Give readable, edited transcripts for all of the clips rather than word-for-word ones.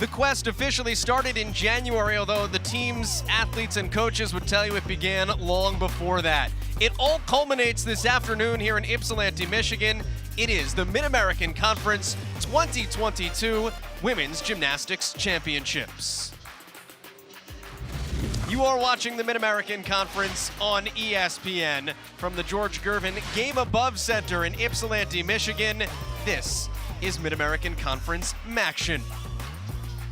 The quest officially started in January, although the teams, athletes, and coaches would tell you it began long before that. It all culminates this afternoon here in Ypsilanti, Michigan. It is the Mid-American Conference 2022 Women's Gymnastics Championships. You are watching the Mid-American Conference on ESPN from the George Gervin Game Above Center in Ypsilanti, Michigan. This is Mid-American Conference Maction.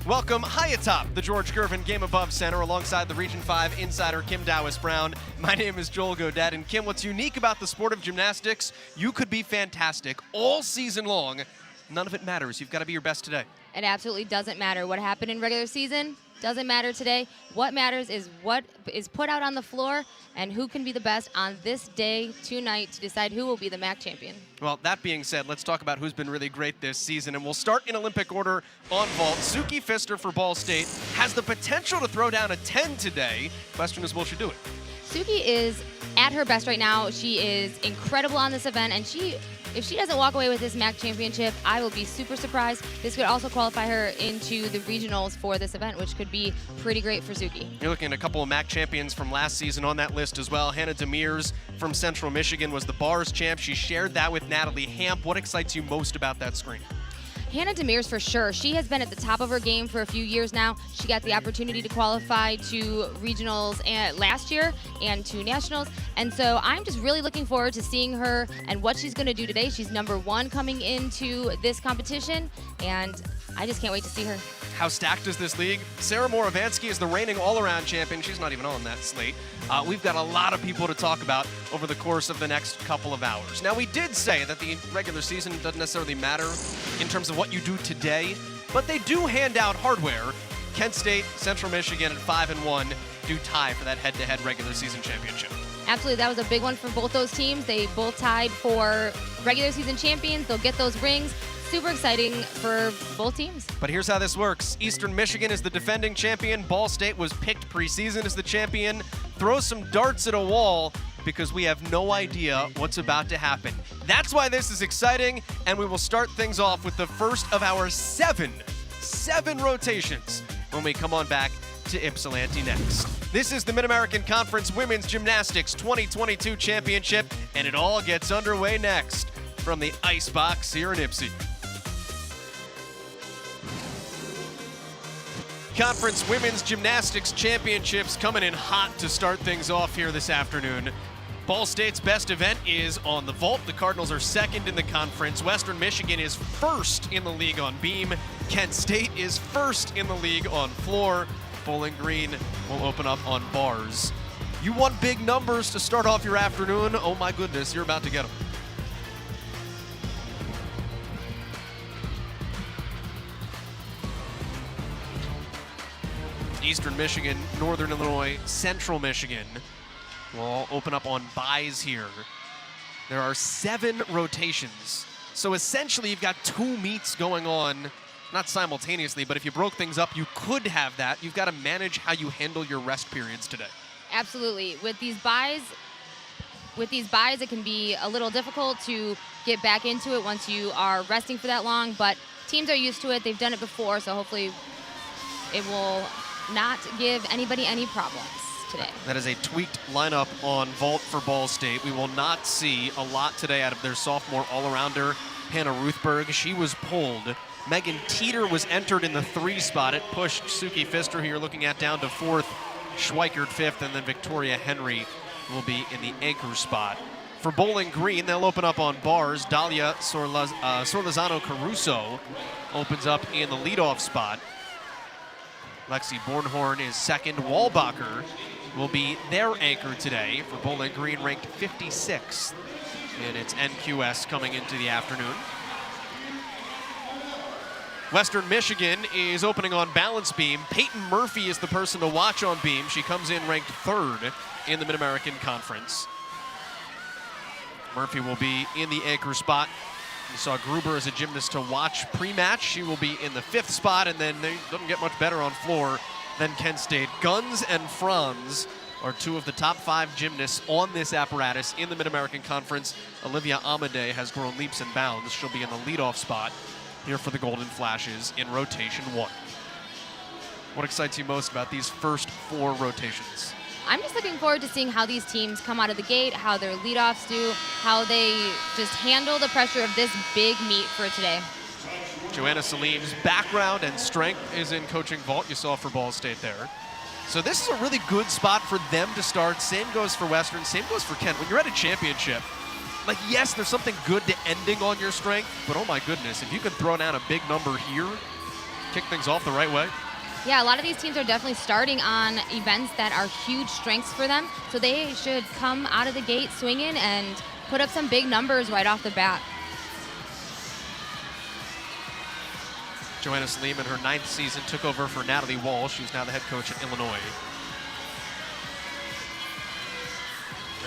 Welcome high atop the George Gervin Game Above Center alongside the Region 5 insider Kim Dowis-Brown. My name is Joel Godet, and Kim, what's unique about the sport of gymnastics, you could be fantastic all season long. None of it matters. You've got to be your best today. It absolutely doesn't matter. What happened in regular season doesn't matter today. What matters is what is put out on the floor and who can be the best on this day tonight to decide who will be the MAC champion. Well, that being said, let's talk about who's been really great this season, and we'll start in Olympic order on vault. Suki Pfister for Ball State has the potential to throw down a 10 today. Question is, will she do it? Suki is at her best right now. She is incredible on this event, and if she doesn't walk away with this MAC championship, I will be super surprised. This could also qualify her into the regionals for this event, which could be pretty great for Suki. You're looking at a couple of MAC champions from last season on that list as well. Hannah Demers from Central Michigan was the bars champ. She shared that with Natalie Hamp. What excites you most about that screen? Hannah Demers, for sure. She has been at the top of her game for a few years now. She got the opportunity to qualify to regionals last year and to nationals. And so I'm just really looking forward to seeing her and what she's going to do today. She's #1 coming into this competition, and I just can't wait to see her. How stacked is this league? Sarah Moravansky is the reigning all-around champion. She's not even on that slate. We've got a lot of people to talk about over the course of the next couple of hours. Now, we did say that the regular season doesn't necessarily matter in terms of what you do today, but they do hand out hardware. Kent State, Central Michigan at 5-1 do tie for that head-to-head regular season championship. Absolutely, that was a big one for both those teams. They both tied for regular season champions. They'll get those rings. Super exciting for both teams. But here's how this works. Eastern Michigan is the defending champion. Ball State was picked preseason as the champion. Throw some darts at a wall because we have no idea what's about to happen. That's why this is exciting, and we will start things off with the first of our seven rotations when we come on back to Ypsilanti next. This is the Mid-American Conference Women's Gymnastics 2022 Championship, and it all gets underway next from the Ice Box here in Ypsi. Conference Women's Gymnastics Championships coming in hot to start things off here this afternoon. Ball State's best event is on the vault. The Cardinals are second in the conference. Western Michigan is first in the league on beam. Kent State is first in the league on floor. Bowling Green will open up on bars. You want big numbers to start off your afternoon? Oh my goodness, you're about to get them. Eastern Michigan, Northern Illinois, Central Michigan will all open up on buys here. There are 7 rotations. So essentially you've got 2 meets going on, not simultaneously, but if you broke things up, you could have that. You've got to manage how you handle your rest periods today. Absolutely. With these buys, it can be a little difficult to get back into it once you are resting for that long, but teams are used to it. They've done it before, so hopefully it will not give anybody any problems today. That is a tweaked lineup on vault for Ball State. We will not see a lot today out of their sophomore all-arounder, Hannah Ruthberg. She was pulled. Megan Teeter was entered in the 3 spot. It pushed Suki Pfister, who you're looking at, down to 4th, Schweikert 5th, and then Victoria Henry will be in the anchor spot. For Bowling Green, they'll open up on bars. Dalia Sorlazano Caruso opens up in the leadoff spot. Lexi Bornhorn is second. Walbacher will be their anchor today for Bowling Green, ranked 56th in its NQS coming into the afternoon. Western Michigan is opening on balance beam. Peyton Murphy is the person to watch on beam. She comes in ranked 3rd in the Mid-American Conference. Murphy will be in the anchor spot. You saw Gruber as a gymnast to watch pre-match. She will be in the 5th spot, and then they doesn't get much better on floor than Kent State. Guns and Franz are 2 of the top 5 gymnasts on this apparatus in the Mid-American Conference. Olivia Amade has grown leaps and bounds. She'll be in the leadoff spot here for the Golden Flashes in rotation 1. What excites you most about these first 4 rotations? I'm just looking forward to seeing how these teams come out of the gate, how their leadoffs do, how they just handle the pressure of this big meet for today. Joanna Salim's background and strength is in coaching vault. You saw for Ball State there. So this is a really good spot for them to start. Same goes for Western, same goes for Kent. When you're at a championship, like, yes, there's something good to ending on your strength, but oh my goodness, if you can throw down a big number here, kick things off the right way. Yeah, a lot of these teams are definitely starting on events that are huge strengths for them, so they should come out of the gate swinging and put up some big numbers right off the bat. Joanna Salim in her 9th season took over for Natalie Walsh, who's now the head coach at Illinois.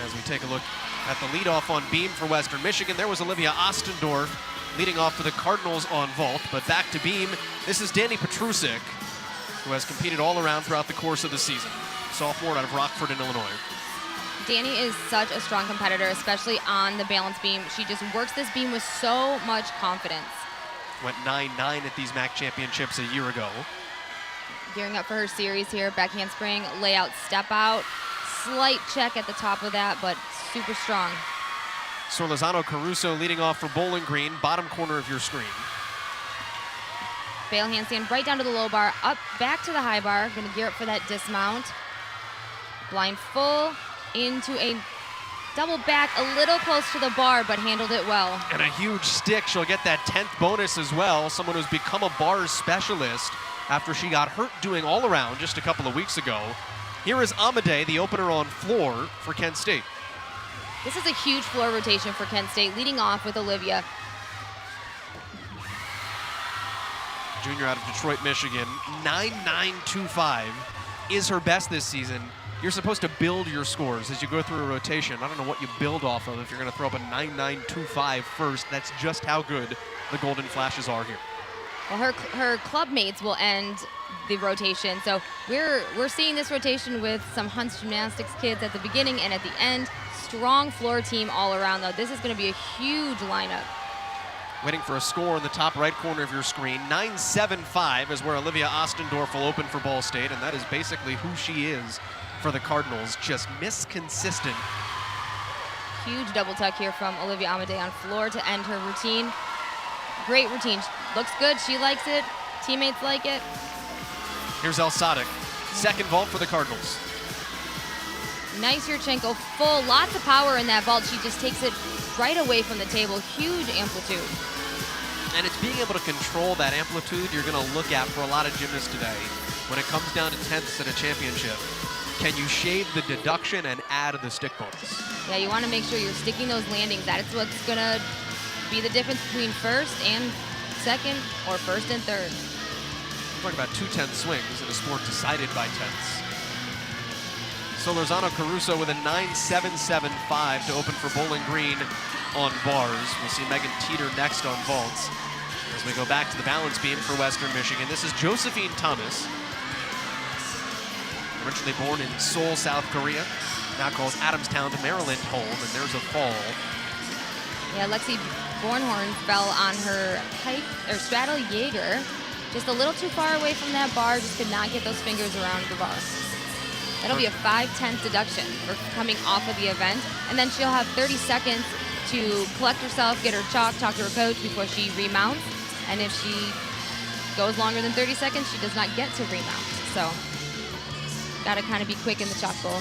As we take a look at the leadoff on beam for Western Michigan, there was Olivia Ostendorf leading off for the Cardinals on vault, but back to beam, this is Danny Petrusik, who has competed all around throughout the course of the season. Sophomore out of Rockford in Illinois. Danny is such a strong competitor, especially on the balance beam. She just works this beam with so much confidence. Went 9-9 at these MAC championships a year ago. Gearing up for her series here, back handspring, layout, step out. Slight check at the top of that, but super strong. Sorlizano Caruso leading off for Bowling Green, bottom corner of your screen. Bail handstand right down to the low bar, up back to the high bar. Gonna gear up for that dismount. Blind full into a double back, a little close to the bar, but handled it well. And a huge stick. She'll get that 10th bonus as well. Someone who's become a bars specialist after she got hurt doing all around just a couple of weeks ago. Here is Amade, the opener on floor for Kent State. This is a huge floor rotation for Kent State, leading off with Olivia. Junior out of Detroit, Michigan. 9.925 is her best this season. You're supposed to build your scores as you go through a rotation. I don't know what you build off of if you're going to throw up a 9.925 first. That's just how good the Golden Flashes are here. Well, her club mates will end the rotation. So we're seeing this rotation with some Hunts Gymnastics kids at the beginning and at the end. Strong floor team all around, though. This is going to be a huge lineup. Waiting for a score in the top right corner of your screen. 9.75 is where Olivia Ostendorf will open for Ball State, and that is basically who she is for the Cardinals. Just misconsistent. Huge double tuck here from Olivia Amade on floor to end her routine. Great routine. Looks good. She likes it. Teammates like it. Here's El Sadik. Second vault for the Cardinals. Nice Yurchenko, full, lots of power in that vault. She just takes it right away from the table. Huge amplitude. And it's being able to control that amplitude you're going to look at for a lot of gymnasts today. When it comes down to tenths at a championship, can you shave the deduction and add the stick bonus? Yeah, you want to make sure you're sticking those landings. That is what's going to be the difference between first and second or first and third. We're talking about 2-10 swings in a sport decided by tenths. Solorzano Caruso with a 9.775 to open for Bowling Green on bars. We'll see Megan Teeter next on vaults. As we go back to the balance beam for Western Michigan, this is Josephine Thomas. Originally born in Seoul, South Korea, now calls Adamstown to Maryland home, and there's a fall. Yeah, Lexi Bornhorn fell on her hike or straddle Jaeger, just a little too far away from that bar, just could not get those fingers around the bar. That'll be a 5/10 deduction for coming off of the event, and then she'll have 30 seconds to collect herself, get her chalk, talk to her coach before she remounts, and if she goes longer than 30 seconds, she does not get to remount. So, gotta kind of be quick in the chalk bowl.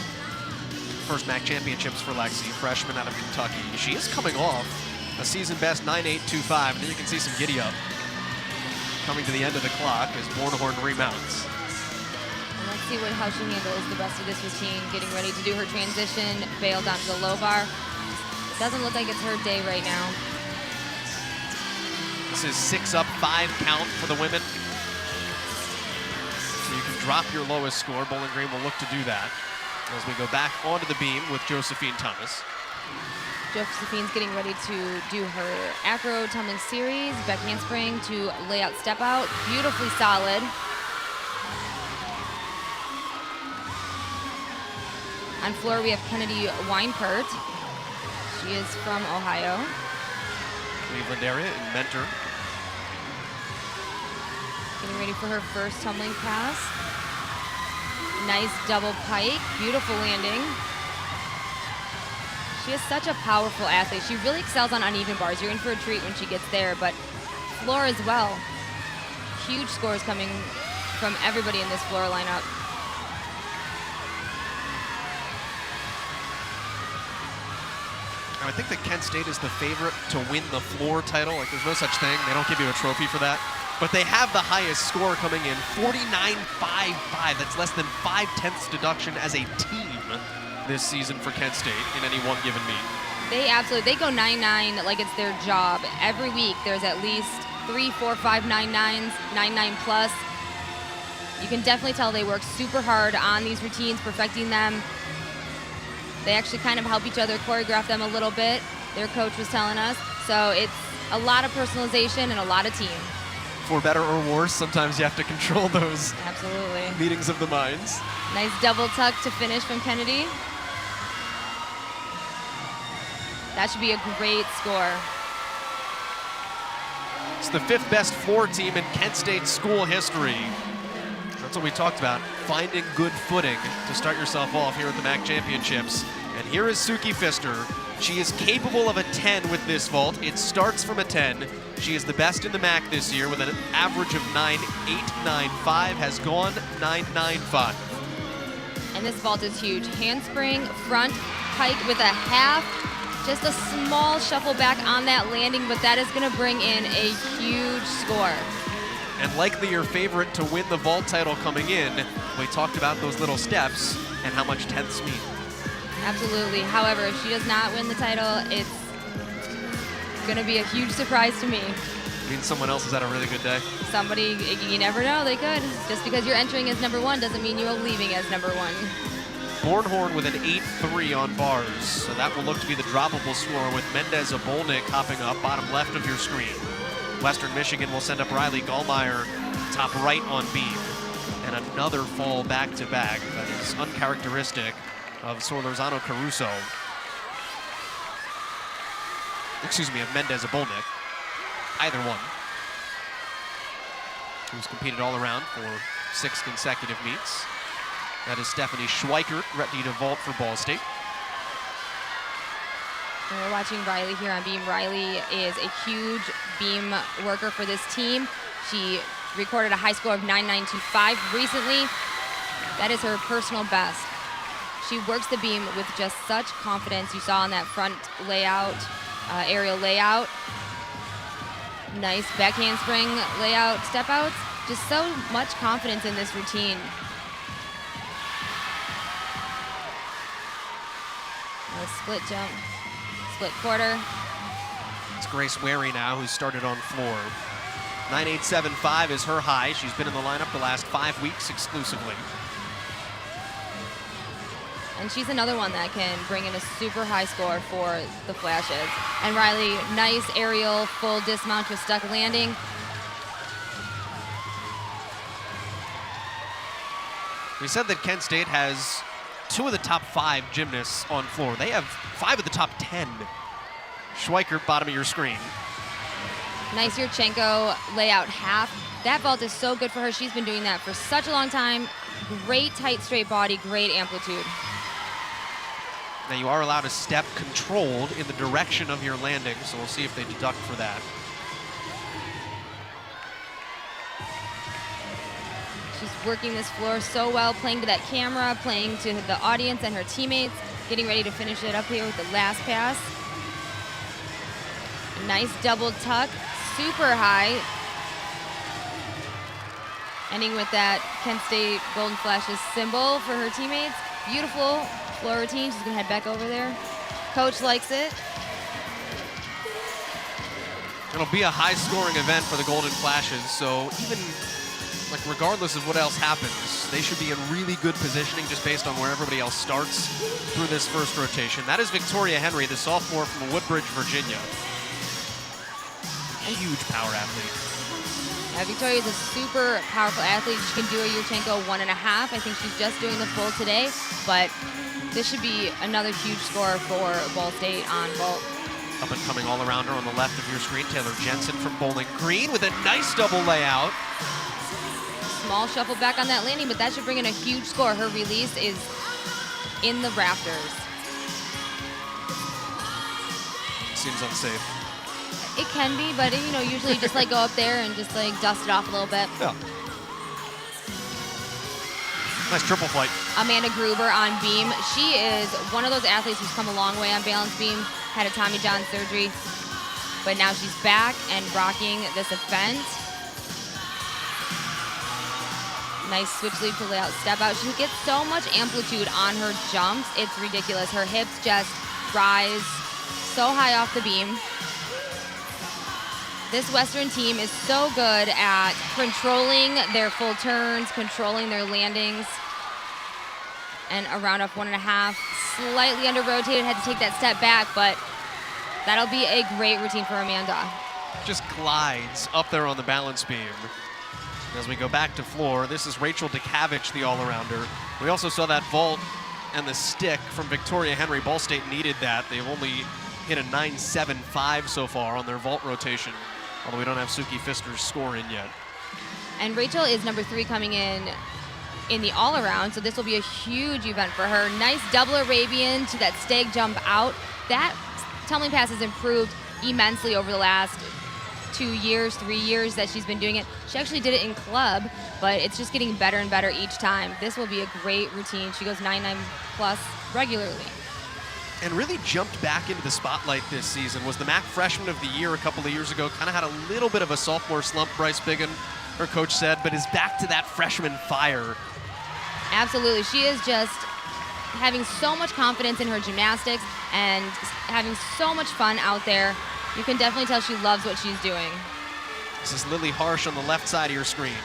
First MAC championships for Lexi, freshman out of Kentucky. She is coming off a season best 9.825, and then you can see some giddy up coming to the end of the clock as Bornhorn remounts. And let's see how she handles the rest of this routine, getting ready to do her transition, bailed onto the low bar. It doesn't look like it's her day right now. This is 6 up, 5 count for the women. So you can drop your lowest score. Bowling Green will look to do that as we go back onto the beam with Josephine Thomas. Josephine's getting ready to do her acro tumbling series, back handspring to layout step out. Beautifully solid. On floor, we have Kennedy Weinpert. She is from Ohio. Cleveland area and mentor. Getting ready for her first tumbling pass. Nice double pike, beautiful landing. She is such a powerful athlete. She really excels on uneven bars. You're in for a treat when she gets there, but floor as well. Huge scores coming from everybody in this floor lineup. I think that Kent State is the favorite to win the floor title. Like, there's no such thing. They don't give you a trophy for that. But they have the highest score coming in, 49.55. That's less than 5/10 deduction as a team this season for Kent State in any one given meet. They go 9-9 like it's their job. Every week there's at least 3, 4, 5 9-9s, 9-9 plus. You can definitely tell they work super hard on these routines, perfecting them. They actually kind of help each other choreograph them a little bit, their coach was telling us. So it's a lot of personalization and a lot of team. For better or worse, sometimes you have to control those Absolutely. meetings of the minds. Nice double tuck to finish from Kennedy. That should be a great score. It's the 5th best floor team in Kent State school history. That's what we talked about, finding good footing to start yourself off here at the MAC Championships. And here is Suki Pfister. She is capable of a 10 with this vault. It starts from a 10. She is the best in the MAC this year with an average of 9.895, has gone 9.95. And this vault is huge. Handspring, front, pike with a half. Just a small shuffle back on that landing, but that is going to bring in a huge score. And likely your favorite to win the vault title coming in. We talked about those little steps and how much tenths mean. Absolutely. However, if she does not win the title, it's going to be a huge surprise to me. Means someone else has had a really good day. Somebody, you never know, they could. Just because you're entering as number 1 doesn't mean you're leaving as number 1. Bornhorn with an 8-3 on bars. So that will look to be the droppable score with Mendez Obolnik hopping up, bottom left of your screen. Western Michigan will send up Riley Gallmeyer, top right on beam. And another fall back-to-back that is uncharacteristic of Solorzano Caruso. Excuse me, of Mendez Obolnik. Either one. Who's competed all around for 6 consecutive meets. That is Stephanie Schweikert, ready to vault for Ball State. And we're watching Riley here on beam. Riley is a huge beam worker for this team. She recorded a high score of 9.925 recently. That is her personal best. She works the beam with just such confidence. You saw on that front layout, aerial layout. Nice back handspring layout, step outs. Just so much confidence in this routine. A split jump, split quarter. It's Grace Wary now, who started on floor. 9.875 is her high. She's been in the lineup the last 5 weeks exclusively. And she's another one that can bring in a super high score for the flashes. And Riley, nice aerial full dismount with stuck landing. We said that Kent State has 2 of the top 5 gymnasts on floor. They have 5 of the top 10. Schweikert, bottom of your screen. Nice Yurchenko layout half. That vault is so good for her. She's been doing that for such a long time. Great tight straight body, great amplitude. Now you are allowed a step controlled in the direction of your landing, so we'll see if they deduct for that. She's working this floor so well, playing to that camera, playing to the audience and her teammates, getting ready to finish it up here with the last pass. Nice double tuck, super high. Ending with that Kent State Golden Flashes symbol for her teammates. Beautiful floor routine. She's gonna head back over there. Coach likes it. It'll be a high-scoring event for the Golden Flashes, so even like regardless of what else happens, they should be in really good positioning just based on where everybody else starts through this first rotation. That is Victoria Henry, the sophomore from Woodbridge, Virginia. A huge power athlete. Victoria is a super powerful athlete. She can do a Yurchenko 1.5. I think she's just doing the full today, but this should be another huge score for Ball State on vault. Up and coming all-arounder on the left of your screen, Taylor Jensen from Bowling Green with a nice double layout. small shuffle back on that landing, but that should bring in a huge score. Her release is in the rafters. Seems unsafe. It can be, but you know, usually you just like go up there and just like dust it off a little bit. Yeah. Nice triple flight. Amanda Gruber on beam. She is one of those athletes who's come a long way on balance beam, had a Tommy John surgery, but now she's back and rocking this event. Nice switch leap to layout step out. She gets so much amplitude on her jumps. It's ridiculous. Her hips just rise so high off the beam. This Western team is so good at controlling their full turns, controlling their landings. And a round off 1.5, slightly under rotated, had to take that step back, but that'll be a great routine for Amanda. Just glides up there on the balance beam. As we go back to floor, this is Rachel Dukavich, the all-arounder. We also saw that vault and the stick from Victoria Henry. Ball State needed that. They've only hit a 9.75 so far on their vault rotation, although we don't have Suki Pfister's score in yet. And Rachel is number 3 coming in the all-around, so this will be a huge event for her. Nice double Arabian to that stag jump out. That tumbling pass has improved immensely over the last 2 years, 3 years that she's been doing it. She actually did it in club, but it's just getting better and better each time. This will be a great routine. She goes 9.9 plus regularly. And really jumped back into the spotlight this season. Was the MAC Freshman of the Year a couple of years ago. Kind of had a little bit of a sophomore slump, Bryce Biggin, her coach said, but is back to that freshman fire. Absolutely. She is just having so much confidence in her gymnastics and having so much fun out there. You can definitely tell she loves what she's doing. This is Lily Harsh on the left side of your screen.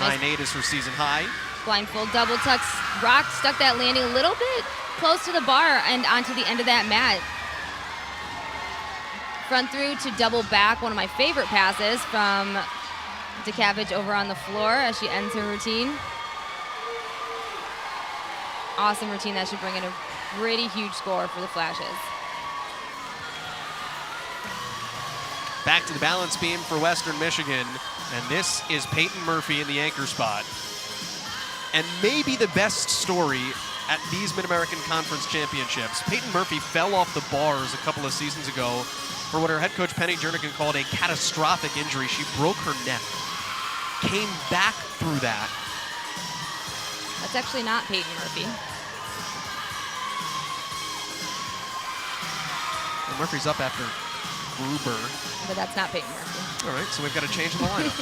Nice. 9.8 is her season high. Blindfold double tucks. Rock stuck that landing a little bit close to the bar and onto the end of that mat. Front through to double back, one of my favorite passes from Dukavich over on the floor as she ends her routine. Awesome routine that should bring in a pretty huge score for the Flashes. Back to the balance beam for Western Michigan, and this is Peyton Murphy in the anchor spot. And maybe the best story at these Mid-American Conference Championships. Peyton Murphy fell off the bars a couple of seasons ago for what her head coach Penny Jernigan called a catastrophic injury. She broke her neck, came back through that. That's actually not Peyton Murphy. And Murphy's up after Gruber. But that's not Peyton Murphy. All right, so we've got a change in the lineup.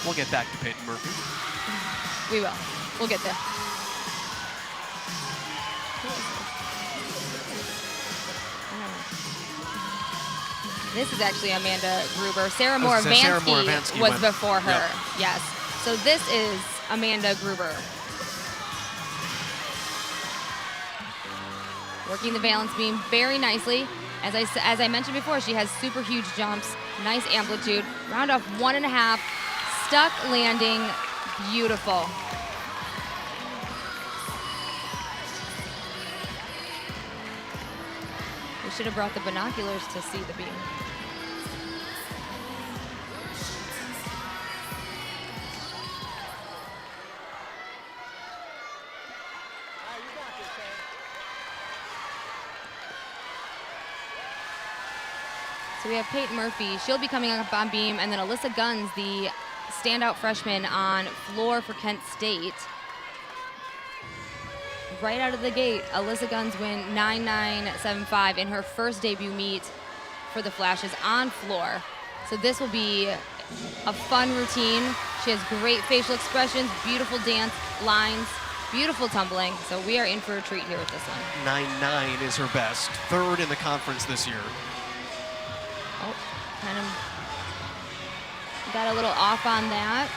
We'll get back to Peyton Murphy. We will. We'll get there. This is actually Amanda Gruber. Sarah Moravanski was before her. Yep. Yes. So this is Amanda Gruber. Working the balance beam very nicely. As I mentioned before, she has super huge jumps, nice amplitude. Round off 1.5, stuck landing, beautiful. We should have brought the binoculars to see the beam. So we have Peyton Murphy. She'll be coming up on beam, and then Alyssa Guns, the standout freshman on floor for Kent State. Right out of the gate, Alyssa Guns win 9.975 in her first debut meet for the Flashes on floor. So this will be a fun routine. She has great facial expressions, beautiful dance lines, beautiful tumbling. So we are in for a treat here with this one. 9.9 is her best, third in the conference this year. Oh, kind of got a little off on that.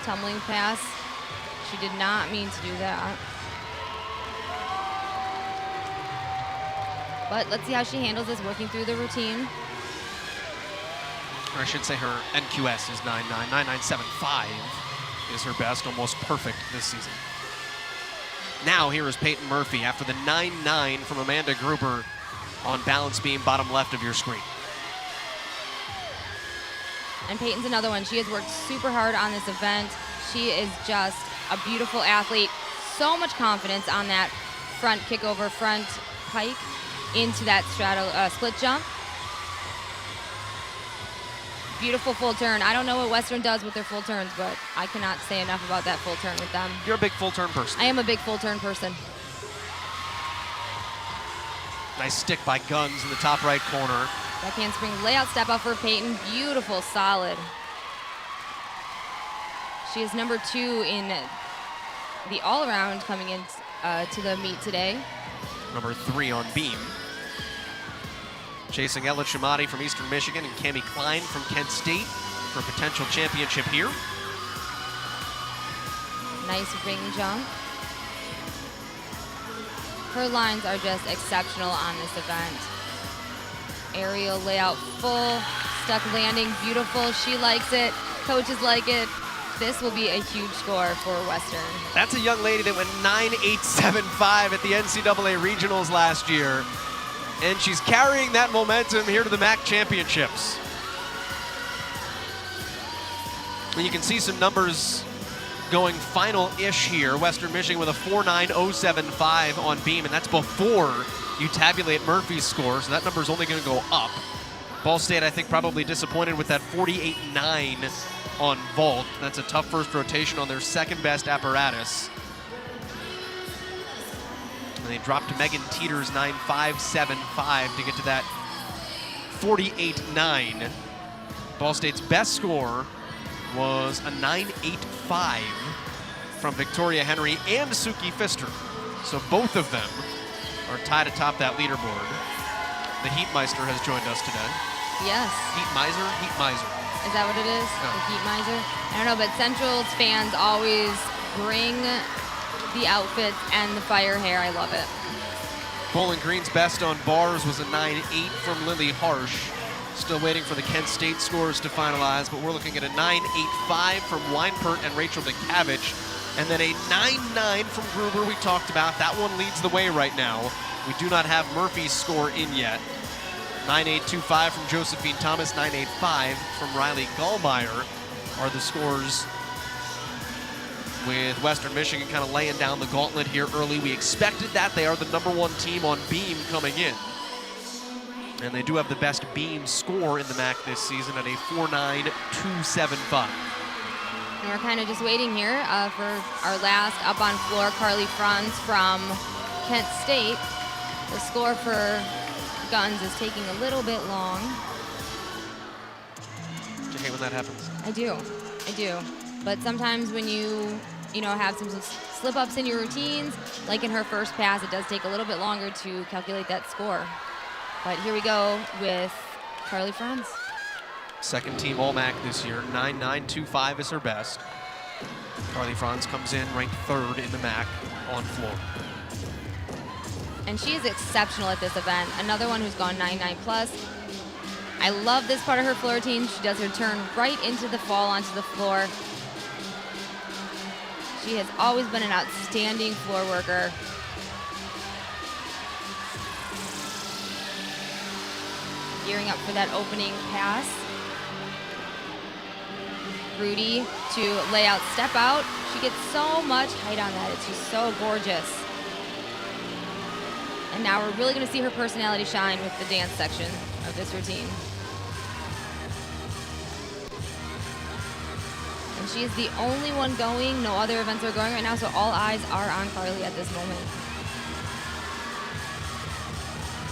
Tumbling pass. She did not mean to do that. But let's see how she handles this working through the routine. Or I should say her NQS is 9.9. 9.975 is her best, almost perfect this season. Now here is Peyton Murphy after the 9.9 from Amanda Gruber on balance beam, bottom left of your screen. And Peyton's another one. She has worked super hard on this event. She is just a beautiful athlete. So much confidence on that front kick over front pike into that straddle split jump. Beautiful full turn. I don't know what Western does with their full turns, but I cannot say enough about that full turn with them. You're a big full turn person. I am a big full turn person. Nice stick by Guns in the top right corner. Back handspring layout step up for Peyton. Beautiful, solid. She is number 2 in the all-around coming in to the meet today. Number 3 on beam. Chasing Ella Chamati from Eastern Michigan and Cami Klein from Kent State for a potential championship here. Nice ring jump. Her lines are just exceptional on this event. Aerial layout full, stuck landing, beautiful. She likes it, coaches like it. This will be a huge score for Western. That's a young lady that went 9.875 at the NCAA regionals last year. And she's carrying that momentum here to the MAC championships. And you can see some numbers going final-ish here. Western Michigan with a 4.9075 on beam, and that's before you tabulate Murphy's score, so that number is only going to go up. Ball State, I think, probably disappointed with that 48.9 on vault. That's a tough first rotation on their second-best apparatus. And they dropped to Megan Teeter's 9.575 to get to that 48.9. Ball State's best score was a 9.85 from Victoria Henry and Suki Pfister. So both of them are tied atop that leaderboard. The Heatmeister has joined us today. Yes. Heatmiser? Heatmiser. Is that what it is? Yeah. The Heat Miser? I don't know, but Central's fans always bring the outfits and the fire hair. I love it. Bowling Green's best on bars was a 9.8 from Lily Harsh. Still waiting for the Kent State scores to finalize, but we're looking at a 9.85 from Weinpert and Rachel DeCavich, and then a 9.9 from Gruber we talked about. That one leads the way right now. We do not have Murphy's score in yet. 9.825 from Josephine Thomas, 9.85 from Riley Gallmeyer are the scores, with Western Michigan kind of laying down the gauntlet here early. We expected that. They are the #1 team on beam coming in. And they do have the best beam score in the MAC this season at a 4.9275. And we're kind of just waiting here for our last up on floor, Carly Franz from Kent State. The score for Guns is taking a little bit long. Do you hate when that happens? I do. But sometimes when you have some slip-ups in your routines, like in her first pass, it does take a little bit longer to calculate that score. But here we go with Carly Franz. Second team All-MAC this year. 9.925 is her best. Carly Franz comes in ranked 3rd in the MAC on floor. And she is exceptional at this event. Another one who's gone 9.9 plus. I love this part of her floor routine. She does her turn right into the fall onto the floor. She has always been an outstanding floor worker. Gearing up for that opening pass. Rudy to lay out, step out. She gets so much height on that. It's just so gorgeous. And now we're really going to see her personality shine with the dance section of this routine. And she is the only one going. No other events are going right now, so all eyes are on Carly at this moment.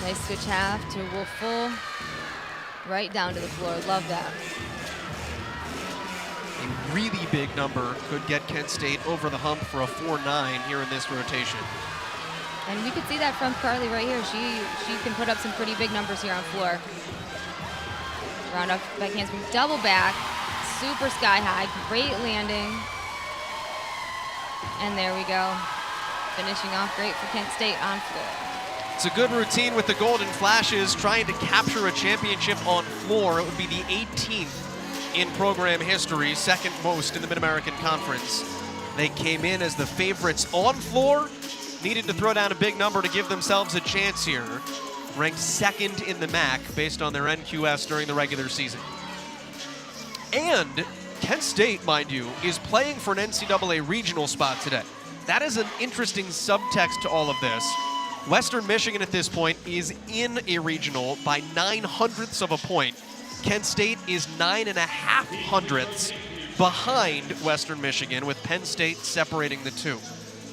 Nice switch half to wolf full. Right down to the floor. Love that. A really big number could get Kent State over the hump for a 4.9 here in this rotation. And we could see that from Carly right here. She can put up some pretty big numbers here on floor. Round up back handspring, double back, super sky high, great landing. And there we go. Finishing off great for Kent State on floor. It's a good routine with the Golden Flashes trying to capture a championship on floor. It would be the 18th in program history, second most in the Mid-American Conference. They came in as the favorites on floor, needed to throw down a big number to give themselves a chance here. Ranked 2nd in the MAC based on their NQS during the regular season. And Kent State, mind you, is playing for an NCAA regional spot today. That is an interesting subtext to all of this. Western Michigan at this point is in a regional by 9/100ths of a point. Kent State is 9.5/100ths behind Western Michigan, with Penn State separating the two.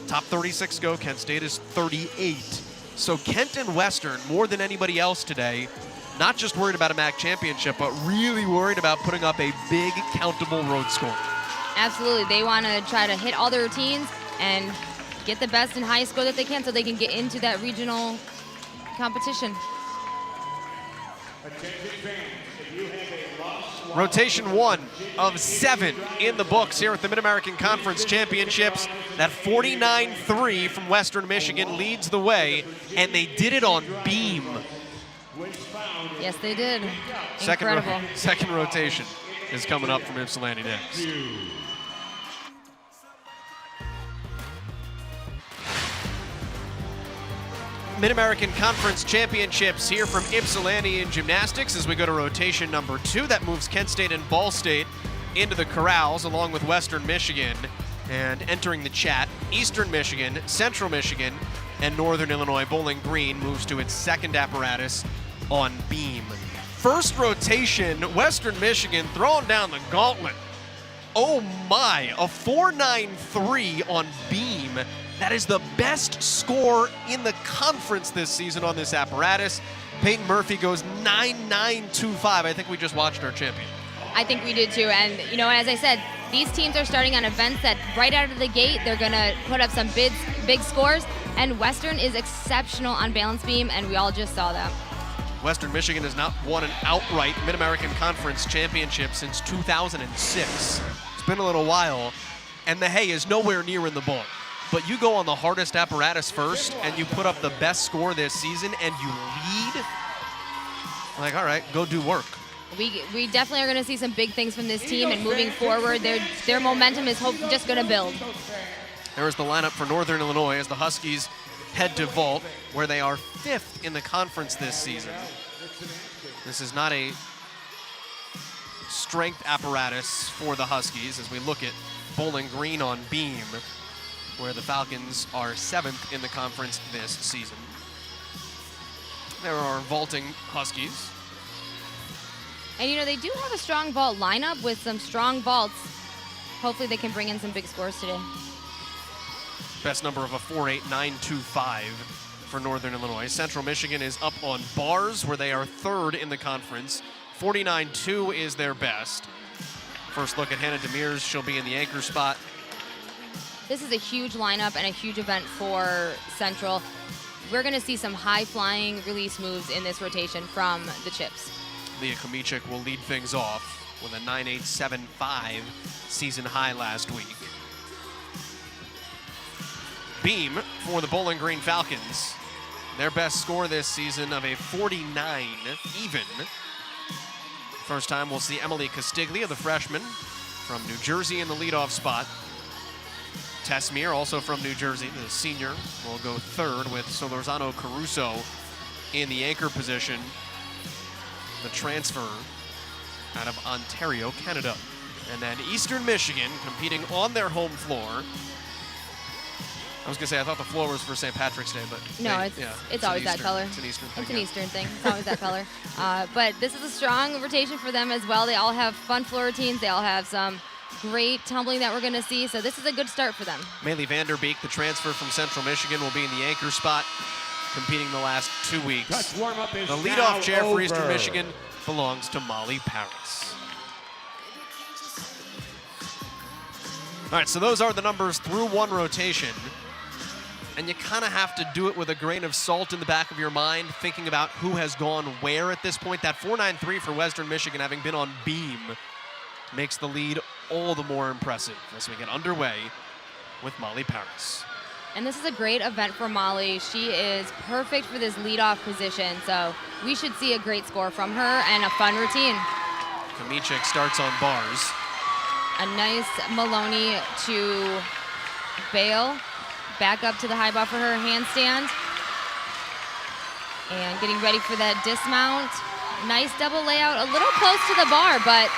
Top 36 go, Kent State is 38. So Kent and Western, more than anybody else today, not just worried about a MAC championship, but really worried about putting up a big, countable road score. Absolutely. They want to try to hit all their routines and get the best and highest score that they can so they can get into that regional competition. Rotation 1 of 7 in the books here at the Mid-American Conference Championships. That 49-3 from Western Michigan leads the way, and they did it on beam. Yes, they did. Second Incredible. rotation is coming up from Ypsilanti next. Mid-American Conference Championships here from Ypsilanti in gymnastics as we go to rotation number 2. That moves Kent State and Ball State into the corrals along with Western Michigan. And entering the chat, Eastern Michigan, Central Michigan, and Northern Illinois Bowling Green moves to its second apparatus on beam. First rotation, Western Michigan throwing down the gauntlet. Oh my, a 4.93 on beam. That is the best score in the conference this season on this apparatus. Peyton Murphy goes 9.925. I think we just watched our champion. I think we did too. And, you know, as I said, these teams are starting on events that right out of the gate, they're going to put up some big scores. And Western is exceptional on balance beam, and we all just saw that. Western Michigan has not won an outright Mid-American Conference championship since 2006. It's been a little while, and the hay is nowhere near in the book. But you go on the hardest apparatus first, and you put up the best score this season, and you lead. Like, all right, go do work. We definitely are going to see some big things from this team, and moving forward, their momentum is just going to build. There's the lineup for Northern Illinois as the Huskies head to vault, where they are 5th in the conference this season. This is not a strength apparatus for the Huskies as we look at Bowling Green on beam, where the Falcons are 7th in the conference this season. There are vaulting Huskies. And, you know, they do have a strong vault lineup with some strong vaults. Hopefully they can bring in some big scores today. Best number of a 4.8925 for Northern Illinois. Central Michigan is up on bars, where they are 3rd in the conference. 49.2 is their best. First look at Hannah Demers. She'll be in the anchor spot. This is a huge lineup and a huge event for Central. We're going to see some high-flying release moves in this rotation from the Chips. Leah Komichik will lead things off with a 9.875 season high last week. Beam for the Bowling Green Falcons. Their best score this season of a 49 even. First time we'll see Emily Castiglia, the freshman from New Jersey, in the leadoff spot. Tesmere, also from New Jersey, the senior, will go 3rd with Solorzano Caruso in the anchor position, the transfer out of Ontario, Canada. And then Eastern Michigan competing on their home floor. I was going to say, I thought the floor was for St. Patrick's Day, but no, it's always that color. It's an Eastern thing. It's an Eastern thing. It's always that color. But this is a strong rotation for them as well. They all have fun floor routines. They all have some great tumbling that we're going to see. So this is a good start for them. Maylee Vanderbeek, the transfer from Central Michigan, will be in the anchor spot, competing the last 2 weeks. The leadoff chair for Eastern Michigan belongs to Molly Paris. All right, so those are the numbers through one rotation. And you kind of have to do it with a grain of salt in the back of your mind, thinking about who has gone where at this point. That 4.93 for Western Michigan, having been on beam, makes the lead all the more impressive as we get underway with Molly Paris. And this is a great event for Molly. She is perfect for this leadoff position, so we should see a great score from her and a fun routine. Komichik starts on bars. A nice Maloney to bail. Back up to the high bar for her handstand. And getting ready for that dismount. Nice double layout, a little close to the bar, but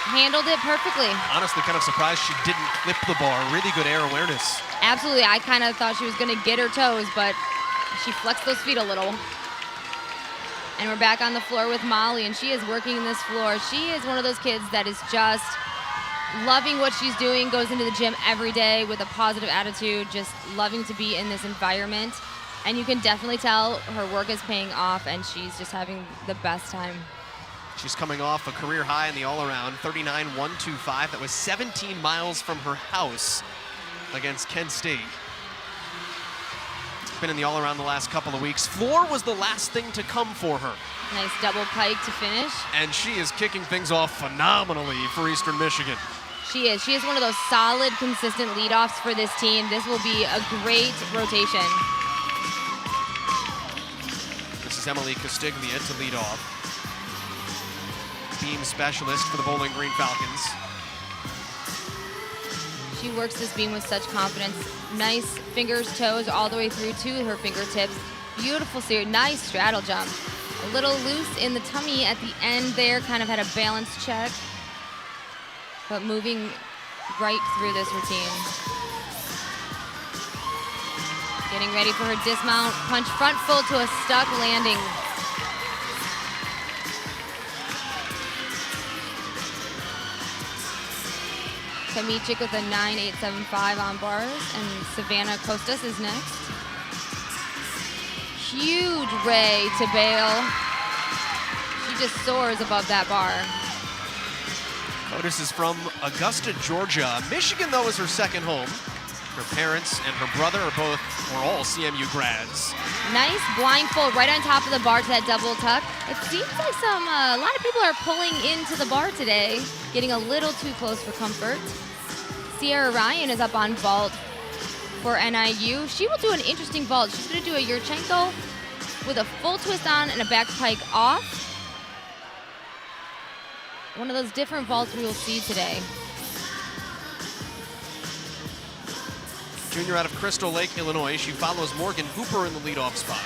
handled it perfectly. Honestly, kind of surprised she didn't clip the bar. Really good air awareness. Absolutely. I kind of thought she was going to get her toes, but she flexed those feet a little. And we're back on the floor with Molly, and she is working this floor. She is one of those kids that is just loving what she's doing, goes into the gym every day with a positive attitude, just loving to be in this environment. And you can definitely tell her work is paying off, and she's just having the best time. She's coming off a career high in the all-around, 39.125. That was 17 miles from her house against Kent State. Been in the all-around the last couple of weeks. Floor was the last thing to come for her. Nice double pike to finish. And she is kicking things off phenomenally for Eastern Michigan. She is. She is one of those solid, consistent leadoffs for this team. This will be a great rotation. This is Emily Castiglia to lead off. Beam specialist for the Bowling Green Falcons. She works this beam with such confidence. Nice fingers, toes, all the way through to her fingertips. Beautiful series. Nice straddle jump. A little loose in the tummy at the end there. Kind of had a balance check. But moving right through this routine. Getting ready for her dismount. Punch front full to a stuck landing. Kamichik with a 9.875 on bars, and Savannah Costas is next. Huge ray to bail. She just soars above that bar. Costas is from Augusta, Georgia. Michigan, though, is her second home. Her parents and her brother are all CMU grads. Nice blindfold right on top of the bar to that double tuck. It seems like a lot of people are pulling into the bar today, getting a little too close for comfort. Sierra Ryan is up on vault for NIU. She will do an interesting vault. She's going to do a Yurchenko with a full twist on and a back pike off. One of those different vaults we will see today. Junior out of Crystal Lake, Illinois. She follows Morgan Hooper in the leadoff spot.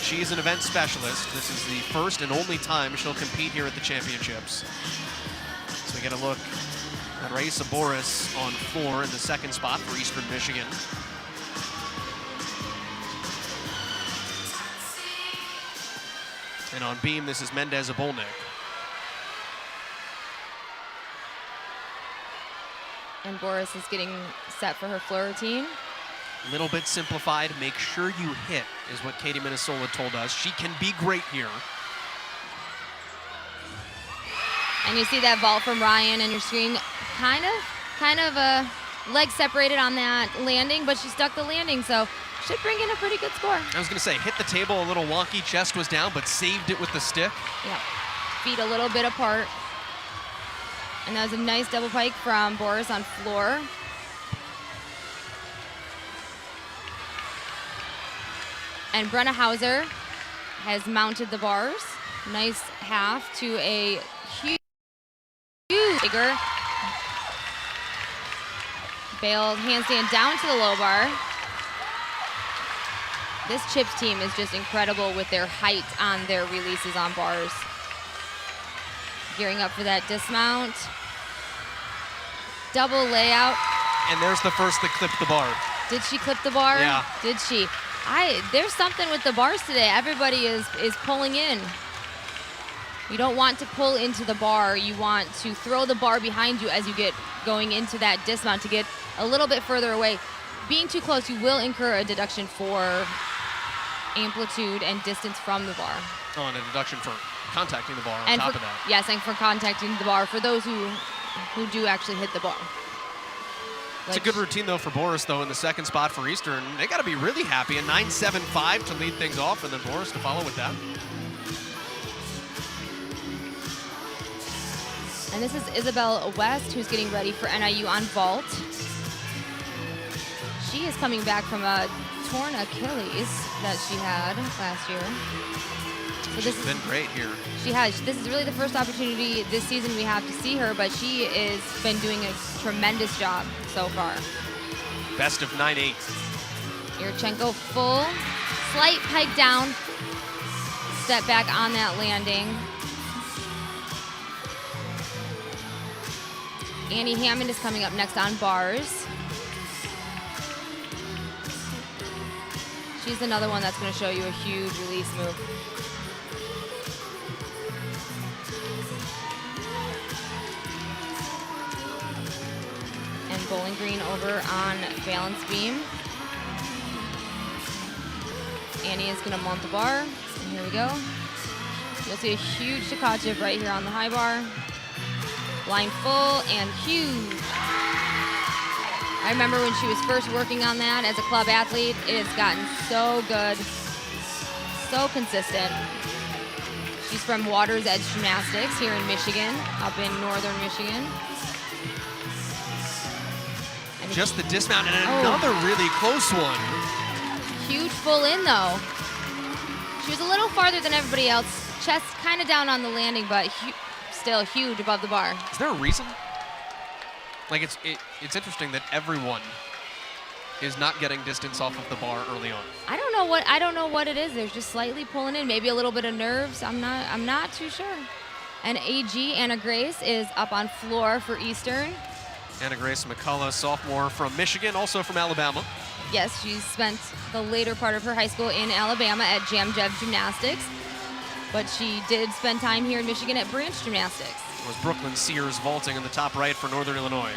She's an event specialist. This is the first and only time she'll compete here at the championships. So we get a look at Raisa Boris on floor in the second spot for Eastern Michigan. And on beam, this is Mendez Obolnik. And Boris is getting set for her floor routine. A little bit simplified. Make sure you hit is what Katie Minnesota told us. She can be great here. And you see that vault from Ryan and your screen, kind of a leg separated on that landing, but she stuck the landing, so should bring in a pretty good score. I was going to say, hit the table a little wonky, chest was down, but saved it with the stick. Yeah, feet a little bit apart. And that was a nice double pike from Boris on floor. And Brenna Hauser has mounted the bars. Nice half to a huge figure. Bailed handstand down to the low bar. This Chips team is just incredible with their height on their releases on bars. Gearing up for that dismount. Double layout. And there's the first that clipped the bar. Did she clip the bar? Yeah. Did she? There's something with the bars today. Everybody is pulling in. You don't want to pull into the bar. You want to throw the bar behind you as you get going into that dismount to get a little bit further away. Being too close, you will incur a deduction for amplitude and distance from the bar. Oh, and a deduction for contacting the bar on And top for, of that. yes, and for contacting the bar for those who do actually hit the bar. It's a good routine, though, for Boris, though, in the second spot for Eastern. They got to be really happy. A 9.75 to lead things off, and then Boris to follow with that. And this is Isabel West, who's getting ready for NIU on vault. She is coming back from a torn Achilles that she had last year. So this She's been great here. She has. This is really the first opportunity this season we have to see her, but she has been doing a tremendous job so far. Best of 9.8. Yurchenko full, slight pike down, step back on that landing. Annie Hammond is coming up next on bars. She's another one that's going to show you a huge release move. And Bowling Green over on balance beam. Annie is going to mount the bar. And here we go. You'll see a huge Tkachev right here on the high bar. Line full and huge. I remember when she was first working on that as a club athlete, it has gotten so good, so consistent. She's from Waters Edge Gymnastics here in Michigan, up in northern Michigan. And Just the dismount and another really close one. huge full in though. She was a little farther than everybody else. Chest kind of down on the landing, but still huge above the bar. Is there a reason? Like it's interesting that everyone is not getting distance off of the bar early on. I don't know what it is. There's just slightly pulling in, maybe a little bit of nerves. I'm not too sure. And AG Anna Grace is up on floor for Eastern. Anna Grace McCullough, sophomore from Michigan, also from Alabama. Yes, she's spent the later part of her high school in Alabama at Jamjev Gymnastics, but she did spend time here in Michigan at Branch Gymnastics. It was Brooklyn Sears vaulting in the top right for Northern Illinois.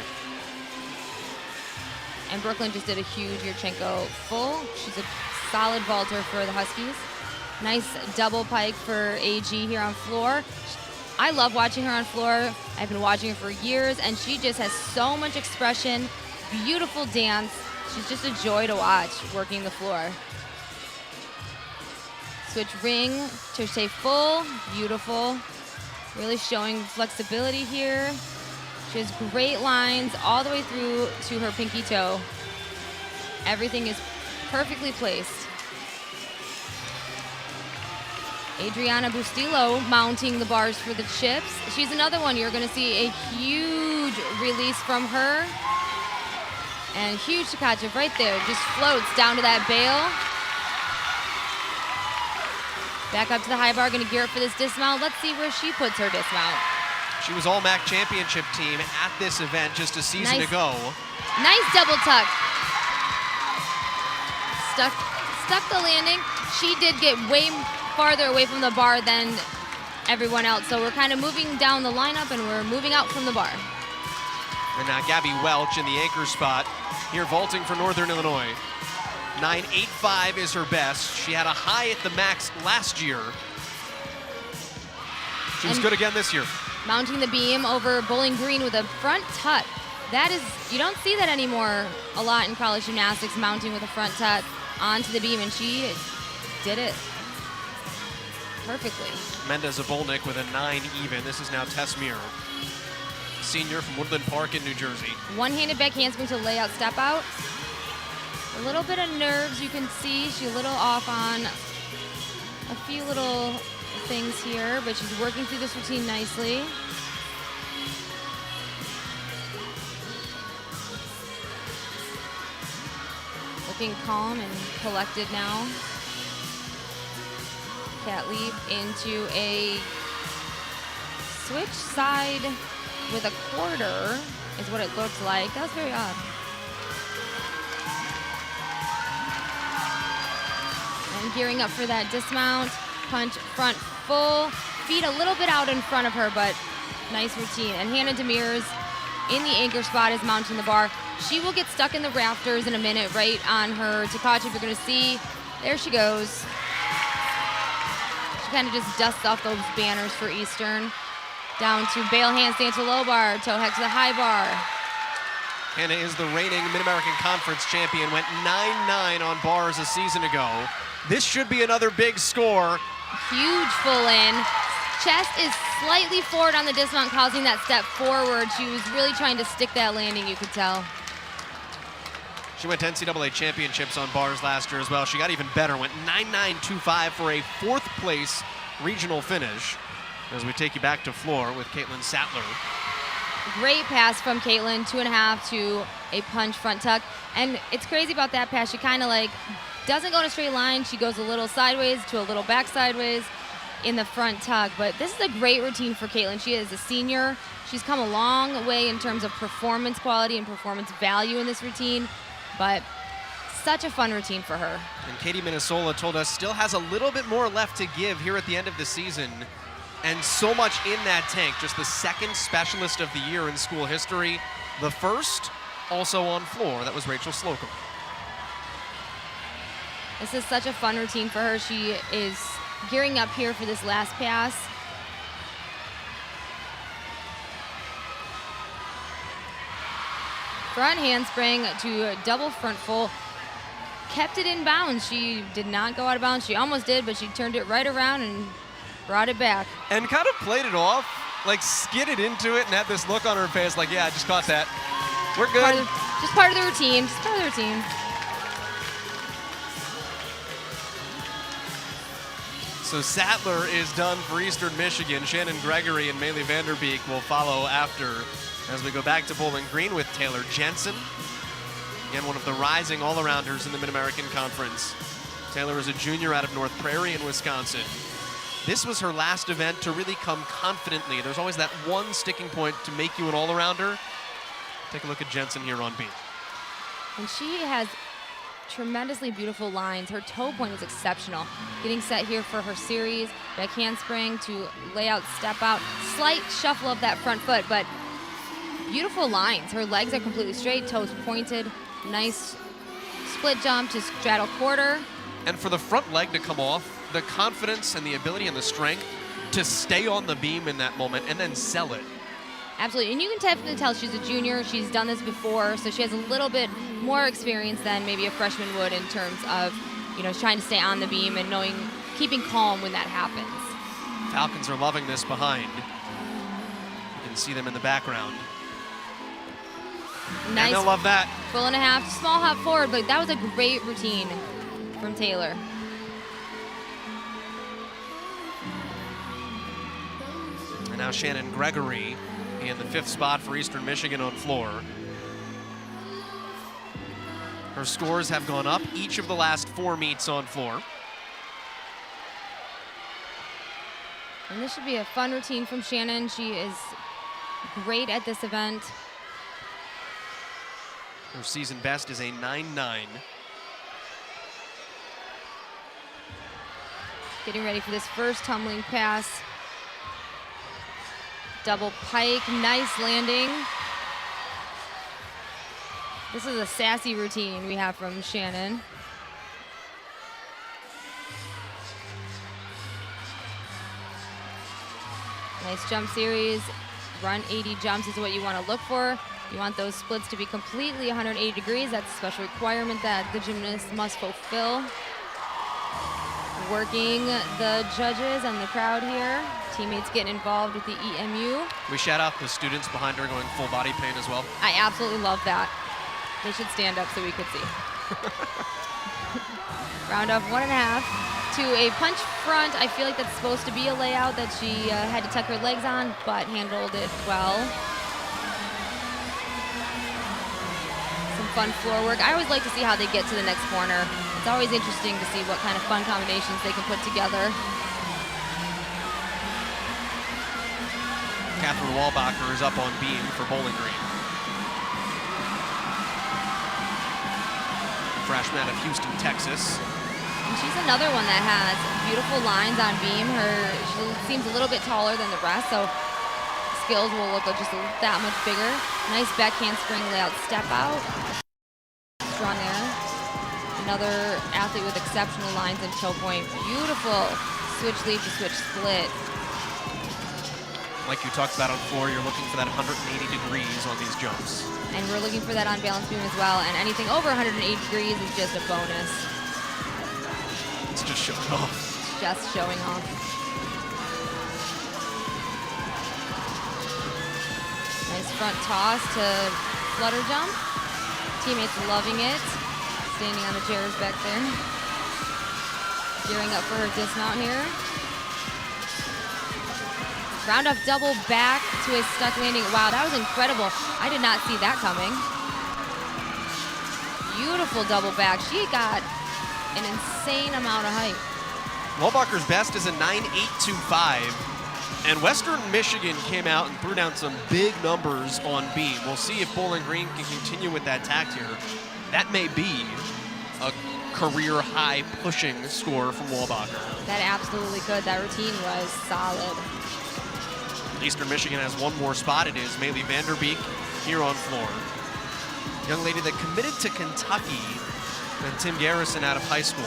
And Brooklyn just did a huge Yurchenko full. She's a solid vaulter for the Huskies. Nice double pike for AG here on floor. I love watching her on floor. I've been watching her for years, and she just has so much expression, beautiful dance. She's just a joy to watch working the floor. Switch ring to stay full, beautiful. Really showing flexibility here. She has great lines all the way through to her pinky toe. Everything is perfectly placed. Adriana Bustillo mounting the bars for the chips. She's another one you're going to see a huge release from her. And huge Tkachev right there. Just floats down to that bail. Back up to the high bar, going to gear up for this dismount. Let's see where she puts her dismount. She was all MAC championship team at this event just a season ago. Nice double tuck. Stuck the landing. She did get way farther away from the bar than everyone else. So we're kind of moving down the lineup and we're moving out from the bar. And now Gabby Welch in the anchor spot here vaulting for Northern Illinois. 9.85 is her best. She had a high at the max last year. She was good again this year. Mounting the beam over Bowling Green with a front tut. That is, you don't see that anymore a lot in college gymnastics, mounting with a front tut onto the beam, and she did it perfectly. Mendez Obolnik with a 9 even. This is now Tess Muir, senior from Woodland Park in New Jersey. One-handed back handspring to layout step out. A little bit of nerves you can see. She's a little off on a few little things here, but she's working through this routine nicely. Looking calm and collected now. Cat leap into a switch side with a quarter is what it looks like. That was very odd. And gearing up for that dismount. Punch front full. Feet a little bit out in front of her, but nice routine. And Hannah Demers in the anchor spot is mounting the bar. She will get stuck in the rafters in a minute right on her Tkachev. You're going to see, there she goes. She kind of just dusts off those banners for Eastern. Down to bail handstand to low bar, toe head to the high bar. Hannah is the reigning Mid-American Conference champion, went 9-9 on bars a season ago. This should be another big score. Huge full in. Chest is slightly forward on the dismount, causing that step forward. She was really trying to stick that landing, you could tell. She went to NCAA championships on bars last year as well. She got even better, went 9.925 for a 4th place regional finish. As we take you back to floor with Caitlin Sattler. Great pass from Caitlin, 2.5 to a punch front tuck. And it's crazy about that pass. She kind of like doesn't go in a straight line. She goes a little sideways to a little back sideways. in the front tuck. But this is a great routine for Caitlin. She is a senior. She's come a long way in terms of performance quality and performance value in this routine, but such a fun routine for her. And Katie Minnesola told us still has a little bit more left to give here at the end of the season, and so much in that tank. Just the second specialist of the year in school history. The first also on floor. That was Rachel Slocum. This is such a fun routine for her. She is gearing up here for this last pass. Front handspring to a double front full. Kept it in bounds. She did not go out of bounds. She almost did, but she turned it right around and brought it back. And kind of played it off, like skidded into it and had this look on her face like, yeah, I just caught that. We're good. Just part of the routine. Just part of the routine. So Sattler is done for Eastern Michigan. Shannon Gregory and Maylee Vanderbeek will follow after as we go back to Bowling Green with Taylor Jensen. Again, one of the rising all-arounders in the Mid-American Conference. Taylor is a junior out of North Prairie in Wisconsin. This was her last event to really come confidently. There's always that one sticking point to make you an all-arounder. Take a look at Jensen here on beam. And she has tremendously beautiful lines. Her toe point is exceptional. Getting set here for her series, back handspring to lay out, step out, slight shuffle of that front foot, but beautiful lines. Her legs are completely straight, toes pointed, nice split jump to straddle quarter. And for the front leg to come off, the confidence and the ability and the strength to stay on the beam in that moment and then sell it. Absolutely, and you can definitely tell she's a junior. She's done this before, so she has a little bit more experience than maybe a freshman would in terms of, trying to stay on the beam and keeping calm when that happens. Falcons are loving this behind. You can see them in the background. Nice. And they'll love that. Full and a half, small hop forward, but that was a great routine from Taylor. And now Shannon Gregory in the 5th spot for Eastern Michigan on floor. Her scores have gone up each of the last 4 meets on floor. And this should be a fun routine from Shannon. She is great at this event. Her season best is a 9.9. Getting ready for this first tumbling pass. Double pike, nice landing. This is a sassy routine we have from Shannon. Nice jump series. Run 80 jumps is what you want to look for. You want those splits to be completely 180 degrees. That's a special requirement that the gymnast must fulfill. Working the judges and the crowd here. Teammates getting involved with the EMU. We shout out the students behind her going full body paint as well. I absolutely love that. They should stand up so we could see. Round off 1.5 to a punch front. I feel like that's supposed to be a layout that she had to tuck her legs on, but handled it well. Some fun floor work. I always like to see how they get to the next corner. It's always interesting to see what kind of fun combinations they can put together. Catherine Walbacher is up on beam for Bowling Green. Freshman out of Houston, Texas. And she's another one that has beautiful lines on beam. She seems a little bit taller than the rest, so skills will look just that much bigger. Nice back handspring layout step out. Strong there. Another athlete with exceptional lines and toe point. Beautiful switch leap to switch split. Like you talked about on floor, you're looking for that 180 degrees on these jumps. And we're looking for that on balance beam as well. And anything over 180 degrees is just a bonus. It's just showing off. Just showing off. Nice front toss to flutter jump. Teammates loving it. Standing on the chairs back there. Gearing up for her dismount here. Round off double back to a stuck landing. Wow, that was incredible. I did not see that coming. Beautiful double back. She got an insane amount of height. Wellbacher's best is a 9.825. And Western Michigan came out and threw down some big numbers on beam. We'll see if Bowling Green can continue with that tact here. That may be a career high pushing score from Wellbacher. That absolutely could. That routine was solid. Eastern Michigan has one more spot. It is Maylee Vanderbeek here on floor. Young lady that committed to Kentucky and Tim Garrison out of high school.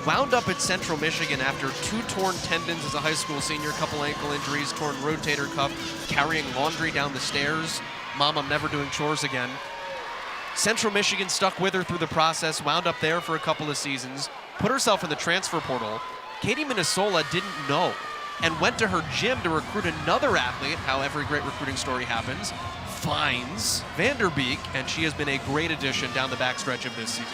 Wound up at Central Michigan after 2 torn tendons as a high school senior, couple ankle injuries, torn rotator cuff, carrying laundry down the stairs. Mom, I'm never doing chores again. Central Michigan stuck with her through the process, wound up there for a couple of seasons, put herself in the transfer portal. Katie Minnesola didn't know and went to her gym to recruit another athlete, how every great recruiting story happens, finds Vanderbeek, and she has been a great addition down the backstretch of this season.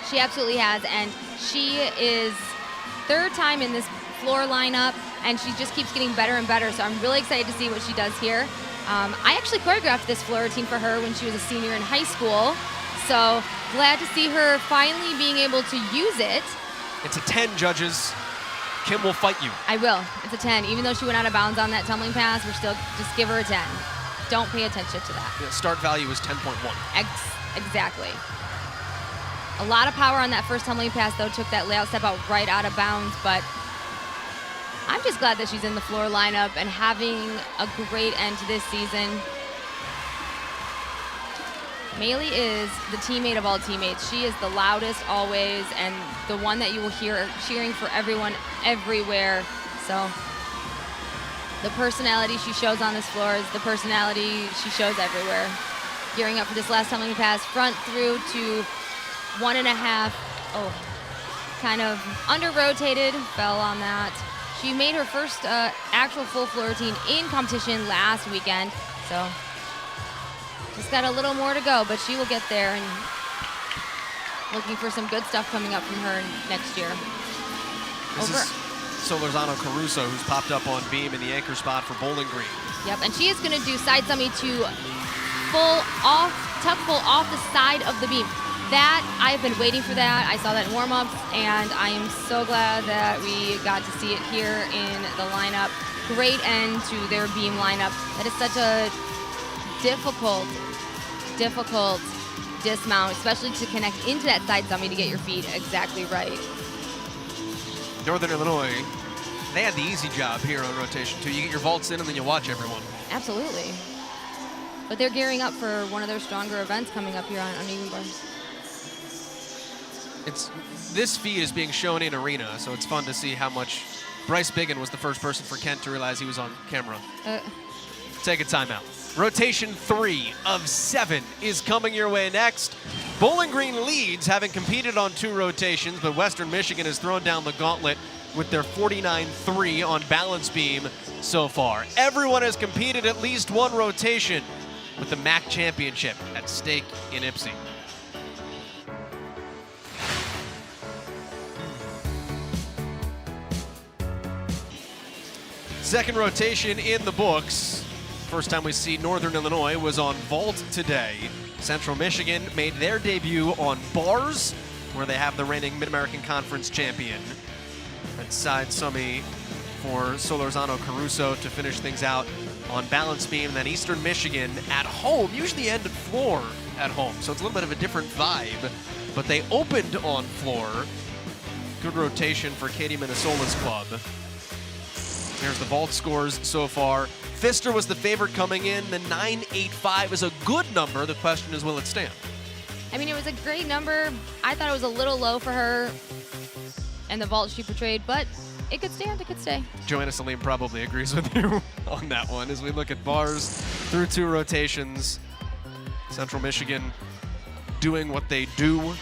She absolutely has, and she is third time in this floor lineup, and she just keeps getting better and better, so I'm really excited to see what she does here. I actually choreographed this floor routine for her when she was a senior in high school, so glad to see her finally being able to use it. It's a 10, judges. Kim will fight you. I will. It's a 10. Even though she went out of bounds on that tumbling pass, we're still just give her a 10. Don't pay attention to that. The start value is 10.1. Exactly. A lot of power on that first tumbling pass, though. Took that layout step out right out of bounds, but I'm just glad that she's in the floor lineup and having a great end to this season. Maylee is the teammate of all teammates. She is the loudest always and the one that you will hear cheering for everyone everywhere. So the personality she shows on this floor is the personality she shows everywhere. Gearing up for this last tumbling pass, front through to 1.5. Oh, kind of under-rotated, fell on that. She made her first actual full floor routine in competition last weekend, so just got a little more to go, but she will get there, and looking for some good stuff coming up from her next year. This is Solorzano Caruso, who's popped up on beam in the anchor spot for Bowling Green. Yep, and she is going to do side summy to full off, tuck full off the side of the beam. That, I've been waiting for that. I saw that in warm-ups, and I am so glad that we got to see it here in the lineup. Great end to their beam lineup. That is such a difficult dismount, especially to connect into that side summy to get your feet exactly right. Northern Illinois, they had the easy job here on rotation too. You get your vaults in and then you watch everyone. Absolutely. But they're gearing up for one of their stronger events coming up here on Uneven Bars. This feat is being shown in arena, so it's fun to see how much. Bryce Biggin was the first person for Kent to realize he was on camera. Take a timeout. Rotation 3 of 7 is coming your way next. Bowling Green leads, having competed on 2 rotations, but Western Michigan has thrown down the gauntlet with their 49-3 on balance beam so far. Everyone has competed at least 1 rotation, with the MAC championship at stake in Ypsi. Second rotation in the books. First time we see Northern Illinois was on vault today. Central Michigan made their debut on bars, where they have the reigning Mid-American Conference champion. And side summy for Solorzano Caruso to finish things out on balance beam. And then Eastern Michigan at home, usually end at floor at home, so it's a little bit of a different vibe. But they opened on floor. Good rotation for Katie Minnesola's club. Here's the vault scores so far. Pfister was the favorite coming in. The 9.85 is a good number. The question is, will it stand? I mean, it was a great number. I thought it was a little low for her and the vault she portrayed, but it could stand, it could stay. Joanna Salim probably agrees with you on that one. As we look at bars through 2 rotations, Central Michigan doing what they do.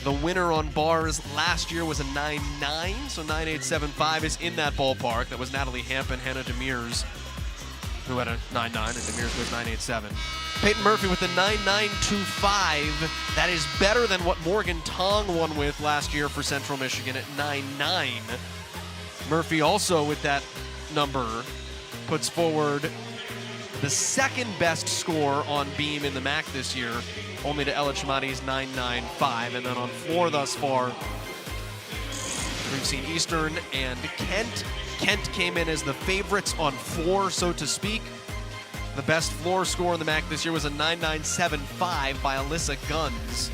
The winner on bars last year was a 9.9, so 9.875 is in that ballpark. That was Natalie Hamp and Hannah Demers, who had a 9.9, and Demers was 9.87. Peyton Murphy with a 9.925. That is better than what Morgan Tong won with last year for Central Michigan at 9.9. Murphy also with that number puts forward the second best score on beam in the MAC this year, only to Ella Chamati's 9.95. And then on floor thus far, We've seen Eastern and Kent. Kent came in as the favorites on floor, so to speak. The best floor score in the MAC this year was a 9.975 by Alyssa Guns,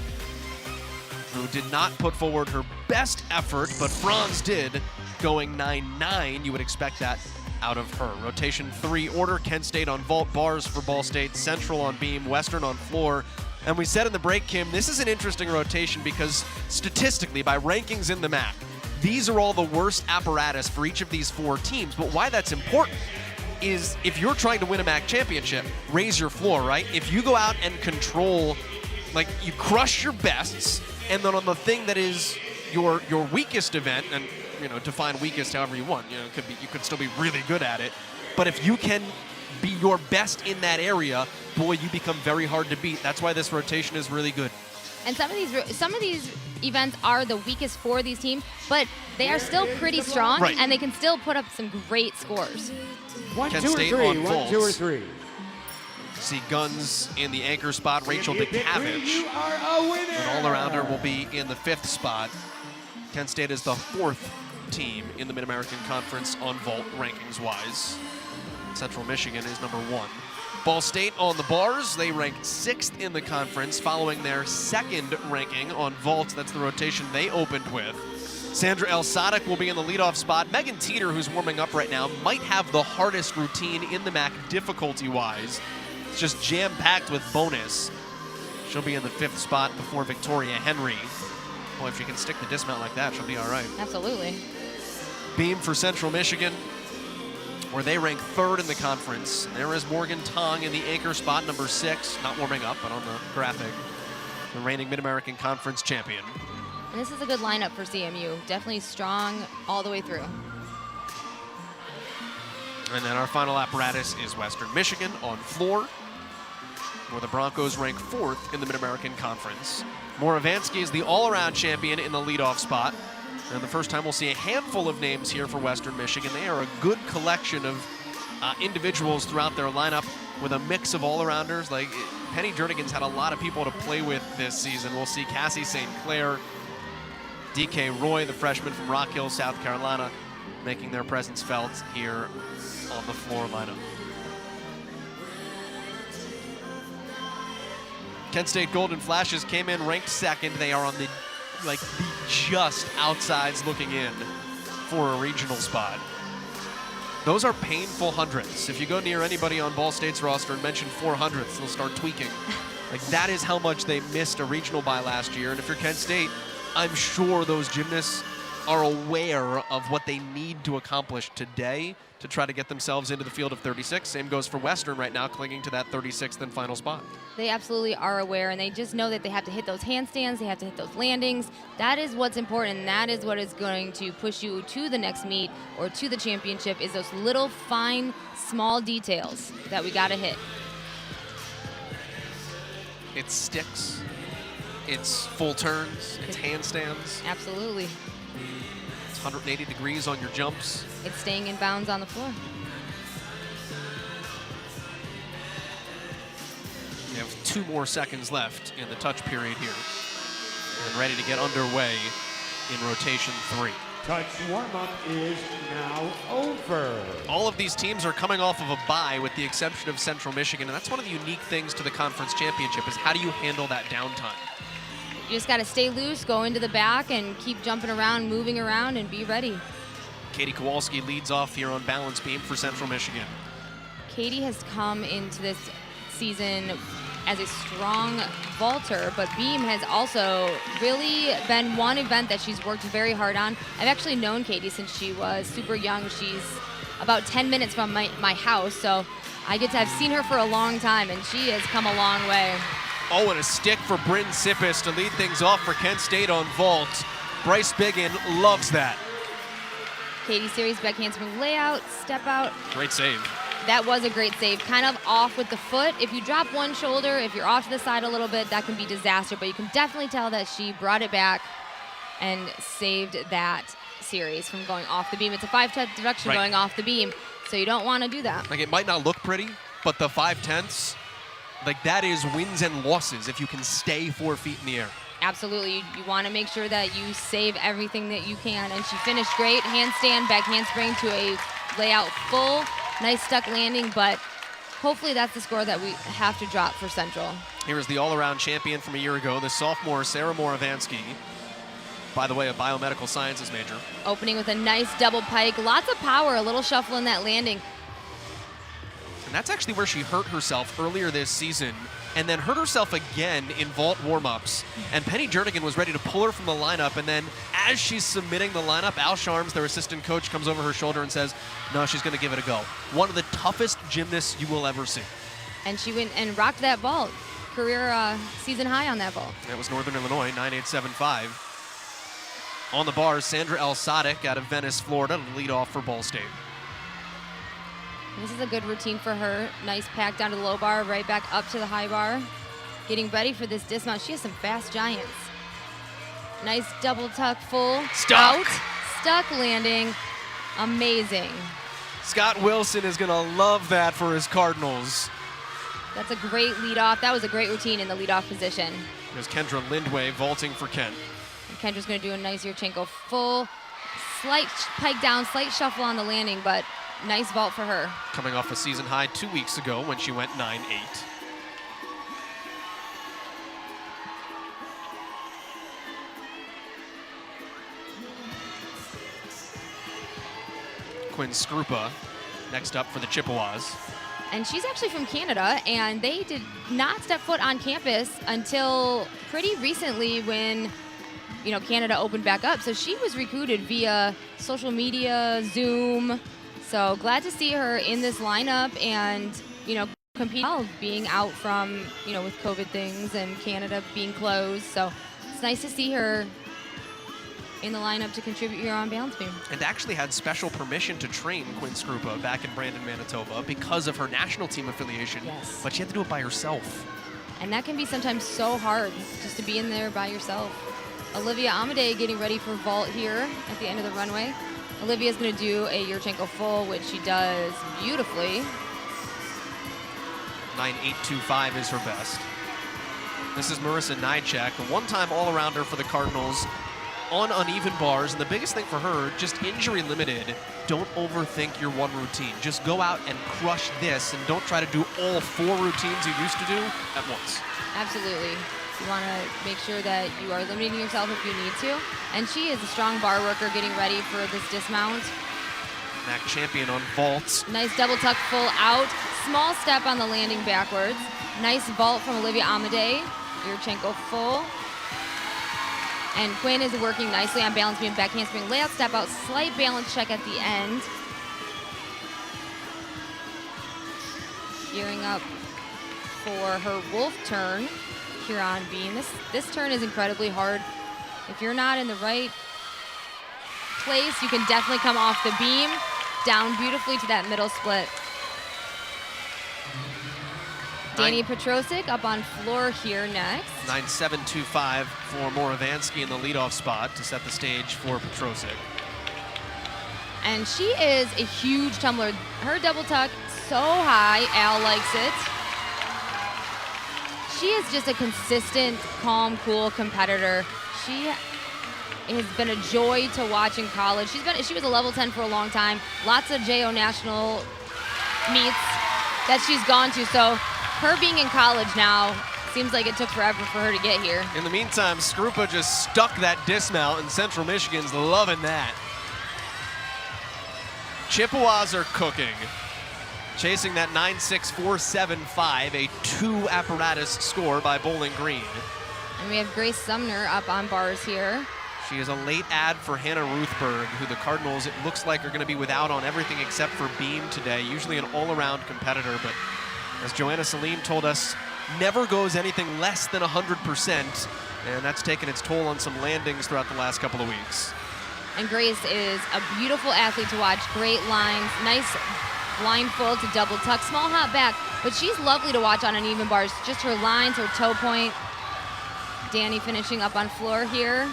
who did not put forward her best effort, but Franz did, going 9.9. You would expect that out of her. Rotation 3 order: Kent State on vault, bars for Ball State, Central on beam, Western on floor. And we said in the break, Kim, this is an interesting rotation because statistically, by rankings in the MAC, these are all the worst apparatus for each of these 4 teams. But why that's important is if you're trying to win a MAC championship, raise your floor, right? If you go out and control, like you crush your bests, and then on the thing that is your weakest event, and you know, define weakest however you want, you know, it could be, you could still be really good at it, but if you can be your best in that area, boy, you become very hard to beat. That's why this rotation is really good. And some of these events are the weakest for these teams, but they are still pretty strong, right, and they can still put up some great scores. Kent State on vaults. See Guns in the anchor spot, Rachel DeCavich. An all-arounder will be in the 5th spot. Kent State is the 4th team in the Mid-American Conference on vault rankings-wise. Central Michigan is number 1. Ball State on the bars, they ranked 6th in the conference, following their 2nd ranking on vault. That's the rotation they opened with. Sandra El Sadek will be in the leadoff spot. Megan Teeter, who's warming up right now, might have the hardest routine in the MAC difficulty-wise. It's just jam-packed with bonus. She'll be in the 5th spot before Victoria Henry. Boy, if she can stick the dismount like that, she'll be all right. Absolutely. Beam for Central Michigan, where they rank 3rd in the conference. There is Morgan Tong in the anchor spot, number 6, not warming up, but on the graphic, the reigning Mid-American Conference champion. And this is a good lineup for CMU. Definitely strong all the way through. And then our final apparatus is Western Michigan on floor, where the Broncos rank 4th in the Mid-American Conference. Moravansky is the all-around champion in the leadoff spot. And the first time we'll see a handful of names here for Western Michigan. They are a good collection of individuals throughout their lineup with a mix of all-arounders. Like Penny Jernigan's had a lot of people to play with this season. We'll see Cassie St. Clair, DK Roy, the freshman from Rock Hill, South Carolina, making their presence felt here on the floor lineup. Kent State Golden Flashes came in ranked 2nd. They are on the just outsides looking in for a regional spot. Those are painful hundredths. If you go near anybody on Ball State's roster and mention 400ths, they'll start tweaking. Like that is how much they missed a regional by last year. And if you're Kent State, I'm sure those gymnasts are aware of what they need to accomplish today to try to get themselves into the field of 36. Same goes for Western right now, clinging to that 36th and final spot. They absolutely are aware, and they just know that they have to hit those handstands, they have to hit those landings. That is what's important, and that is what is going to push you to the next meet or to the championship, is those little fine, small details that we got to hit. It's sticks, it's full turns, it's handstands. Absolutely. 180 degrees on your jumps. It's staying in bounds on the floor. You have 2 more seconds left in the touch period here. And ready to get underway in rotation 3. Touch warm-up is now over. All of these teams are coming off of a bye with the exception of Central Michigan, and that's one of the unique things to the conference championship is how do you handle that downtime? You just got to stay loose, go into the back, and keep jumping around, moving around, and be ready. Katie Kowalski leads off here on balance beam for Central Michigan. Katie has come into this season as a strong vaulter, but beam has also really been one event that she's worked very hard on. I've actually known Katie since she was super young. She's about 10 minutes from my house, so I've seen her for a long time, and she has come a long way. Oh, and a stick for Bryn Sippis to lead things off for Kent State on vault. Bryce Biggin loves that. Katie series back handspring layout, step out. Great save. That was a great save. Kind of off with the foot. If you drop one shoulder, if you're off to the side a little bit, that can be disaster. But you can definitely tell that she brought it back and saved that series from going off the beam. It's a 5-10 deduction going off the beam, so you don't want to do that. Like, it might not look pretty, but the 5/10s, like, that is wins and losses if you can stay 4 feet in the air. Absolutely. You want to make sure that you save everything that you can. And she finished great. Handstand, back handspring to a layout full. Nice stuck landing, but hopefully that's the score that we have to drop for Central. Here is the all-around champion from a year ago, the sophomore Sarah Moravanski. By the way, a biomedical sciences major. Opening with a nice double pike. Lots of power, a little shuffle in that landing. And that's actually where she hurt herself earlier this season, and then hurt herself again in vault warm-ups. And Penny Jernigan was ready to pull her from the lineup, and then as she's submitting the lineup, Al Sharms, their assistant coach, comes over her shoulder and says, no, she's going to give it a go. One of the toughest gymnasts you will ever see. And she went and rocked that vault. Career season high on that vault. That was Northern Illinois, 9875. On the bars, Sandra L. Sadek out of Venice, Florida, to lead off for Ball State. This is a good routine for her. Nice pack down to the low bar, right back up to the high bar. Getting ready for this dismount. She has some fast giants. Nice double tuck full. Stuck. Out. Stuck landing. Amazing. Scott Wilson is going to love that for his Cardinals. That's a great lead off. That was a great routine in the lead off position. There's Kendra Lindway vaulting for Kent. And Kendra's going to do a nice Yurchenko full. Slight pike down, slight shuffle on the landing, but nice vault for her. Coming off a season high 2 weeks ago when she went 9-8. Quinn Skrupa next up for the Chippewas. And she's actually from Canada, and they did not step foot on campus until pretty recently when, you know, Canada opened back up. So she was recruited via social media, Zoom. So glad to see her in this lineup and, you know, compete well, being out from, you know, with COVID things and Canada being closed. So it's nice to see her in the lineup to contribute here on Balance Beam. And actually had special permission to train Quinn Skrupa back in Brandon, Manitoba because of her national team affiliation. Yes. But she had to do it by herself. And that can be sometimes so hard just to be in there by yourself. Olivia Amade getting ready for vault here at the end of the runway. Olivia's going to do a Yurchenko full, which she does beautifully. 9.825 is her best. This is Marissa Nychak, a one-time all-arounder for the Cardinals on uneven bars. And the biggest thing for her, just injury limited. Don't overthink your one routine. Just go out and crush this and don't try to do all 4 routines you used to do at once. Absolutely. You want to make sure that you are limiting yourself if you need to. And she is a strong bar worker getting ready for this dismount. MAC champion on vaults. Nice double tuck full out. Small step on the landing backwards. Nice vault from Olivia Amade. Yurchenko full. And Quinn is working nicely on balance beam, back handspring, layout step out, slight balance check at the end. Gearing up for her wolf turn here on beam. This turn is incredibly hard. If you're not in the right place, you can definitely come off the beam, down beautifully to that middle split. Danny Petrosic up on floor here next. 9.725 for Moravanski in the leadoff spot to set the stage for Petrosic. And she is a huge tumbler. Her double tuck so high, Al likes it. She is just a consistent, calm, cool competitor. She has been a joy to watch in college. She was a level 10 for a long time. Lots of JO national meets that she's gone to. So her being in college now seems like it took forever for her to get here. In the meantime, Skrupa just stuck that dismount, and Central Michigan's loving that. Chippewas are cooking. Chasing that 9.6475, a 2 apparatus score by Bowling Green. And we have Grace Sumner up on bars here. She is a late add for Hannah Ruthberg, who the Cardinals, it looks like, are going to be without on everything except for beam today. Usually an all-around competitor, but as Joanna Salim told us, never goes anything less than 100%, and that's taken its toll on some landings throughout the last couple of weeks. And Grace is a beautiful athlete to watch. Great lines, nice blindfold to double tuck, small hop back, but she's lovely to watch on uneven bars. Just her lines, her toe point. Danny finishing up on floor here.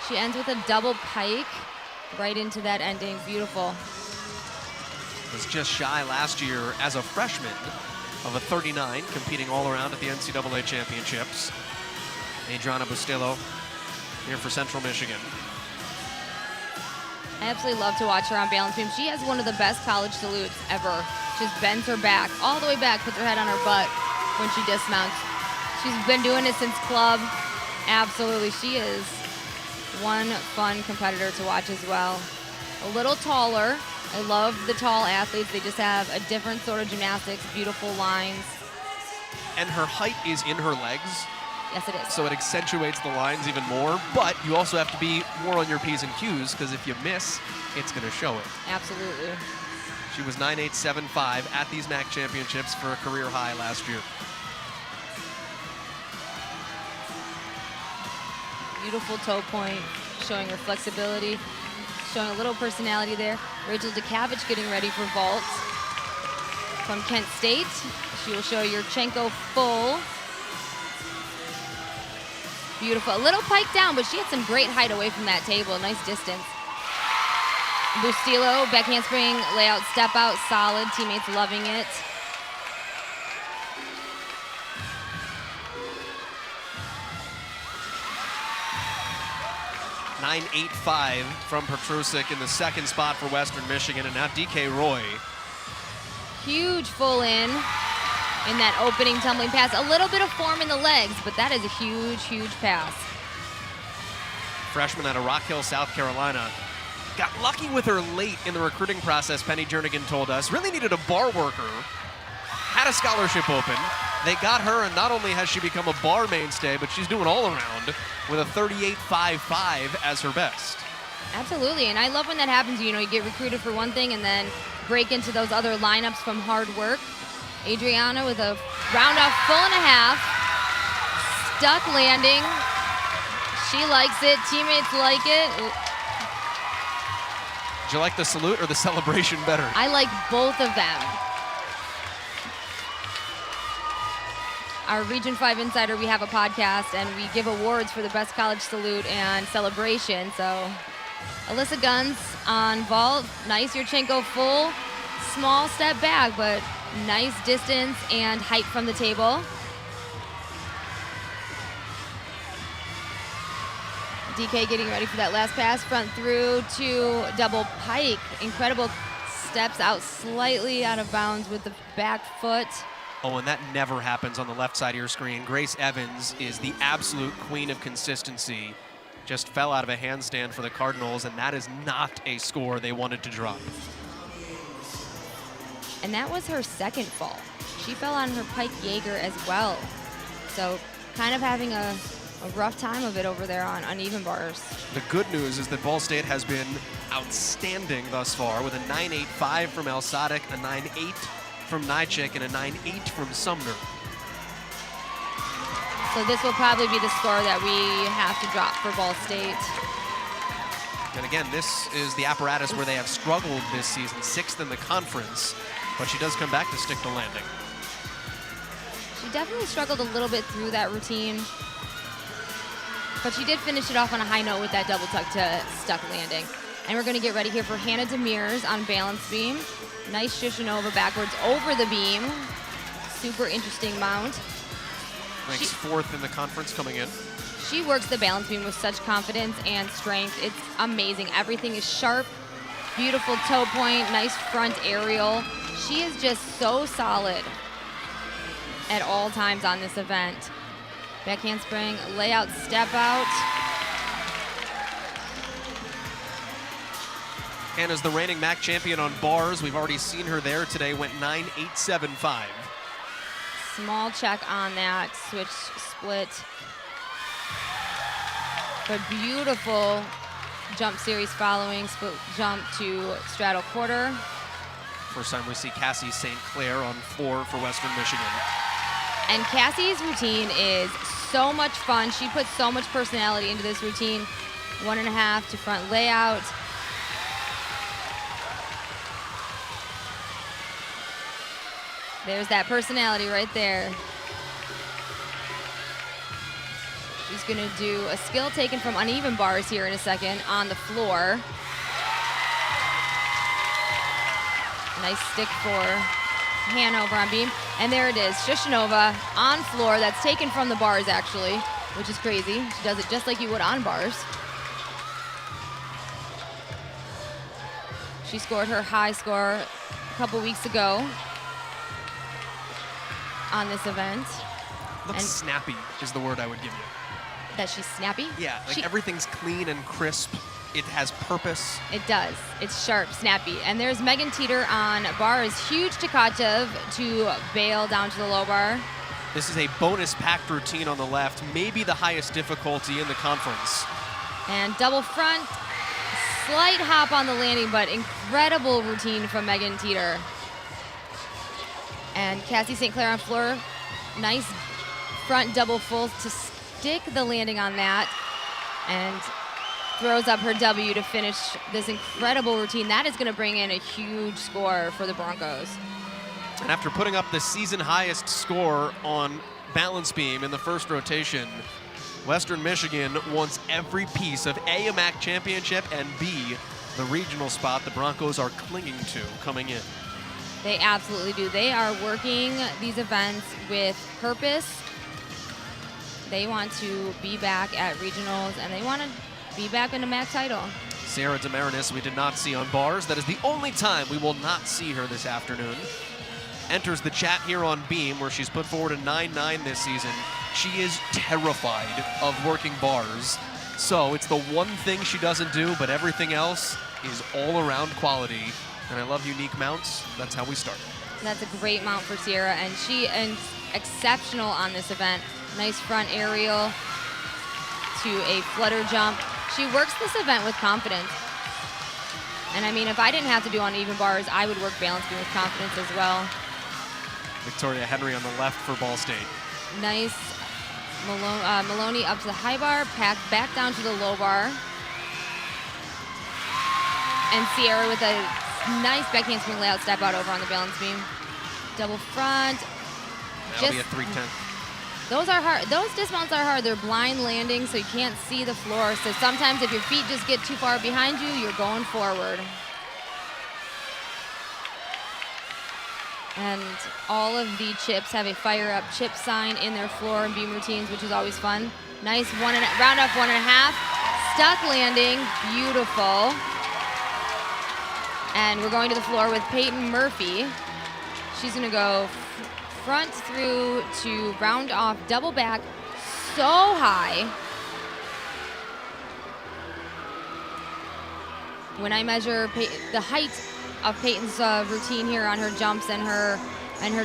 She ends with a double pike right into that ending. Beautiful. Was just shy last year as a freshman, of a 39, competing all around at the NCAA championships. Adriana Bustillo here for Central Michigan. I absolutely love to watch her on balance beam. She has one of the best college salutes ever. Just bends her back all the way back, puts her head on her butt when she dismounts. She's been doing it since club. Absolutely, she is one fun competitor to watch as well. A little taller. I love the tall athletes. They just have a different sort of gymnastics, beautiful lines. And her height is in her legs, Yes, it is. so it accentuates the lines even more, but you also have to be more on your P's and Q's, because if you miss, it's going to show it. Absolutely. She was 9.875 at these MAC championships for a career high last year. Beautiful toe point, showing her flexibility, showing a little personality there. Rachel Dukavich getting ready for vault from Kent State. She will show Yurchenko full. Beautiful. A little pike down, but she had some great height away from that table. Nice distance. Bustillo, back handspring, layout, step out, solid. Teammates loving it. .985 from Petrusik in the second spot for Western Michigan, and now DK Roy. Huge full in that opening tumbling pass. A little bit of form in the legs, but that is a huge, huge pass. Freshman out of Rock Hill, South Carolina. Got lucky with her late in the recruiting process, Penny Jernigan told us. Really needed a bar worker. Had a scholarship open. They got her, and not only has she become a bar mainstay, but she's doing all around with a 38.55 as her best. Absolutely, and I love when that happens. You know, you get recruited for one thing and then break into those other lineups from hard work. Adriana with a round-off full and a half. Stuck landing. She likes it. Teammates like it. Did you like the salute or the celebration better? I like both of them. Our Region 5 Insider, we have a podcast, and we give awards for the best college salute and celebration. So Alyssa Guns on vault. Nice Yurchenko full. Small step back, but nice distance and height from the table. DK getting ready for that last pass. Front through to double pike. Incredible steps out slightly out of bounds with the back foot. Oh, and that never happens on the left side of your screen. Grace Evans is the absolute queen of consistency. Just fell out of a handstand for the Cardinals, and that is not a score they wanted to drop. And that was her second fall. She fell on her pike Jaeger as well. So kind of having a rough time of it over there on uneven bars. The good news is that Ball State has been outstanding thus far with a 9.85 from El Sadek, a 9.8 from Nychik, and a 9.8 from Sumner. So this will probably be the score that we have to drop for Ball State. And again, this is the apparatus where they have struggled this season, 6th in the conference, but she does come back to stick the landing. She definitely struggled a little bit through that routine, but she did finish it off on a high note with that double tuck to stuck landing. And we're gonna get ready here for Hannah Demirs on balance beam. Nice Shishinova backwards over the beam. Super interesting mount. Ranks 4th in the conference coming in. She works the balance beam with such confidence and strength. It's amazing. Everything is sharp, beautiful toe point, nice front aerial. She is just so solid at all times on this event. Back handspring, layout, step out. Hannah's the reigning MAC champion on bars. We've already seen her there today, went 9.875. Small check on that switch split. But beautiful jump series following, split jump to straddle quarter. First time we see Cassie St. Clair on floor for Western Michigan. And Cassie's routine is so much fun. She puts so much personality into this routine. 1.5 to front layout. There's that personality right there. She's gonna do a skill taken from uneven bars here in a second on the floor. Nice stick for Hannah over on beam. And there it is, Shishanova on floor. That's taken from the bars, actually, which is crazy. She does it just like you would on bars. She scored her high score a couple weeks ago on this event. Looks And- snappy is the word I would give you. That she's snappy? Yeah, like She- everything's clean and crisp. It has purpose. It does. It's sharp, snappy. And there's Megan Teeter on bars. Huge Tkachev to bail down to the low bar. This is a bonus packed routine on the left, maybe the highest difficulty in the conference. And double front, slight hop on the landing, but incredible routine from Megan Teeter. And Cassie St. Clair on floor. Nice front double full to stick the landing on that. And throws up her W to finish this incredible routine. That is going to bring in a huge score for the Broncos. And after putting up the season highest score on balance beam in the first rotation, Western Michigan wants every piece of A, a MAC championship, and B, the regional spot the Broncos are clinging to coming in. They absolutely do. They are working these events with purpose. They want to be back at regionals, and they want to be back in the MAC title. Sarah Demarinis we did not see on bars. That is the only time we will not see her this afternoon. Enters the chat here on beam, where she's put forward a 9.9 this season. She is terrified of working bars. So it's the one thing she doesn't do, but everything else is all around quality. And I love unique mounts. That's how we start. That's a great mount for Sierra, and she is exceptional on this event. Nice front aerial to a flutter jump. She works this event with confidence. And I mean, if I didn't have to do uneven bars, I would work balance beam with confidence as well. Victoria Henry on the left for Ball State. Nice Maloney up to the high bar, packed back down to the low bar. And Sierra with a nice backhand swing layout step out over on the balance beam. Double front. That'll be a 310. Those are hard. Those dismounts are hard. They're blind landing, so you can't see the floor. So sometimes if your feet just get too far behind you, you're going forward. And all of the chips have a fire up chip sign in their floor and beam routines, which is always fun. Nice round off 1.5. Stuck landing, beautiful. And we're going to the floor with Peyton Murphy. She's gonna go front through to round off double back so high. When I measure the height of Peyton's routine here on her jumps and her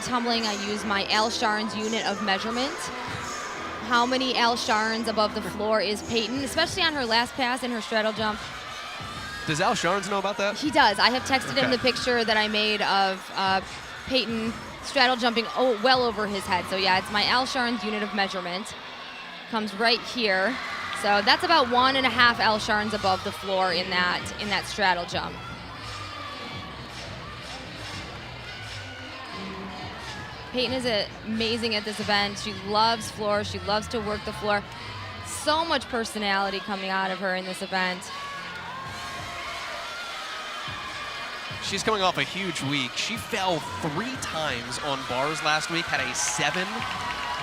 tumbling, I use my Al Sharns unit of measurement. How many Al Sharns above the floor is Peyton, especially on her last pass and her straddle jump? Does Al Sharns know about that? He does. I have texted him Okay. the picture that I made of Peyton straddle jumping well over his head. So yeah, it's my Al Sharns unit of measurement. Comes right here. So that's about 1.5 Al Sharns above the floor in that straddle jump. Peyton is amazing at this event. She loves floor. She loves to work the floor. So much personality coming out of her in this event. She's coming off a huge week. She fell 3 times on bars last week, had a 7,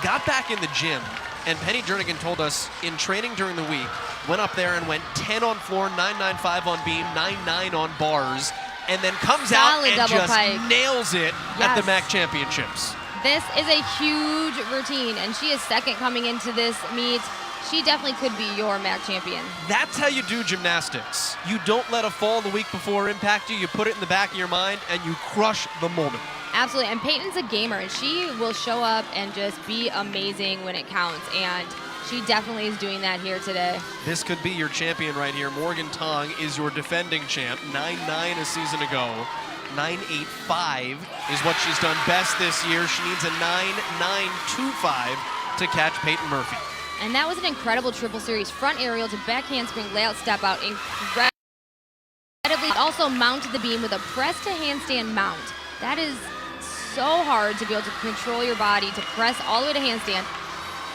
got back in the gym, and Penny Jernigan told us in training during the week, went up there and went 10 on floor, 9.95 on beam, 9.9 on bars, and then comes out Solid and double just pike. nails it at the Yes. MAC championships. This is a huge routine, and she is second coming into this meet. She definitely could be your MAC champion. That's how you do gymnastics. You don't let a fall the week before impact you. You put it in the back of your mind, and you crush the moment. Absolutely, and Peyton's a gamer, and she will show up and just be amazing when it counts, and she definitely is doing that here today. This could be your champion right here. Morgan Tong is your defending champ, 9.9 a season ago. 9.85 is what she's done best this year. She needs a 9.925 to catch Peyton Murphy. And that was an incredible triple series. Front aerial to back handspring layout step out. Incredibly. Also mounted the beam with a press to handstand mount. That is so hard to be able to control your body, to press all the way to handstand.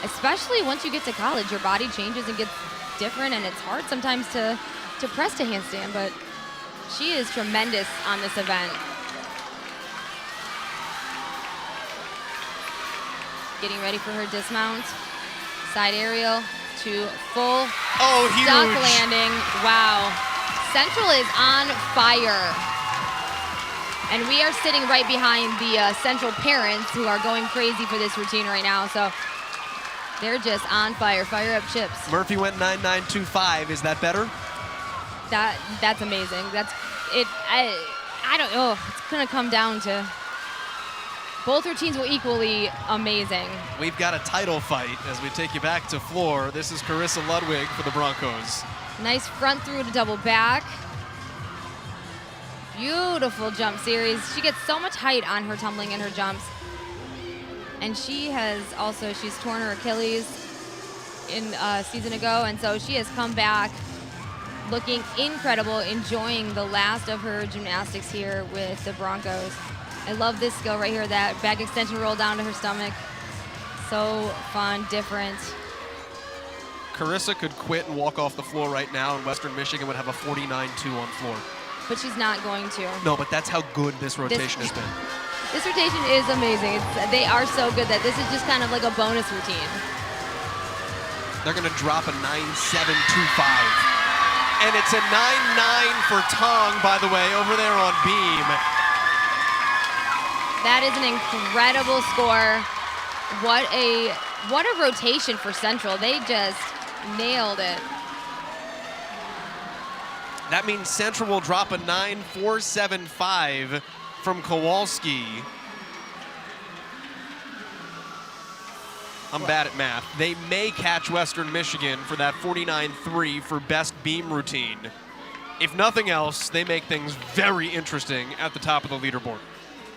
Especially once you get to college, your body changes and gets different, and it's hard sometimes to press to handstand, but she is tremendous on this event. getting ready for her dismount. Side aerial to full huge. duck landing. Wow. Central is on fire. And we are sitting right behind the Central parents who are going crazy for this routine right now. So they're just on fire. Fire up chips. Murphy went 9.925. Is that better? That's amazing. That's it. I don't know. It's gonna come down to both routines were equally amazing. We've got a title fight as we take you back to floor. This is Carissa Ludwig for the Broncos. Nice front through to double back. Beautiful jump series. She gets so much height on her tumbling and her jumps. And she's torn her Achilles in a season ago, and so she has come back looking incredible, enjoying the last of her gymnastics here with the Broncos. I love this skill right here, that back extension roll down to her stomach. So fun, different. Carissa could quit and walk off the floor right now, and Western Michigan would have a 49-2 on floor. But she's not going to. No, but that's how good this rotation has been. This rotation is amazing. They are so good that this is just kind of like a bonus routine. They're going to drop a 9.725. And it's a 9.9 for Tong, by the way, over there on beam. That is an incredible score. What a rotation for Central. They just nailed it. That means Central will drop a 9.475 from Kowalski. I'm bad at math. They may catch Western Michigan for that 49.3 for best beam routine. If nothing else, they make things very interesting at the top of the leaderboard.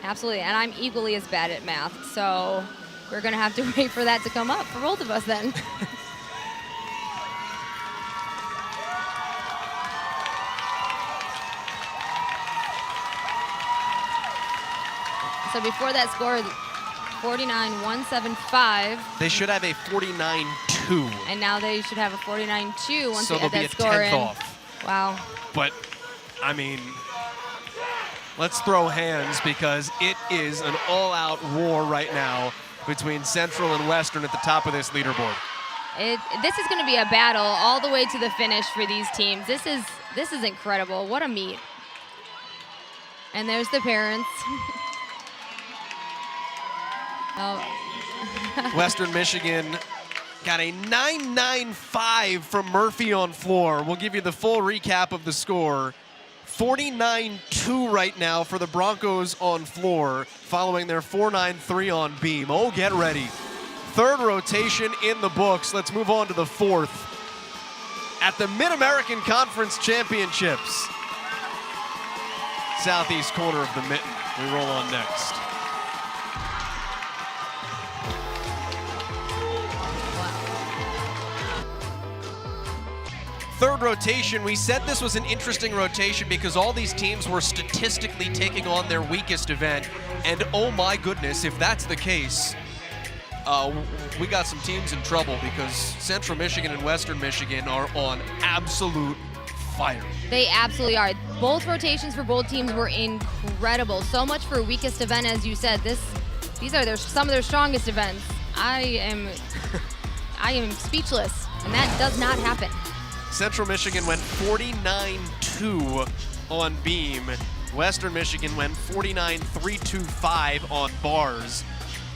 Absolutely, and I'm equally as bad at math, so we're gonna have to wait for that to come up for both of us then. So before that score, 49.175. They should have a 49.2. And now they should have a 49.2 once So they they'll add be that a score tenth in. off. Wow. But, I mean, let's throw hands because it is an all-out war right now between Central and Western at the top of this leaderboard. This is going to be a battle all the way to the finish for these teams. This is incredible. What a meet. And there's the parents. Oh. Western Michigan got a 9.95 from Murphy on floor. We'll give you the full recap of the score. 49.2 right now for the Broncos on floor, following their 4.93 on beam. Oh, get ready. Third rotation in the books. Let's move on to the fourth. At the Mid-American Conference Championships. Southeast corner of the mitten. We roll on next. Third rotation, we said this was an interesting rotation because all these teams were statistically taking on their weakest event. And oh my goodness, if that's the case, we got some teams in trouble because Central Michigan and Western Michigan are on absolute fire. They absolutely are. Both rotations for both teams were incredible. So much for weakest event, as you said. These are some of their strongest events. I am speechless, and that does not happen. Central Michigan went 49.2 on beam. Western Michigan went 49.325 on bars.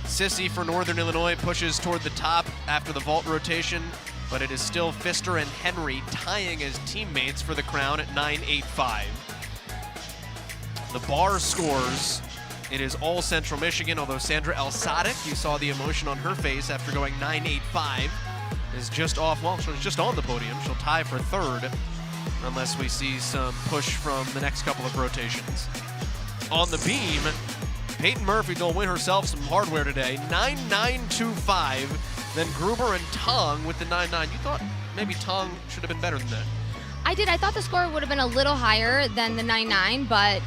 Sissy for Northern Illinois pushes toward the top after the vault rotation, but it is still Pfister and Henry tying as teammates for the crown at 9.85. The bar scores, it is all Central Michigan, although Sandra El-Sadek, you saw the emotion on her face after going 9.85, is just off, well, she's just on the podium. She'll tie for third unless we see some push from the next couple of rotations. On the beam, Peyton Murphy will win herself some hardware today. 9.925. Then Gruber and Tong with the 9.9. You thought maybe Tong should have been better than that. I did. I thought the score would have been a little higher than the 9.9, but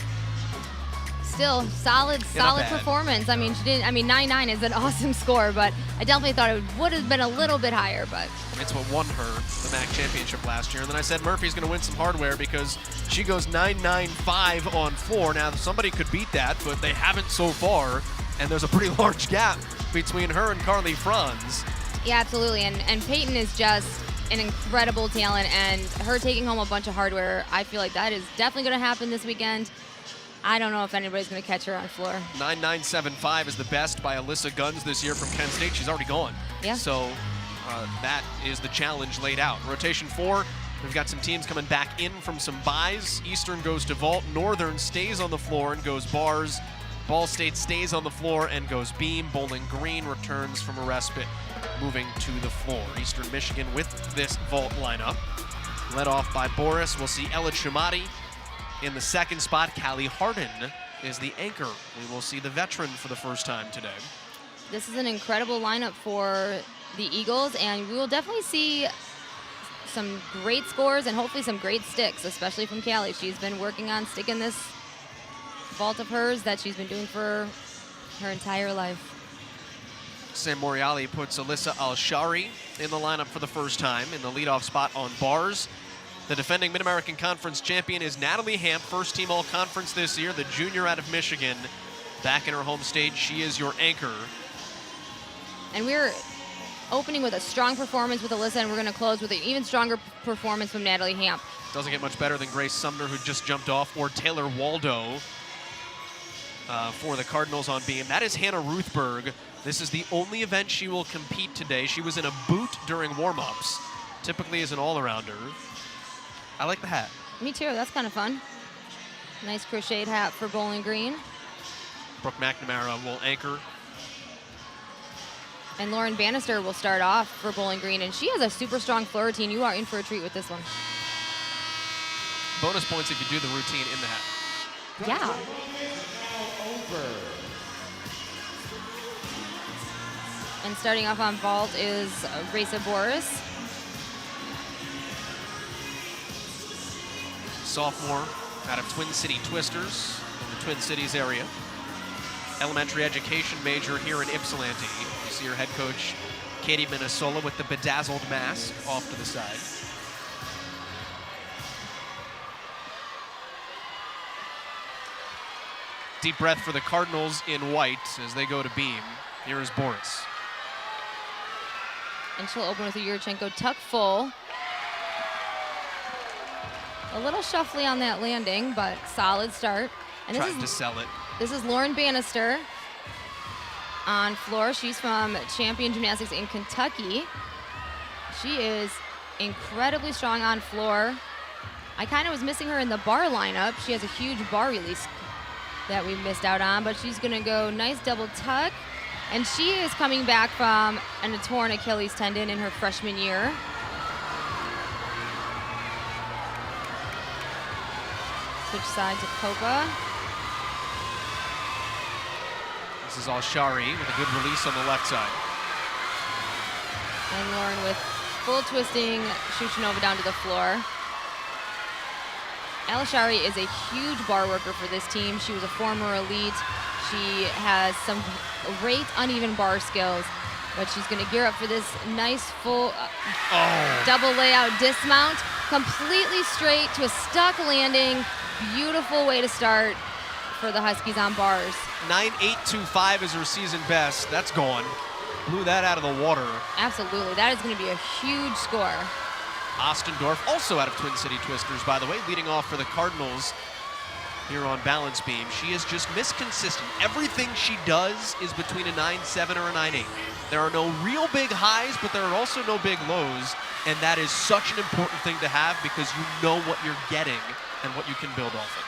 still solid performance. I mean, 9.9 is an awesome score, but I definitely thought it would have been a little bit higher. But it's what won her the MAC championship last year. And then I said Murphy's going to win some hardware because she goes 9.95 on floor. Now somebody could beat that, but they haven't so far. And there's a pretty large gap between her and Carly Franz. Yeah, absolutely. And Peyton is just an incredible talent, and her taking home a bunch of hardware, I feel like that is definitely going to happen this weekend. I don't know if anybody's going to catch her on floor. 9.975 is the best by Alyssa Guns this year from Kent State. She's already gone. Yeah. So that is the challenge laid out. Rotation 4, we've got some teams coming back in from some buys. Eastern goes to vault. Northern stays on the floor and goes bars. Ball State stays on the floor and goes beam. Bowling Green returns from a respite, moving to the floor. Eastern Michigan with this vault lineup. Led off by Boris. We'll see Ella Chamati in the second spot. Callie Harden is the anchor. We will see the veteran for the first time today. This is an incredible lineup for the Eagles, and we will definitely see some great scores and hopefully some great sticks, especially from Callie. She's been working on sticking this vault of hers that she's been doing for her entire life. Sam Moriali puts Alyssa Alshari in the lineup for the first time in the leadoff spot on bars. The defending Mid-American Conference champion is Natalie Hamp, first team all-conference this year, the junior out of Michigan. Back in her home state, she is your anchor. And we're opening with a strong performance with Alyssa, and we're going to close with an even stronger performance from Natalie Hamp. Doesn't get much better than Grace Sumner, who just jumped off, or Taylor Waldo for the Cardinals on beam. That is Hannah Ruthberg. This is the only event she will compete today. She was in a boot during warm-ups, typically as an all-arounder. I like the hat. Me too. That's kind of fun. Nice crocheted hat for Bowling Green. Brooke McNamara will anchor. And Lauren Bannister will start off for Bowling Green, and she has a super strong floor routine. You are in for a treat with this one. Bonus points if you do the routine in the hat. Yeah. And starting off on vault is Raisa Boris. Sophomore out of Twin City Twisters in the Twin Cities area. Elementary education major here in Ypsilanti. You see her head coach, Katie Minnesola, with the bedazzled mask off to the side. Deep breath for the Cardinals in white as they go to beam. Here is Boris. And she'll open with a Yurchenko tuck full. A little shuffly on that landing, but solid start. And Trying to sell it. This is Lauren Bannister on floor. She's from Champion Gymnastics in Kentucky. She is incredibly strong on floor. I kind of was missing her in the bar lineup. She has a huge bar release that we missed out on, but she's gonna go nice double tuck. And she is coming back from a torn Achilles tendon in her freshman year. Switch side to Copa. This is Alshari with a good release on the left side. And Lauren with full twisting Shushinova down to the floor. Alshari is a huge bar worker for this team. She was a former elite. She has some great uneven bar skills, but she's going to gear up for this nice full double layout dismount, completely straight to a stuck landing. Beautiful way to start for the Huskies on bars. 9.825 is her season best. That's gone. Blew that out of the water. Absolutely. That is going to be a huge score. Ostendorf, also out of Twin City Twisters, by the way, leading off for the Cardinals here on balance beam. She is just misconsistent. Everything she does is between a 9.7 or a 9.8. There are no real big highs, but there are also no big lows, and that is such an important thing to have because you know what you're getting and what you can build off of.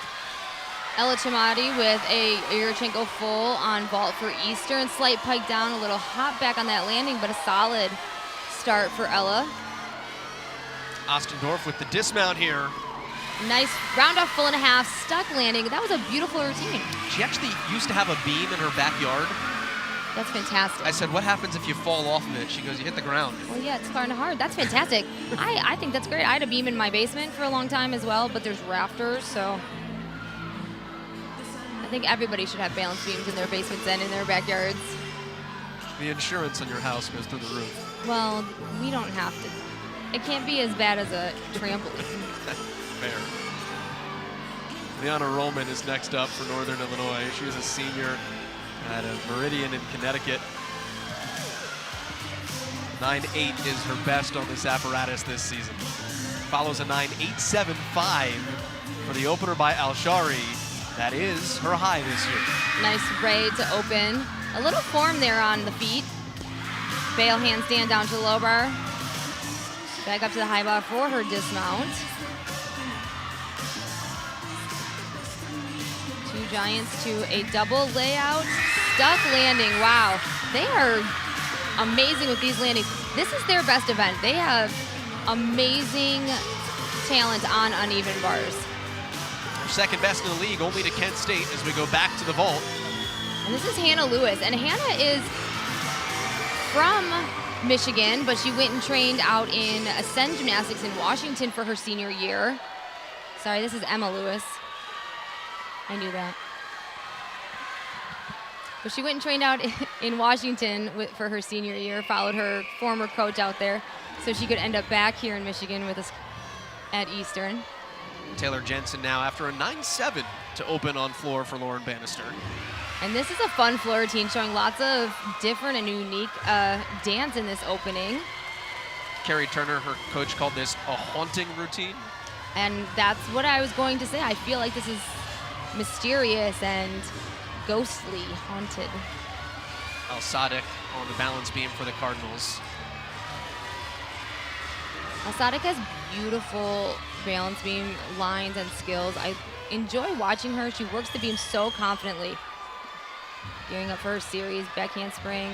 Ella Chamati with a Yurchenko full on vault for Eastern. Slight pike down, a little hop back on that landing, but a solid start for Ella. Ostendorf with the dismount here. Nice round off full and a half, stuck landing. That was a beautiful routine. She actually used to have a beam in her backyard. That's fantastic. I said, what happens if you fall off of it? She goes, you hit the ground. Well, yeah, it's kind of hard. That's fantastic. I think that's great. I had a beam in my basement for a long time as well, but there's rafters, so I think everybody should have balance beams in their basements and in their backyards. The insurance on your house goes through the roof. Well, we don't have to. It can't be as bad as a trampoline. Fair. Liana Roman is next up for Northern Illinois. She is a senior out of Meridian in Connecticut. 9.8 is her best on this apparatus this season. Follows a 9.875 for the opener by Alshari. That is her high this year. Nice ray to open. A little form there on the feet. Bail handstand down to the low bar. Back up to the high bar for her dismount. Two giants to a double layout. Stuck landing, wow. They are amazing with these landings. This is their best event. They have amazing talent on uneven bars. Second best in the league, only to Kent State as we go back to the vault. And this is Hannah Lewis. And Hannah is from Michigan, but she went and trained out in Ascend Gymnastics in Washington for her senior year. Sorry, this is Emma Lewis. I knew that. But she went and trained out in Washington for her senior year, followed her former coach out there, so she could end up back here in Michigan with us at Eastern. Taylor Jensen now after a 9.7 to open on floor for Lauren Bannister. And this is a fun floor routine showing lots of different and unique dance in this opening. Carrie Turner, her coach, called this a haunting routine. And that's what I was going to say. I feel like this is mysterious and ghostly, haunted. Al-Sadiq on the balance beam for the Cardinals. Al-Sadiq has beautiful balance beam lines and skills. I enjoy watching her. She works the beam so confidently. Gearing up for her series, back handspring,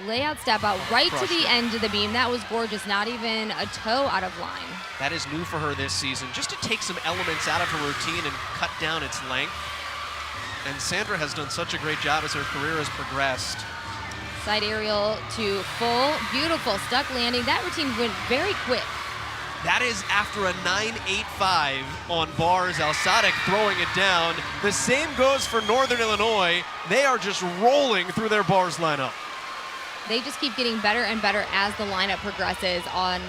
layout step out right to the end of the beam. That was gorgeous, not even a toe out of line. That is new for her this season, just to take some elements out of her routine and cut down its length. And Sandra has done such a great job as her career has progressed. Side aerial to full, beautiful stuck landing. That routine went very quick. That is after a 9.85 on bars. Al-Sadiq throwing it down. The same goes for Northern Illinois. They are just rolling through their bars lineup. They just keep getting better and better as the lineup progresses. And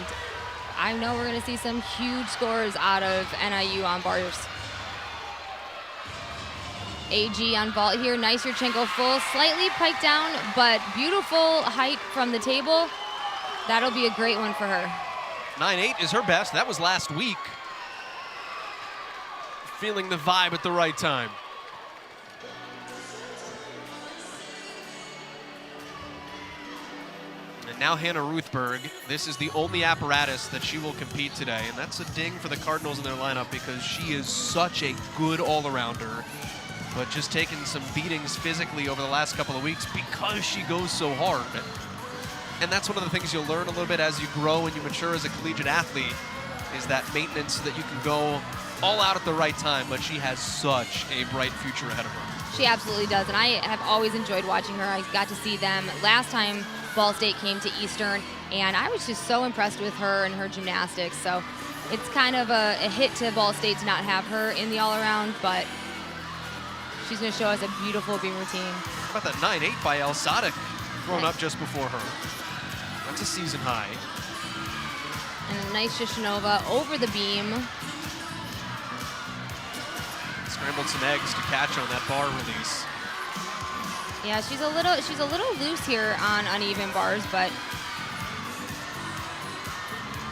I know we're going to see some huge scores out of NIU on bars. AG on vault here. Nice Yurchenko full. Slightly piked down, but beautiful height from the table. That'll be a great one for her. 9.8 is her best. That was last week. Feeling the vibe at the right time. And now Hannah Ruthberg. This is the only apparatus that she will compete today. And that's a ding for the Cardinals in their lineup because she is such a good all-arounder. But just taking some beatings physically over the last couple of weeks because she goes so hard. And that's one of the things you'll learn a little bit as you grow and you mature as a collegiate athlete, is that maintenance so that you can go all out at the right time, but she has such a bright future ahead of her. She absolutely does, and I have always enjoyed watching her. I got to see them last time Ball State came to Eastern, and I was just so impressed with her and her gymnastics. So it's kind of a hit to Ball State to not have her in the all-around, but she's going to show us a beautiful beam routine. How about that 9.8 by Al-Sadiq thrown up just before her? That's a season high. And a nice Shishinova over the beam. Scrambled some eggs to catch on that bar release. Yeah, she's a little loose here on uneven bars, but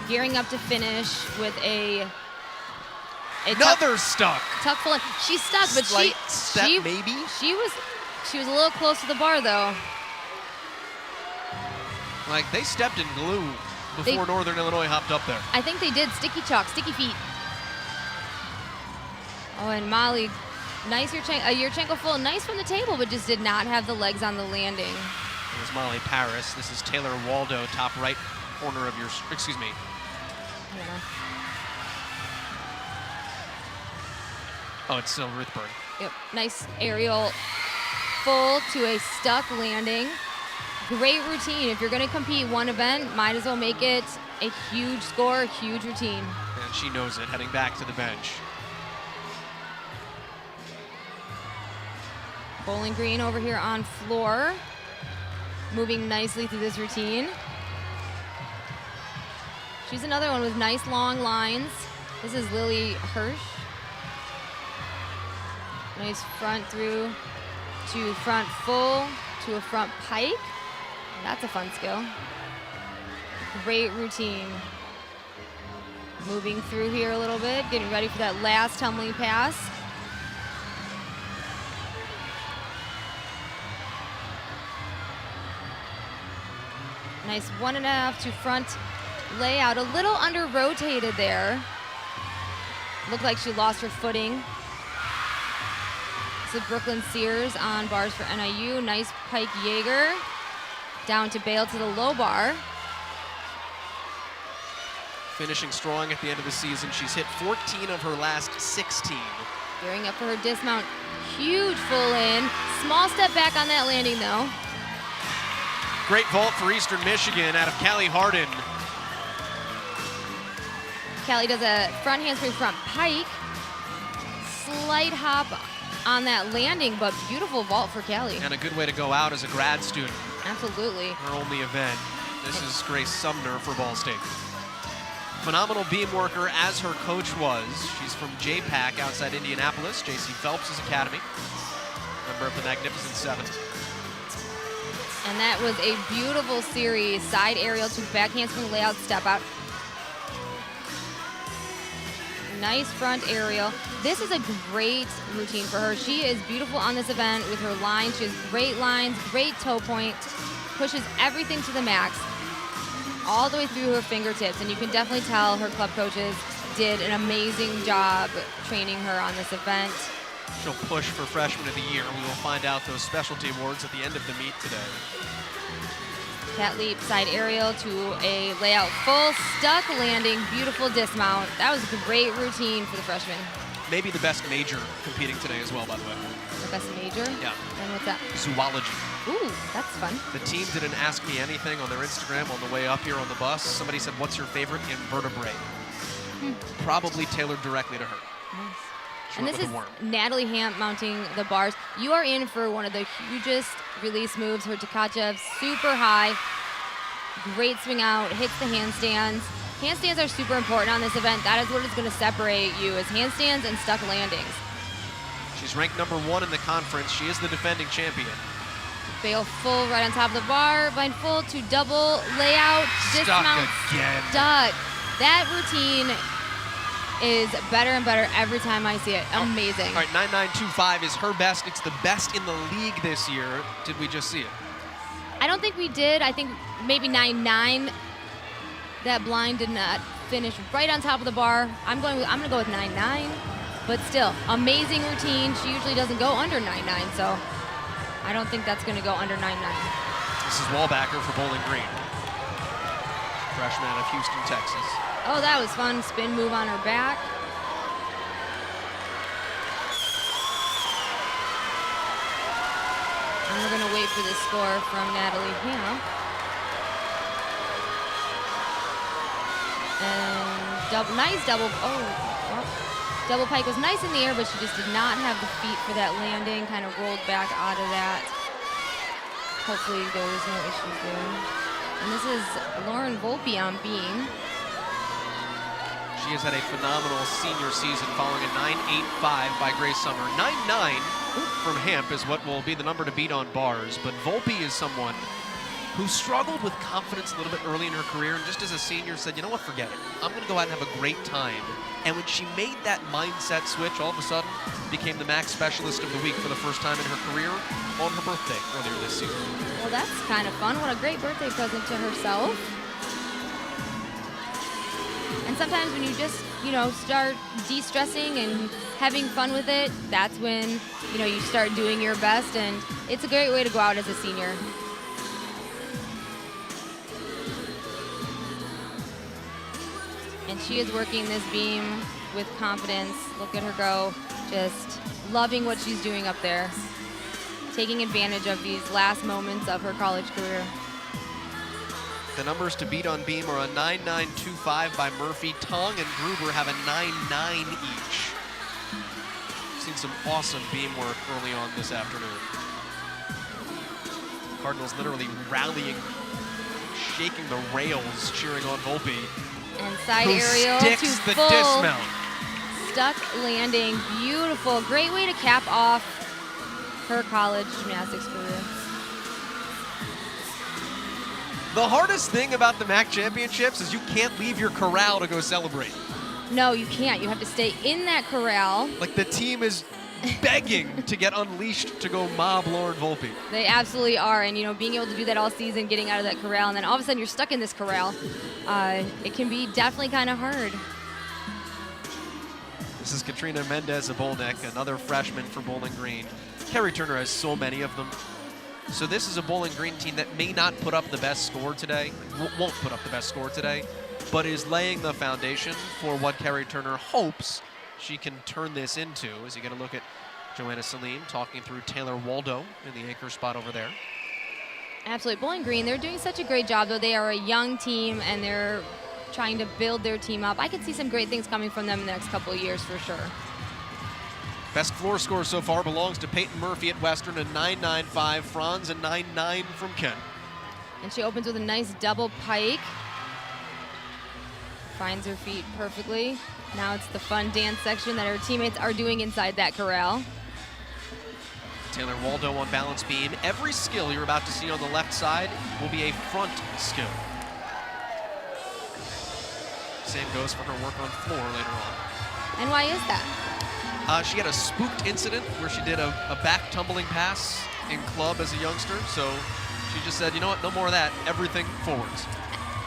gearing up to finish with a another stuck. Tuck full. She's stuck, but Slight step, maybe. She was a little close to the bar though. Like they stepped in glue before Northern Illinois hopped up there. I think they did. Sticky chalk, sticky feet. Oh, and Molly, nice Yurchenko full, nice from the table, but just did not have the legs on the landing. There's Molly Paris. This is Taylor Waldo, top right corner of your, excuse me. Yeah. Oh, it's still Ruthberg. Yep, nice aerial full to a stuck landing. Great routine. If you're going to compete one event, might as well make it a huge score, a huge routine. And she knows it, heading back to the bench. Bowling Green over here on floor. Moving nicely through this routine. She's another one with nice long lines. This is Lily Hirsch. Nice front through to front full to a front pike. That's a fun skill. Great routine. Moving through here a little bit, getting ready for that last tumbling pass. Nice 1.5 to front layout. A little under rotated there. Looked like she lost her footing. This is Brooklyn Sears on bars for NIU. Nice pike Jaeger. Down to Bale to the low bar. Finishing strong at the end of the season. She's hit 14 of her last 16. Gearing up for her dismount. Huge full in. Small step back on that landing though. Great vault for Eastern Michigan out of Callie Harden. Callie does a front handspring front pike. Slight hop on that landing, but beautiful vault for Callie. And a good way to go out as a grad student. Absolutely. Her only event. This is Grace Sumner for Ball State. Phenomenal beam worker as her coach was. She's from JPAC outside Indianapolis, J.C. Phelps' academy. Member of the Magnificent Seven. And that was a beautiful series. Side aerial to back handspring layout step out. Nice front aerial. This is a great routine for her. She is beautiful on this event with her lines. She has great lines, great toe point, pushes everything to the max, all the way through her fingertips. And you can definitely tell her club coaches did an amazing job training her on this event. She'll push for Freshman of the Year. We will find out those specialty awards at the end of the meet today. Cat leap, side aerial to a layout full, stuck landing, beautiful dismount. That was a great routine for the freshman. Maybe the best major competing today as well, by the way. The best major? Yeah. And what's that? Zoology. Ooh, that's fun. The team didn't ask me anything on their Instagram on the way up here on the bus. Somebody said, what's your favorite invertebrate? Probably tailored directly to her. Nice. She And went this with is a worm. Natalie Hamp mounting the bars. You are in for one of the hugest release moves. Her Tkachev super high. Great swing out, hits the handstands. Handstands are super important on this event. That is what is going to separate you, is handstands and stuck landings. She's ranked #1 in the conference. She is the defending champion. Bale full right on top of the bar. Bind full to double layout. Dismount. again. Stuck. That routine is better and better every time I see it. Amazing. All right, 9925 is her best. It's the best in the league this year. Did we just see it? I don't think we did. I think maybe 9.9. That blind did not finish right on top of the bar. I'm gonna go with 9.9. But still, amazing routine. She usually doesn't go under 9.9, so I don't think that's gonna go under 9.9. This is Wallbacker for Bowling Green. Freshman out of Houston, Texas. Oh, that was fun. Spin move on her back. And we're gonna wait for the score from Natalie Hamp. And nice double, double pike was nice in the air, but she just did not have the feet for that landing, kind of rolled back out of that. Hopefully there was no issues there. And this is Lauren Volpe on beam. She has had a phenomenal senior season following a 9.85 by Grace Summer. 9.9 from Hamp is what will be the number to beat on bars, but Volpe is someone who struggled with confidence a little bit early in her career, and just as a senior said, you know what, forget it. I'm going to go out and have a great time. And when she made that mindset switch, all of a sudden became the MAC Specialist of the Week for the first time in her career on her birthday earlier this season. Well, that's kind of fun. What a great birthday present to herself. And sometimes when you just, start de-stressing and having fun with it, that's when, you start doing your best, and it's a great way to go out as a senior. And she is working this beam with confidence. Look at her go, just loving what she's doing up there, taking advantage of these last moments of her college career. The numbers to beat on beam are a 9.925 by Murphy. Tong and Gruber have a 9.9 each. Seen some awesome beam work early on this afternoon. Cardinals literally rallying, shaking the rails, cheering on Volpe. And side who aerial sticks to the full dismount. stuck landing. Beautiful. Great way to cap off her college gymnastics career. The hardest thing about the MAC championships is you can't leave your corral to go celebrate. No, you can't. You have to stay in that corral. Like the team is begging to get unleashed to go mob Lauren Volpe. They absolutely are, and being able to do that all season, getting out of that corral, and then all of a sudden you're stuck in this corral, it can be definitely kind of hard. This is Katrina Mendez-Abolnik, another freshman for Bowling Green. Kerry Turner has so many of them. So this is a Bowling Green team that may not put up the best score today, won't put up the best score today, but is laying the foundation for what Kerry Turner hopes she can turn this into, as you get a look at Joanna Saline talking through Taylor Waldo in the anchor spot over there. Absolutely. Bowling Green, they're doing such a great job, though. They are a young team, and they're trying to build their team up. I could see some great things coming from them in the next couple of years for sure. Best floor score so far belongs to Peyton Murphy at Western, a 9.95. Franz, a 9.9 from Kent. And she opens with a nice double pike. Finds her feet perfectly. Now it's the fun dance section that her teammates are doing inside that corral. Taylor Waldo on balance beam. Every skill you're about to see on the left side will be a front skill. Same goes for her work on floor later on. And why is that? She had a spooked incident where she did a back tumbling pass in club as a youngster, so she just said, you know what, no more of that, everything forwards.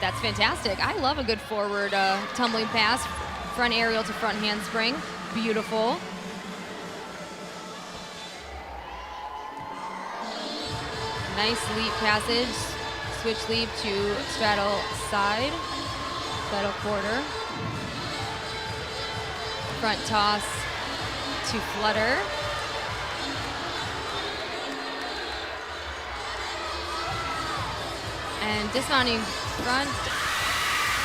That's fantastic. I love a good forward tumbling pass, front aerial to front handspring. Beautiful. Nice leap passage, switch leap to straddle side, straddle quarter. Front toss to flutter. And dismounting front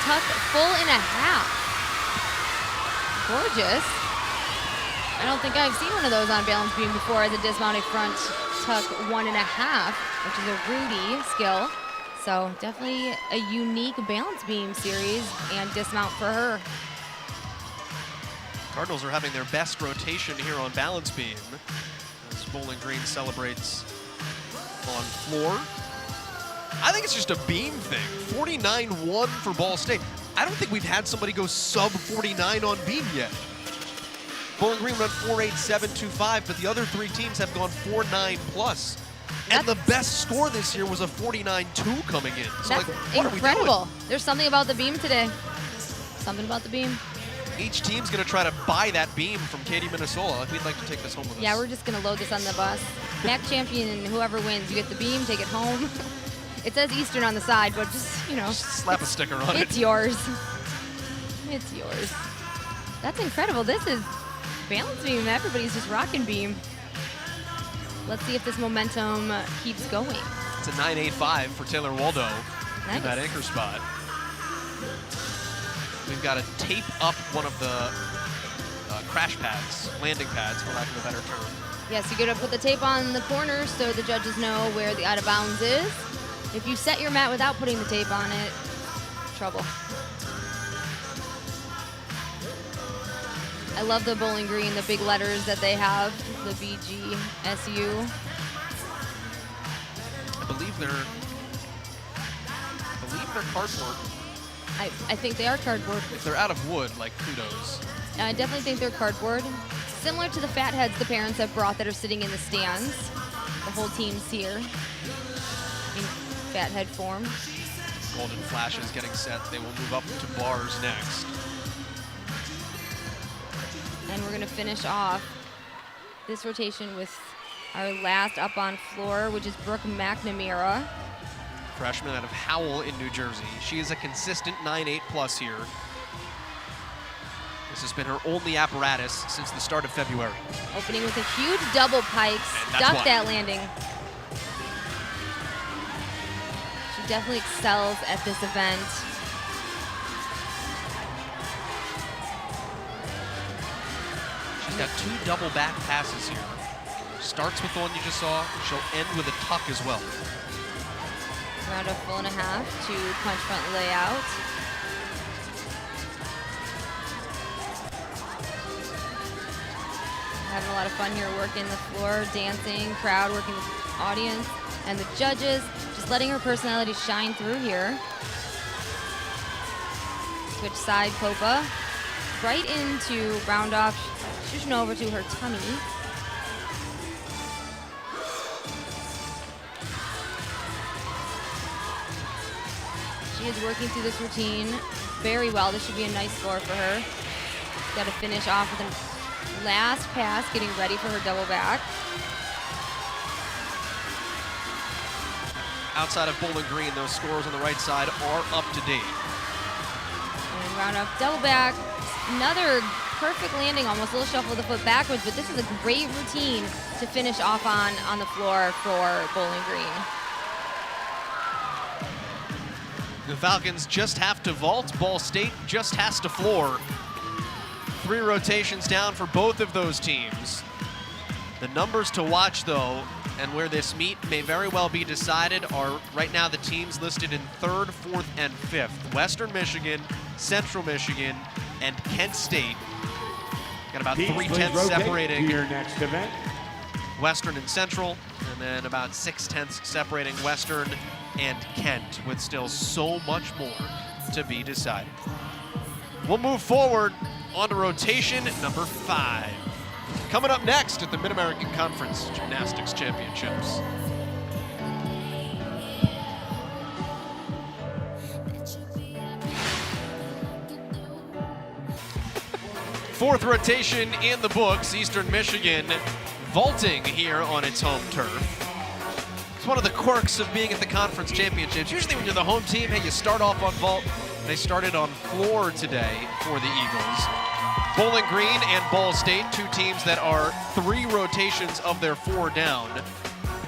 tuck full and a half. Gorgeous. I don't think I've seen one of those on balance beam before as a dismounting front tuck 1.5, which is a Rudy skill. So definitely a unique balance beam series and dismount for her. Cardinals are having their best rotation here on balance beam as Bowling Green celebrates on floor. I think it's just a beam thing. 49-1 for Ball State. I don't think we've had somebody go sub 49 on beam yet. Bowling Green went 4.8725, but the other three teams have gone 4.9 plus. And the best score this year was a 49-2 coming in. So That's like, what incredible. Are we doing? There's something about the beam today. Something about the beam. Each team's going to try to buy that beam from Katy, Minnesota. We'd like to take this home with us. Yeah, we're just going to load this on the bus. MAC champion, whoever wins, you get the beam, take it home. It says Eastern on the side, but just, Just slap a sticker on it. It's yours. It's yours. That's incredible. This is balance beam. Everybody's just rocking beam. Let's see if this momentum keeps going. It's a 9.85 for Taylor Waldo Nice. in that anchor spot. We've got to tape up one of the crash pads, landing pads, for lack of a better term. Yes, you're going to put the tape on the corner so the judges know where the out of bounds is. If you set your mat without putting the tape on it, trouble. I love the Bowling Green, the big letters that they have, the BGSU. I believe they're cardboard. I think they are cardboard. If they're out of wood, like kudos. I definitely think they're cardboard. Similar to the Fatheads the parents have brought that are sitting in the stands. The whole team's here in Fathead form. Golden Flashes getting set. They will move up to bars next. And we're going to finish off this rotation with our last up on floor, which is Brooke McNamara. Freshman out of Howell in New Jersey. She is a consistent 9.8 plus here. This has been her only apparatus since the start of February. Opening with a huge double pike, stuffed that landing. She definitely excels at this event. She's got two double back passes here. Starts with the one you just saw. She'll end with a tuck as well. Around a full and a half to punch front layout. having a lot of fun here, working the floor, dancing, crowd, working the audience, and the judges, just letting her personality shine through here. Switch side, Copa. Right into round off, shooting over to her tummy. She is working through this routine very well. This should be a nice score for her. Got to finish off with a last pass, getting ready for her double back. Outside of Bowling Green, those scores on the right side are up to date. And round up double back. Another perfect landing, almost a little shuffle of the foot backwards, but this is a great routine to finish off on the floor for Bowling Green. The Falcons just have to vault. Ball State just has to floor. 3 rotations down for both of those teams. The numbers to watch, though, and where this meet may very well be decided are right now the teams listed in 3rd, 4th, and 5th. Western Michigan, Central Michigan, and Kent State. Got about 3/10 separating your next event. Western and Central, and then about 6/10 separating Western and Kent, with still so much more to be decided. We'll move forward on to rotation number 5. Coming up next at the Mid-American Conference Gymnastics Championships. Fourth rotation in the books, Eastern Michigan vaulting here on its home turf. It's one of the quirks of being at the conference championships. Usually when you're the home team, hey, you start off on vault. They started on floor today for the Eagles. Bowling Green and Ball State, 2 teams that are 3 rotations of their 4 down.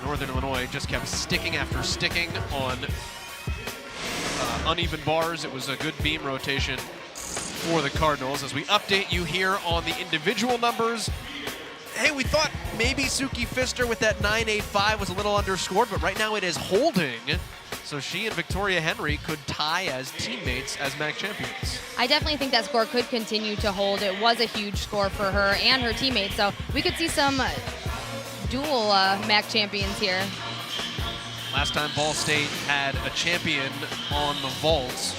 Northern Illinois just kept sticking after sticking on uneven bars. It was a good beam rotation for the Cardinals. As we update you here on the individual numbers, hey, we thought maybe Suki Pfister with that 9.85 was a little underscored, but right now it is holding. So she and Victoria Henry could tie as teammates as MAC champions. I definitely think that score could continue to hold. It was a huge score for her and her teammates, so we could see some dual MAC champions here. Last time Ball State had a champion on the vault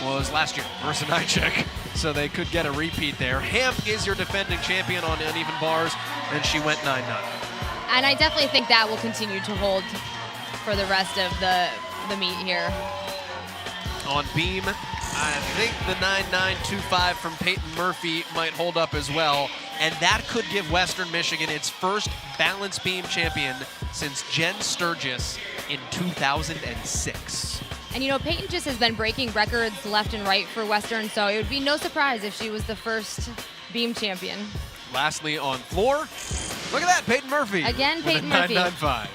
was last year, Marissa Nychek. So they could get a repeat there. Hamp is your defending champion on uneven bars, and she went 9-9. And I definitely think that will continue to hold for the rest of the meet here. On beam, I think the 9.925 from Peyton Murphy might hold up as well, and that could give Western Michigan its first balance beam champion since Jen Sturgis in 2006. And you know, Peyton just has been breaking records left and right for Western, so it would be no surprise if she was the first beam champion. Lastly on floor, look at that, Peyton Murphy. Again, with Peyton a Murphy. 9.95.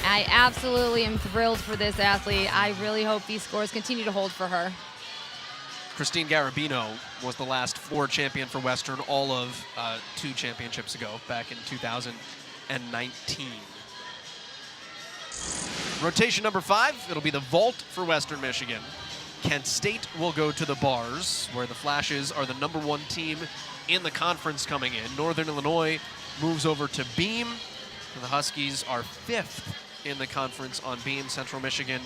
I absolutely am thrilled for this athlete. I really hope these scores continue to hold for her. Christine Garabino was the last floor champion for Western all of 2 championships ago, back in 2019. Rotation number 5, it'll be the vault for Western Michigan. Kent State will go to the bars, where the Flashes are the number 1 team in the conference coming in. Northern Illinois moves over to beam. And the Huskies are 5th in the conference on beam. Central Michigan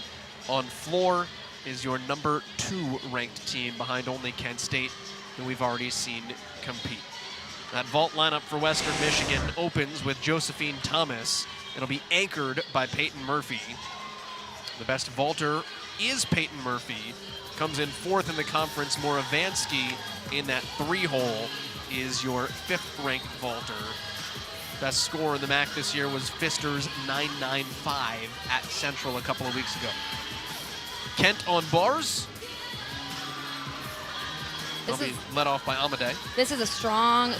on floor is your number 2 ranked team, behind only Kent State, who we've already seen compete. That vault lineup for Western Michigan opens with Josephine Thomas. It'll be anchored by Peyton Murphy. The best vaulter is Peyton Murphy. Comes in 4th in the conference. Maura Vansky in that 3-hole is your 5th ranked vaulter. Best score in the MAC this year was Pfister's 9.95 at Central a couple of weeks ago. Kent on bars. They'll be led off by Amadei. This is a strong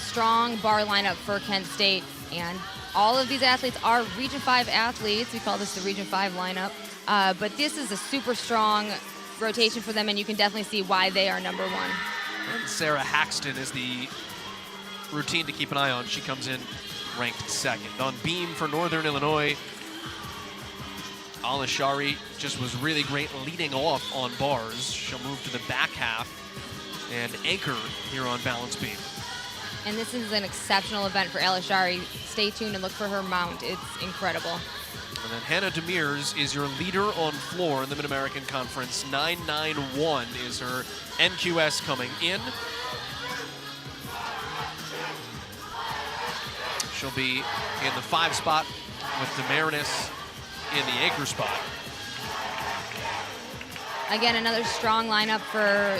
bar lineup for Kent State, and all of these athletes are Region 5 athletes. We call this the Region 5 lineup, but this is a super strong rotation for them, and you can definitely see why they are number 1. And Sarah Haxton is the routine to keep an eye on. She comes in ranked 2nd. On beam for Northern Illinois, Alishari just was really great leading off on bars. She'll move to the back half and anchor here on balance beam. And this is an exceptional event for Alishari. Stay tuned and look for her mount. It's incredible. And then Hannah Demirs is your leader on floor in the Mid-American Conference. 991 is her NQS coming in. She'll be in the 5 spot with Demarinis in the Acre spot. Again, another strong lineup for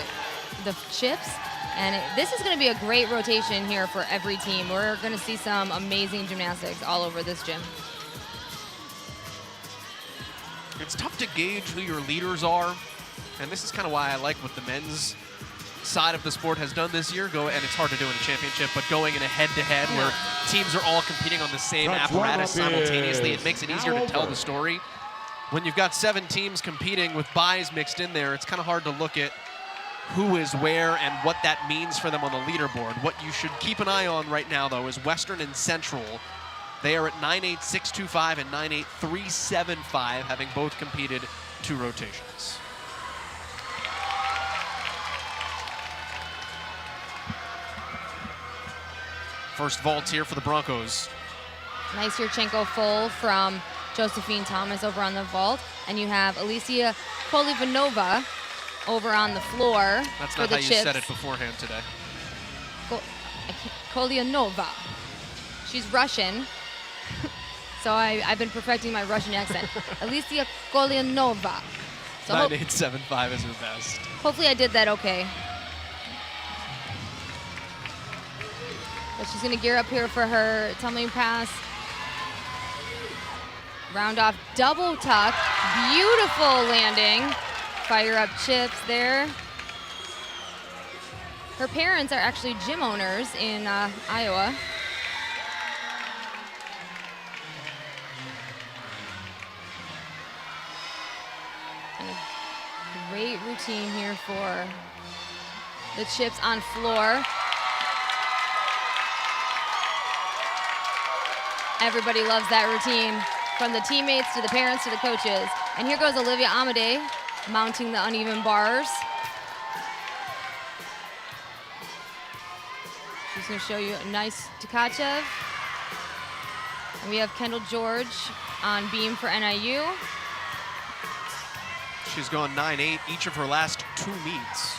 the Chips. And this is going to be a great rotation here for every team. We're going to see some amazing gymnastics all over this gym. It's tough to gauge who your leaders are, and this is kind of why I like what the men's side of the sport has done this year. And it's hard to do in a championship, but going in a head-to-head where teams are all competing on the same apparatus simultaneously, it makes it easier to tell the story. When you've got 7 teams competing with buys mixed in there, it's kind of hard to look at who is where and what that means for them on the leaderboard. What you should keep an eye on right now, though, is Western and Central. They are at 9.8625 and 9.8375, having both competed 2 rotations. First vault here for the Broncos. Nice Yurchenko full from Josephine Thomas over on the vault. And you have Alicia Kolivanova over on the floor. That's for not the how you Chips. said it beforehand today. Kolyanova. She's Russian. So I've been perfecting my Russian accent. Alicia Kolyanova. So 9.875 is her best. hopefully I did that okay. But she's going to gear up here for her tumbling pass. Round off double tuck. Beautiful landing. Fire up Chips there. Her parents are actually gym owners in Iowa. And a great routine here for the Chips on floor. Everybody loves that routine, from the teammates to the parents to the coaches. And here goes Olivia Amade mounting the uneven bars. She's going to show you a nice Tkachev. And we have Kendall George on beam for NIU. She's gone 9.8 each of her last 2 meets.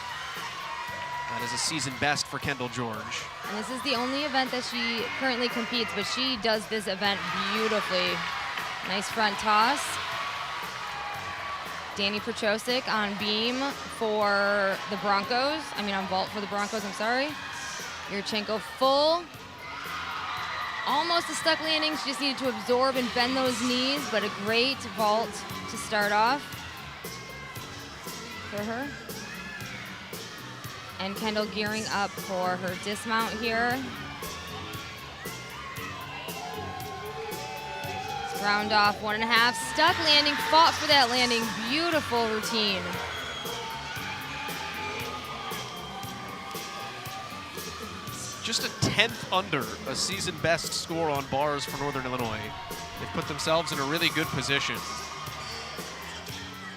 That is a season best for Kendall George. And this is the only event that she currently competes, but she does this event beautifully. Nice front toss. Danny Petrosic on beam for the Broncos. On vault for the Broncos, I'm sorry. Yurchenko full. Almost a stuck landing. She just needed to absorb and bend those knees, but a great vault to start off for her. And Kendall gearing up for her dismount here. Let's round off 1.5. Stuck landing, fought for that landing. Beautiful routine. Just a 10th under a season best score on bars for Northern Illinois. They've put themselves in a really good position.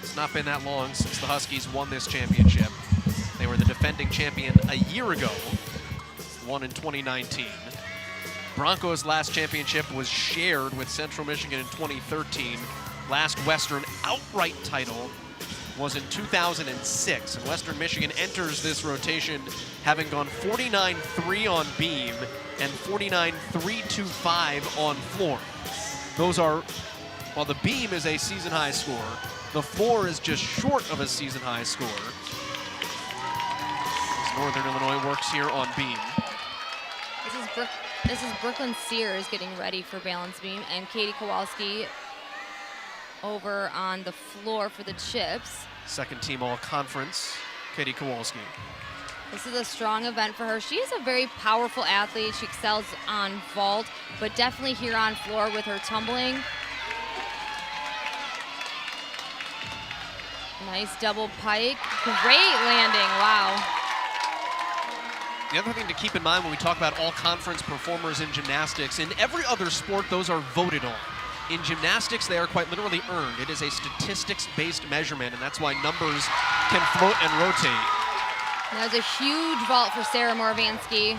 It's not been that long since the Huskies won this championship. They were the defending champion a year ago, won in 2019. Broncos' last championship was shared with Central Michigan in 2013. Last Western outright title was in 2006. And Western Michigan enters this rotation having gone 49-3 on beam and 49-3-5 on floor. Those are, while the beam is a season high score, the floor is just short of a season high score. Northern Illinois works here on beam. This is Brooklyn Sears getting ready for balance beam, and Katie Kowalski over on the floor for the Chips. Second team all-conference, Katie Kowalski. This is a strong event for her. She is a very powerful athlete. She excels on vault, but definitely here on floor with her tumbling. Nice double pike. Great landing, wow. The other thing to keep in mind when we talk about all-conference performers in gymnastics, in every other sport, those are voted on. In gymnastics, they are quite literally earned. It is a statistics-based measurement, and that's why numbers can float and rotate. That was a huge vault for Sarah Morvansky.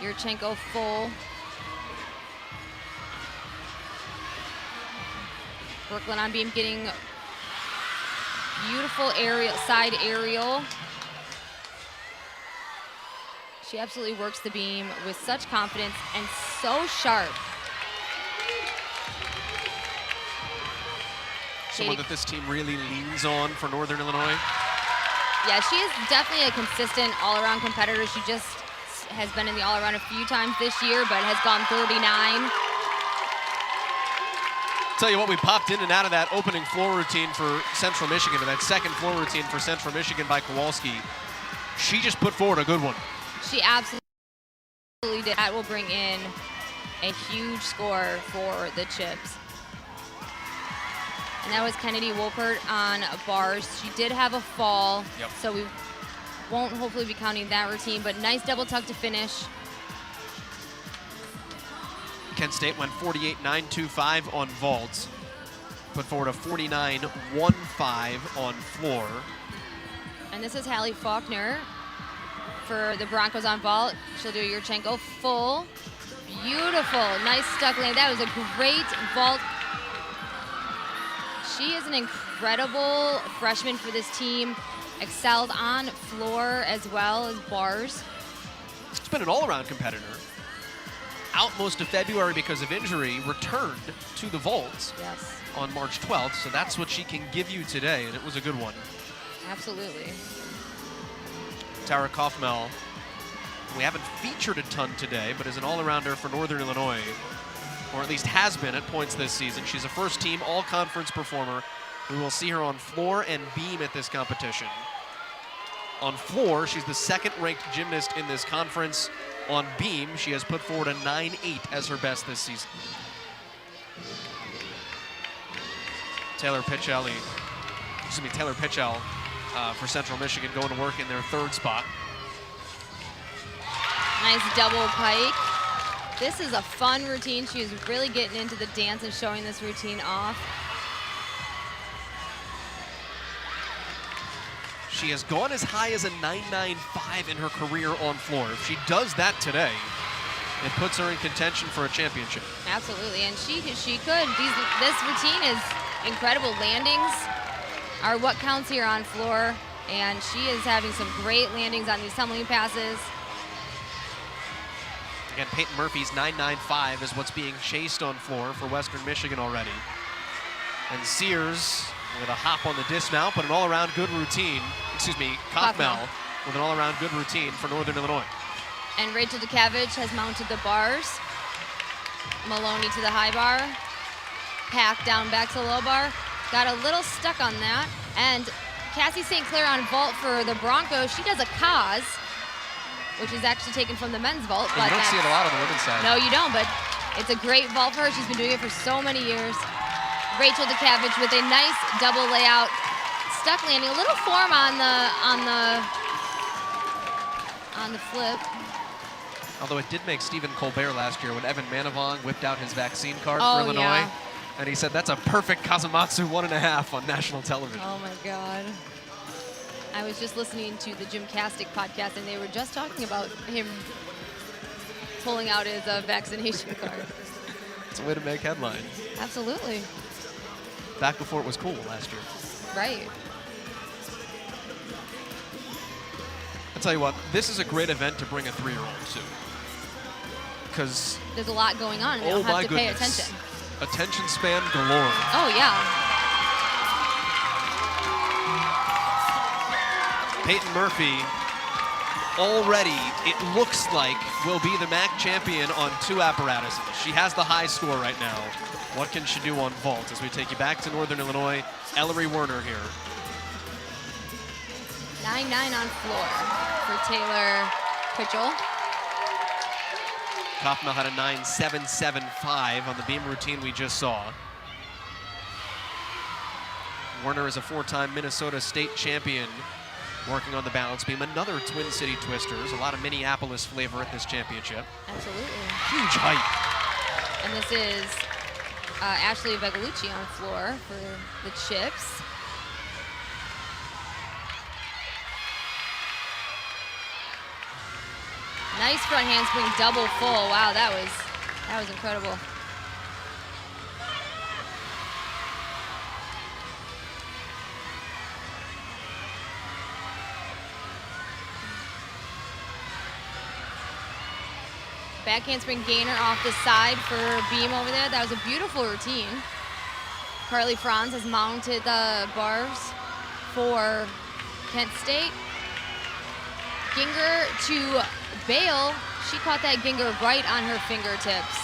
Yurchenko full. Brooklyn on beam getting beautiful aerial, side aerial. She absolutely works the beam with such confidence and so sharp. Someone that this team really leans on for Northern Illinois. Yeah, she is definitely a consistent all-around competitor. She just has been in the all-around a few times this year, but has gone 39. Tell you what, we popped in and out of that opening floor routine for Central Michigan, or that second floor routine for Central Michigan by Kowalski. She just put forward a good one. She absolutely did. That will bring in a huge score for the Chips. And that was Kennedy Wolpert on bars. She did have a fall, so we won't hopefully be counting that routine, but nice double tuck to finish. Kent State went 48.925 on vaults, put forward a 49.15 on floor. And this is Hallie Faulkner for the Broncos on vault. She'll do Yurchenko full. Beautiful, nice stuck land. That was a great vault. She is an incredible freshman for this team. Excelled on floor as well as bars. She's been an all-around competitor. Out most of February because of injury, returned to the vaults on March 12th, so that's what she can give you today, and it was a good one. Absolutely. Tara Kaufmel, we haven't featured a ton today, but is an all-arounder for Northern Illinois, or at least has been at points this season. She's a first-team all-conference performer. We will see her on floor and beam at this competition. On floor, she's the second-ranked gymnast in this conference. On beam, she has put forward a 9.8 as her best this season. Taylor Pitchell for Central Michigan going to work in their third spot. Nice double pike. This is a fun routine. She is really getting into the dance and showing this routine off. She has gone as high as a 9.95 in her career on floor. If she does that today, it puts her in contention for a championship. Absolutely, and she could. This routine is incredible. Landings are what counts here on floor, and she is having some great landings on these tumbling passes. Again, Peyton Murphy's 9.95 is what's being chased on floor for Western Michigan already. And Sears with a hop on the dismount, but an all-around good routine. Kaufmel with an all-around good routine for Northern Illinois. And Rachel Dukavich has mounted the bars. Maloney to the high bar. Pack down back to the low bar. Got a little stuck on that. And Cassie St. Clair on vault for the Broncos. She does a Kaz, which is actually taken from the men's vault. But you don't see it a lot on the women's side. No, you don't, but it's a great vault for her. She's been doing it for so many years. Rachel Dukavich with a nice double layout. Stuck landing, a little form on the flip. Although it did make Stephen Colbert last year when Evan Manavong whipped out his vaccine card for Illinois. Yeah. And he said that's a perfect Kazumatsu 1.5 on national television. Oh my God. I was just listening to the Gymcastic podcast and they were just talking about him pulling out his vaccination card. It's a way to make headlines. Absolutely. Back before it was cool last year. Right. I'll tell you what, this is a great event to bring a 3-year-old to. Because there's a lot going on and they don't have to pay attention. Attention span galore. Oh yeah. Peyton Murphy already, it looks like, will be the MAC champion on 2 apparatuses. She has the high score right now. What can she do on vault as we take you back to Northern Illinois? Ellery Werner here. 9.9 on floor for Taylor Pitchell. Kaufmel had a 9.775 on the beam routine we just saw. Werner is a 4-time Minnesota State champion working on the balance beam. Another Twin City Twisters. A lot of Minneapolis flavor at this championship. Absolutely. Huge height. And this is Ashley Vegalucci on floor for the Chips. Nice front handspring double full. Wow, that was incredible. Back handspring gainer off the side for Beam over there. That was a beautiful routine. Carly Franz has mounted the bars for Kent State. Ginger to Bale. She caught that Ginger right on her fingertips.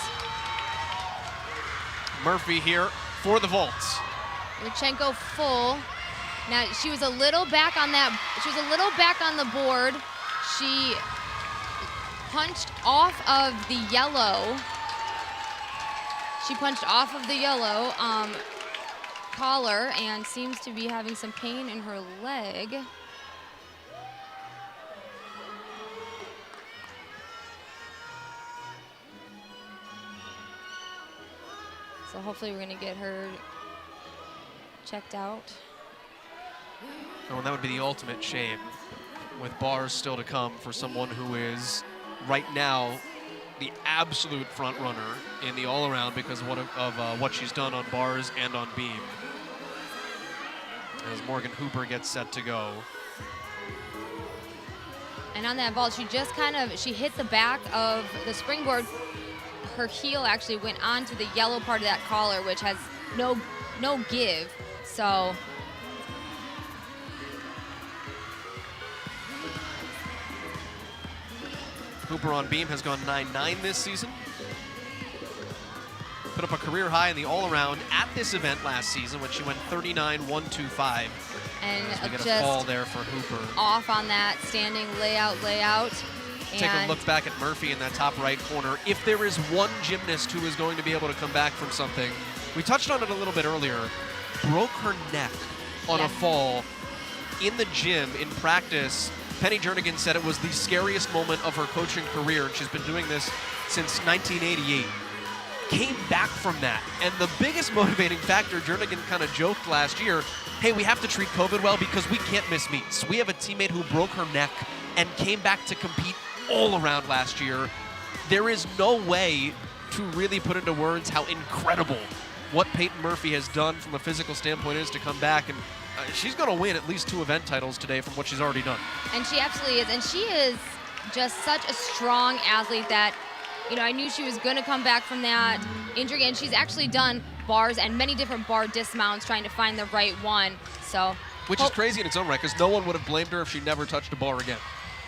Murphy here for the vaults. Yurchenko full. Now she was a little back on that. She was a little back on the board. She punched off of the yellow. She punched off of the yellow collar and seems to be having some pain in her leg. So hopefully we're gonna get her checked out. Oh, and that would be the ultimate shame, with bars still to come for someone who is right now the absolute front runner in the all-around because of what she's done on bars and on beam. As Morgan Hooper gets set to go. And on that vault, she just she hit the back of the springboard. Her heel actually went onto the yellow part of that collar, which has no give. So Hooper on beam has gone 9-9 this season. Put up a career high in the all-around at this event last season when she went 39-125. And so we get just a fall there for Hooper. Off on that standing layout. Take a look back at Murphy in that top right corner. If there is one gymnast who is going to be able to come back from something, we touched on it a little bit earlier, broke her neck on a fall in the gym in practice. Penny Jernigan said it was the scariest moment of her coaching career, and she's been doing this since 1988. Came back from that, and the biggest motivating factor, Jernigan kind of joked last year, hey, we have to treat COVID well because we can't miss meets. We have a teammate who broke her neck and came back to compete all around last year. There is no way to really put into words how incredible what Peyton Murphy has done from a physical standpoint is to come back, and she's going to win at least 2 event titles today from what she's already done. And she absolutely is. And she is just such a strong athlete that, you know, I knew she was going to come back from that injury. And she's actually done bars and many different bar dismounts trying to find the right one. So, which is crazy in its own right, because no one would have blamed her if she never touched a bar again.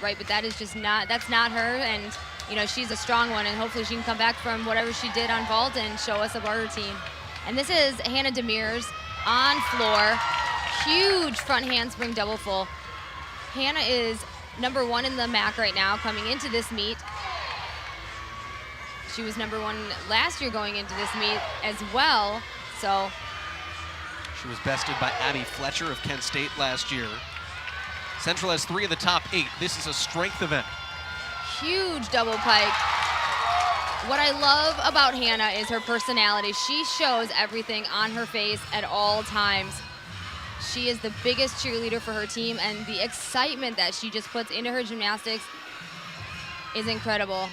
Right, but that is just that's not her. And, you know, she's a strong one. And hopefully she can come back from whatever she did on vault and show us a bar routine. And this is Hannah Demers on floor. Huge front handspring double full. Hannah is #1 in the MAC right now coming into this meet. She was #1 last year going into this meet as well. So she was bested by Abby Fletcher of Kent State last year. Central has 3 of the top 8. This is a strength event. Huge double pike. What I love about Hannah is her personality. She shows everything on her face at all times. She is the biggest cheerleader for her team, and the excitement that she just puts into her gymnastics is incredible.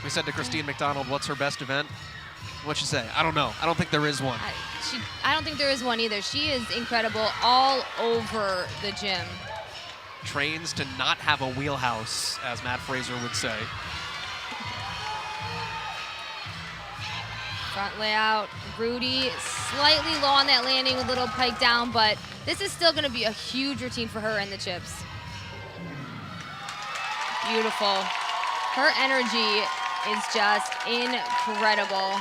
We said to Christine McDonald, what's her best event? What'd she say? I don't know. I don't think there is one. I don't think there is one either. She is incredible all over the gym. Trains to not have a wheelhouse, as Matt Fraser would say. Front layout, Rudy slightly low on that landing with a little pike down, but this is still gonna be a huge routine for her and the chips. Beautiful. Her energy is just incredible.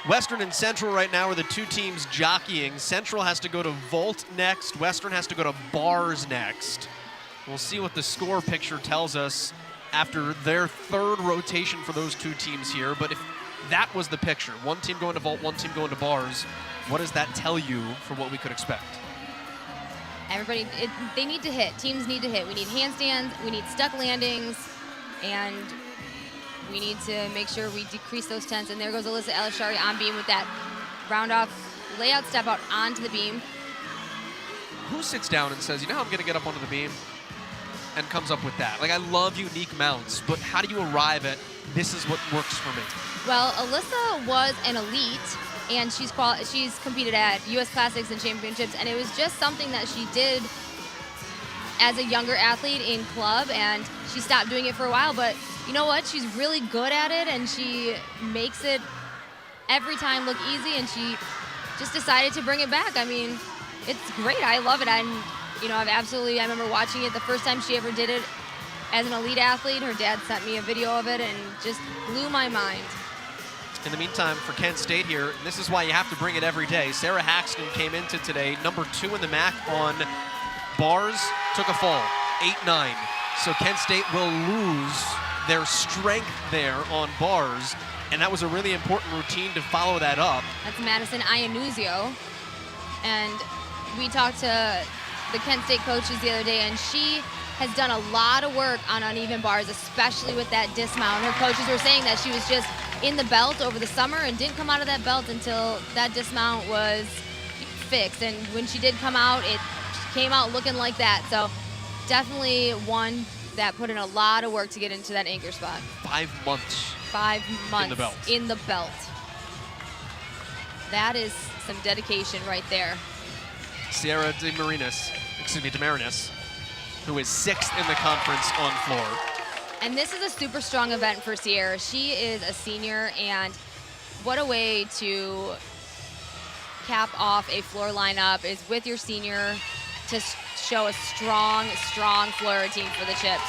Western and Central right now are the 2 teams jockeying. Central has to go to vault next. Western has to go to bars next. We'll see what the score picture tells us after their 3rd rotation for those 2 teams here. But if that was the picture, 1 team going to vault, 1 team going to bars, what does that tell you for what we could expect? Everybody, they need to hit. Teams need to hit. We need handstands, we need stuck landings, and we need to make sure we decrease those tens. And there goes Alyssa Elishari on beam with that round off layout step out onto the beam. Who sits down and says, you know how I'm going to get up onto the beam? and comes up with that? Like, I love unique mounts, but how do you arrive at this is what works for me? Well, Alyssa was an elite, and she's competed at U.S. Classics and Championships, and it was just something that she did as a younger athlete in club, and she stopped doing it for a while, but you know what? She's really good at it, and she makes it every time look easy, and she just decided to bring it back. I mean, it's great. I love it. And, you know, I remember watching it the first time she ever did it as an elite athlete. Her dad sent me a video of it and just blew my mind. In the meantime, for Kent State here, this is why you have to bring it every day. Sarah Haxton came into today, number 2 in the MAC on bars, took a fall, 8-9. So Kent State will lose their strength there on bars, and that was a really important routine to follow that up. That's Madison Iannuzio. And we talked to the Kent State coaches the other day, and she has done a lot of work on uneven bars, especially with that dismount. Her coaches were saying that she was just in the belt over the summer and didn't come out of that belt until that dismount was fixed. And when she did come out, it came out looking like that. So definitely one that put in a lot of work to get into that anchor spot. 5 months. 5 months in the belt. That is some dedication right there. Sierra DeMarinis, who is 6th in the conference on floor. And this is a super strong event for Sierra. She is a senior, and what a way to cap off a floor lineup is with your senior to show a strong, strong floor routine for the chips.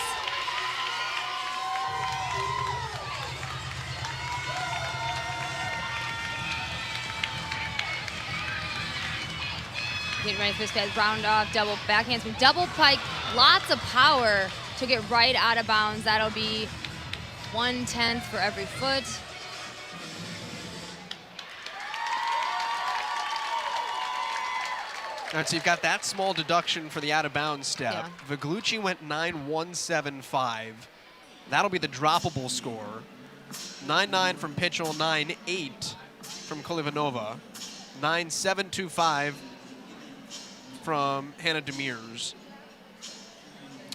Getting ready for this guy's round off, double back handspring, double pike, lots of power. Took it right out of bounds. That'll be 1/10 for every foot. All right, so you've got that small deduction for the out-of-bounds step. Yeah. Viglucci went 9.175. That'll be the droppable score. 9.9 from Pitchell, 9.8 from Kolivanova, 9.725 from Hannah Demirs,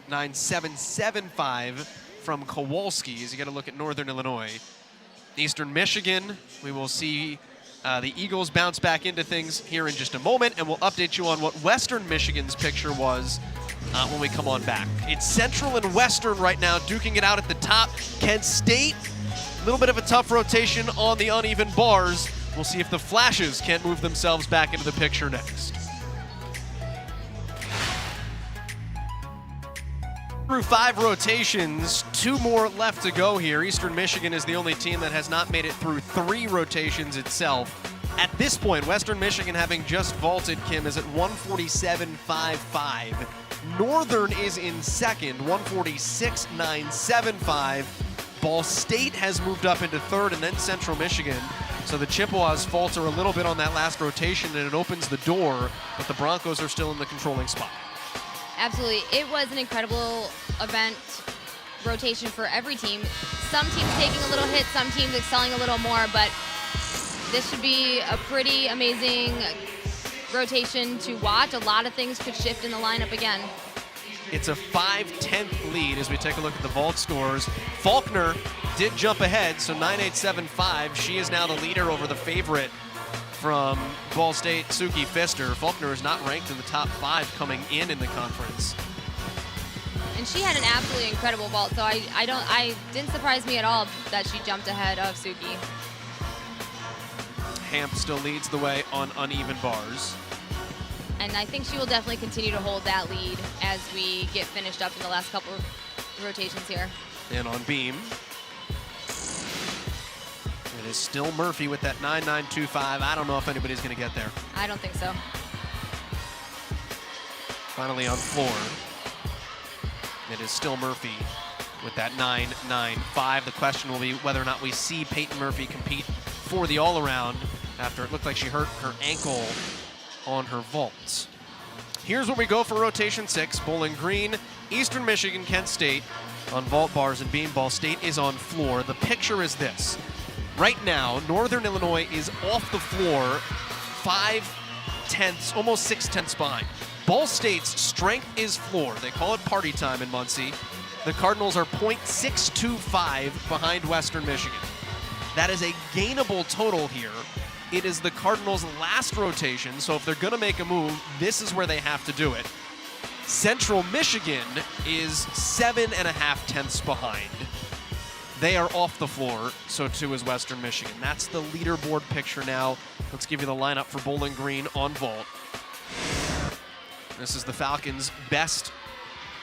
9.775 from Kowalski as you get a look at Northern Illinois. Eastern Michigan, we will see the Eagles bounce back into things here in just a moment, and we'll update you on what Western Michigan's picture was when we come on back. It's Central and Western right now, duking it out at the top. Kent State, a little bit of a tough rotation on the uneven bars. We'll see if the Flashes can't move themselves back into the picture next. Through 5 rotations, 2 more left to go here. Eastern Michigan is the only team that has not made it through 3 rotations itself. At this point, Western Michigan, having just vaulted, Kim, is at 146.55. Northern is in second, 146.975. Ball State has moved up into third, and then Central Michigan. So the Chippewas falter a little bit on that last rotation, and it opens the door, but the Broncos are still in the controlling spot. Absolutely. It was an incredible event rotation for every team. Some teams taking a little hit, some teams excelling a little more, but this should be a pretty amazing rotation to watch. A lot of things could shift in the lineup again. It's a 5/10 lead as we take a look at the vault scores. Faulkner did jump ahead, so 9.875. She is now the leader over the favorite from Ball State, Suki Pfister. Faulkner is not ranked in the top 5 coming in the conference. And she had an absolutely incredible vault, so I didn't surprise me at all that she jumped ahead of Suki. Hamp still leads the way on uneven bars. And I think she will definitely continue to hold that lead as we get finished up in the last couple of rotations here. And on beam, it is still Murphy with that 9.925. I don't know if anybody's going to get there. I don't think so. Finally on floor, it is still Murphy with that 9.95. The question will be whether or not we see Peyton Murphy compete for the all-around after it looked like she hurt her ankle on her vaults. Here's where we go for rotation 6. Bowling Green, Eastern Michigan, Kent State on vault bars and beam. Ball State is on floor. The picture is this. Right now, Northern Illinois is off the floor 5/10, almost 6/10 behind. Ball State's strength is floor. They call it party time in Muncie. The Cardinals are .625 behind Western Michigan. That is a gainable total here. It is the Cardinals' last rotation, so if they're going to make a move, this is where they have to do it. Central Michigan is 7.5 tenths behind. They are off the floor, so too is Western Michigan. That's the leaderboard picture now. Let's give you the lineup for Bowling Green on vault. This is the Falcons' best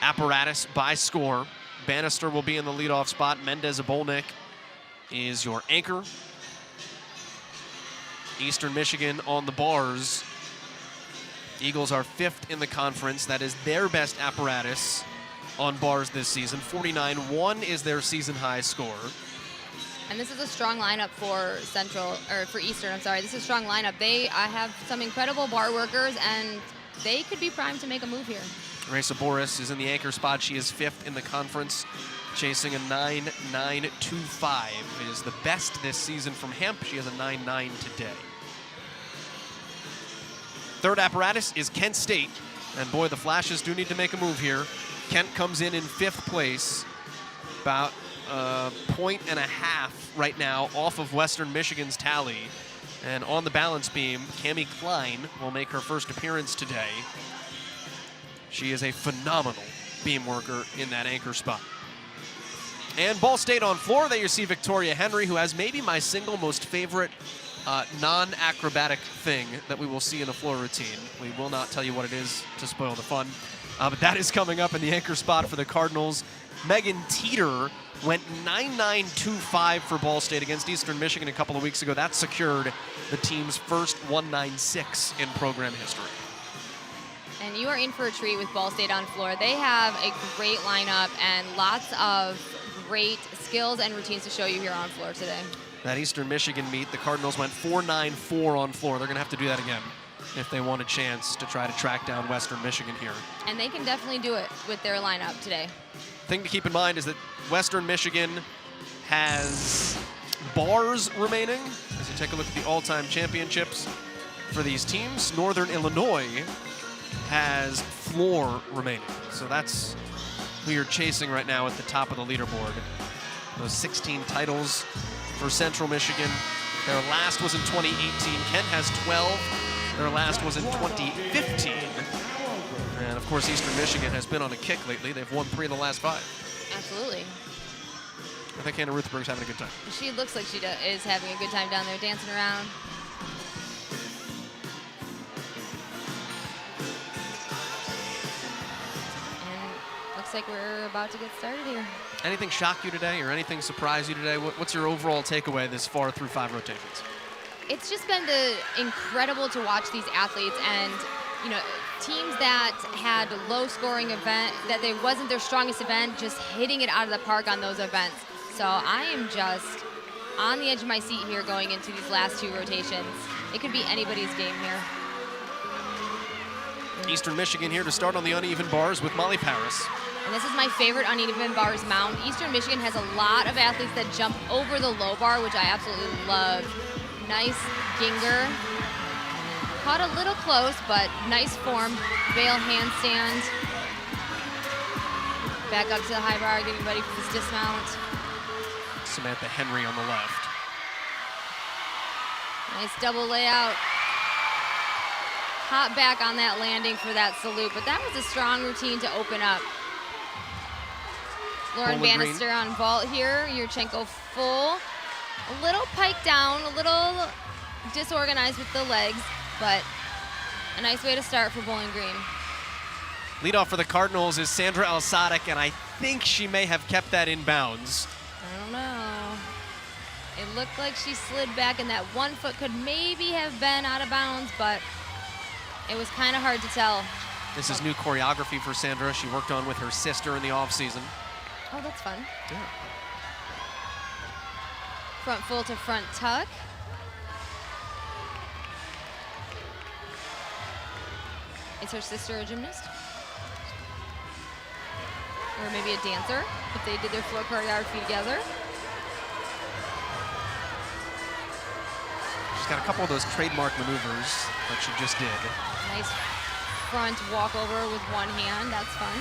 apparatus by score. Bannister will be in the leadoff spot. Mendez-Obolnik is your anchor. Eastern Michigan on the bars. Eagles are 5th in the conference. That is their best apparatus on bars this season. 49-1 is their season high score. And this is a strong lineup for for Eastern. I'm sorry. This is a strong lineup. They have some incredible bar workers, and they could be primed to make a move here. Raisa Boris is in the anchor spot. She is 5th in the conference, chasing a 9.925. It is the best this season from Hemp. She has a 9.9 today. Third apparatus is Kent State. And boy, the Flashes do need to make a move here. Kent comes in 5th place, about a point and a half right now off of Western Michigan's tally. And on the balance beam, Cammie Klein will make her first appearance today. She is a phenomenal beam worker in that anchor spot. And Ball State on floor, there you see Victoria Henry, who has maybe my single most favorite non-acrobatic thing that we will see in a floor routine. We will not tell you what it is to spoil the fun, but that is coming up in the anchor spot for the Cardinals. Megan Teeter went 9.925 for Ball State against Eastern Michigan a couple of weeks ago. That secured the team's first 196 in program history. And you are in for a treat with Ball State on floor. They have a great lineup and lots of great skills and routines to show you here on floor today. That Eastern Michigan meet, the Cardinals went 4.94 on floor. They're going to have to do that again if they want a chance to try to track down Western Michigan here. And they can definitely do it with their lineup today. Thing to keep in mind is that Western Michigan has bars remaining. As you take a look at the all-time championships for these teams, Northern Illinois has floor remaining. So that's who you're chasing right now at the top of the leaderboard. Those 16 titles for Central Michigan. Their last was in 2018. Kent has 12. Their last was in 2015. And of course, Eastern Michigan has been on a kick lately. They've won 3 of the last 5. Absolutely. I think Hannah Ruthberg's having a good time. She looks like she is having a good time down there, dancing around. And looks like we're about to get started here. Anything shock you today or anything surprise you today? What's your overall takeaway this far through 5 rotations? It's just been incredible to watch these athletes, and teams that had low scoring event, that they wasn't their strongest event, just hitting it out of the park on those events. So I am just on the edge of my seat here going into these last 2 rotations. It could be anybody's game here. Eastern Michigan here to start on the uneven bars with Molly Paris. And this is my favorite uneven bars mount. Eastern Michigan has a lot of athletes that jump over the low bar, which I absolutely love. Nice Ginger. Caught a little close, but nice form. Bail handstand. Back up to the high bar, getting ready for this dismount. Samantha Henry on the left. Nice double layout. Hot back on that landing for that salute, but that was a strong routine to open up. Lauren Bowling Bannister on vault here. Yurchenko full. A little pike down, a little disorganized with the legs, but a nice way to start for Bowling Green. Leadoff for the Cardinals is Sandra Alsadik, and I think she may have kept that in bounds. I don't know. It looked like she slid back, and that 1 foot could maybe have been out of bounds, but it was kind of hard to tell. This is new choreography for Sandra. She worked on with her sister in the offseason. Oh, that's fun. Yeah. Front full to front tuck. Is her sister a gymnast? Or maybe a dancer, if they did their floor choreography together. She's She's got a couple of those trademark maneuvers that she just did. Nice front walkover with one hand. That's fun.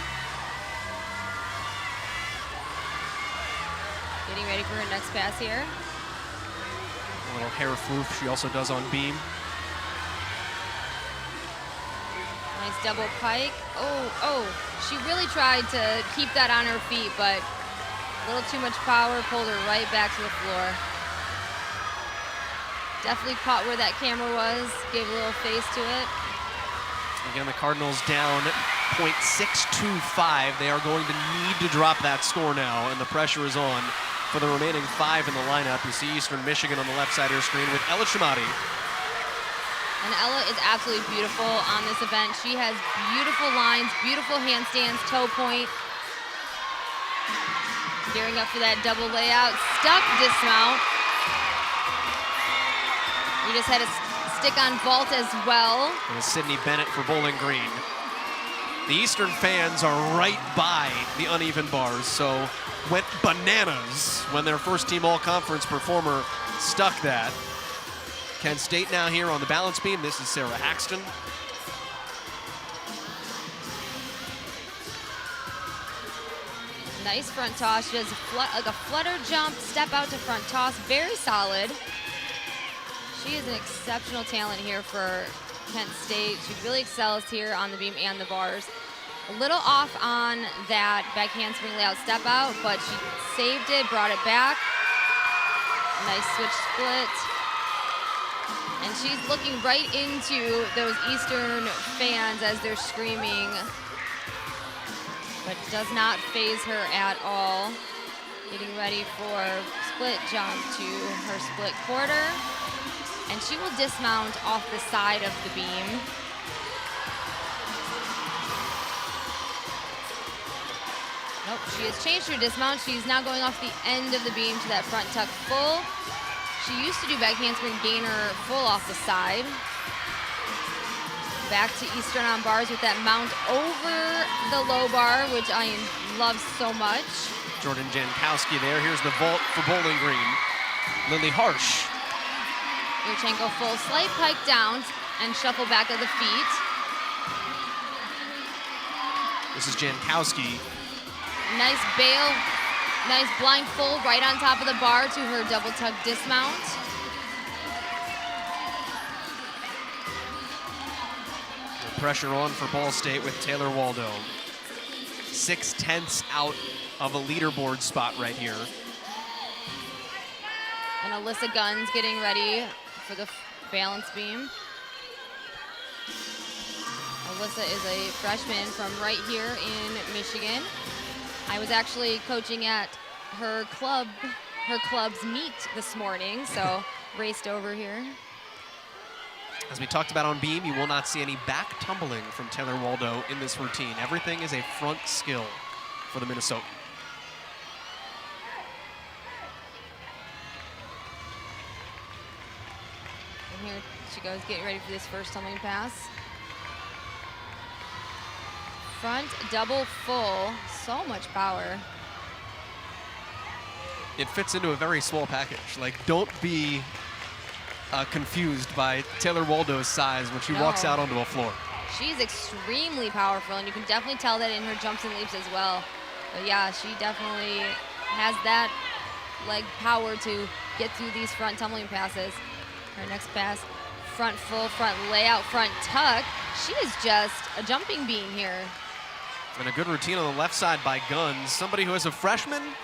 Getting ready for her next pass here. A little hair floof she also does on beam. Nice double pike. Oh, she really tried to keep that on her feet, but a little too much power pulled her right back to the floor. Definitely caught where that camera was, gave a little face to it. Again, the Cardinals down 0.625. They are going to need to drop that score now, and the pressure is on for the remaining 5 in the lineup. You see Eastern Michigan on the left side of your screen with Ella Chamati. And Ella is absolutely beautiful on this event. She has beautiful lines, beautiful handstands, toe point. Gearing up for that double layout, stuck dismount. We just had a stick on vault as well. And Sydney Bennett for Bowling Green. The Eastern fans are right by the uneven bars, so went bananas when their first team all-conference performer stuck that. Kent State now here on the balance beam. This is Sarah Haxton. Nice front toss. She does like a flutter jump, step out to front toss. Very solid. She is an exceptional talent here for Kent State. She really excels here on the beam and the bars. A little off on that back handspring layout step out, but she saved it, brought it back. Nice switch split. And she's looking right into those Eastern fans as they're screaming, but does not faze her at all. Getting ready for split jump to her split quarter. And she will dismount off the side of the beam. Nope, she has changed her dismount. She's now going off the end of the beam to that front tuck full. She used to do back handspring gainer full off the side. Back to Eastern on bars with that mount over the low bar, which I love so much. Jordan Jankowski there. Here's the vault for Bowling Green. Lily Harsh. Yurchenko full slight pike down and shuffle back of the feet. This is Jankowski. Nice bail, nice blind full right on top of the bar to her double tuck dismount. The pressure on for Ball State with Taylor Waldo. 6/10 out of a leaderboard spot right here. And Alyssa Guns getting ready for the balance beam. Alyssa is a freshman from right here in Michigan. I was actually coaching at her club's meet this morning, so raced over here. As we talked about on beam, you will not see any back tumbling from Taylor Waldo in this routine. Everything is a front skill for the Minnesotan. And here she goes, getting ready for this first tumbling pass. Front double full, so much power. It fits into a very small package. Like, don't be confused by Taylor Waldo's size when she walks out onto a floor. She's extremely powerful, and you can definitely tell that in her jumps and leaps as well. But yeah, she definitely has that leg power to get through these front tumbling passes. Her next pass, front full, front layout, front tuck. She is just a jumping bean here. And a good routine on the left side by Guns. Somebody who is a freshman.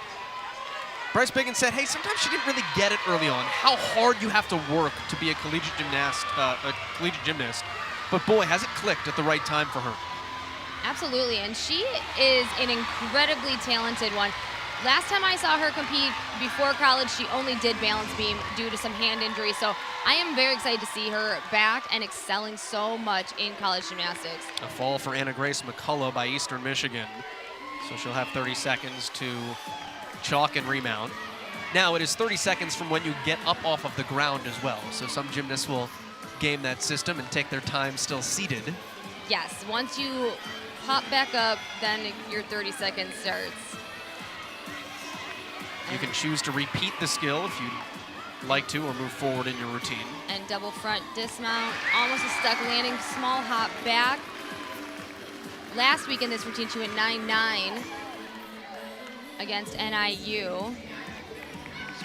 Bryce Biggins said, hey, sometimes she didn't really get it early on, how hard you have to work to be a collegiate gymnast. But boy, has it clicked at the right time for her. Absolutely, and she is an incredibly talented one. Last time I saw her compete before college, she only did balance beam due to some hand injury. So I am very excited to see her back and excelling so much in college gymnastics. A fall for Anna Grace McCullough by Eastern Michigan. So she'll have 30 seconds to chalk and remount. Now it is 30 seconds from when you get up off of the ground as well. So some gymnasts will game that system and take their time still seated. Yes, once you pop back up, then your 30 seconds starts. You can choose to repeat the skill if you'd like to, or move forward in your routine. And double front dismount, almost a stuck landing, small hop back. last week in this routine, she went 9-9 against NIU.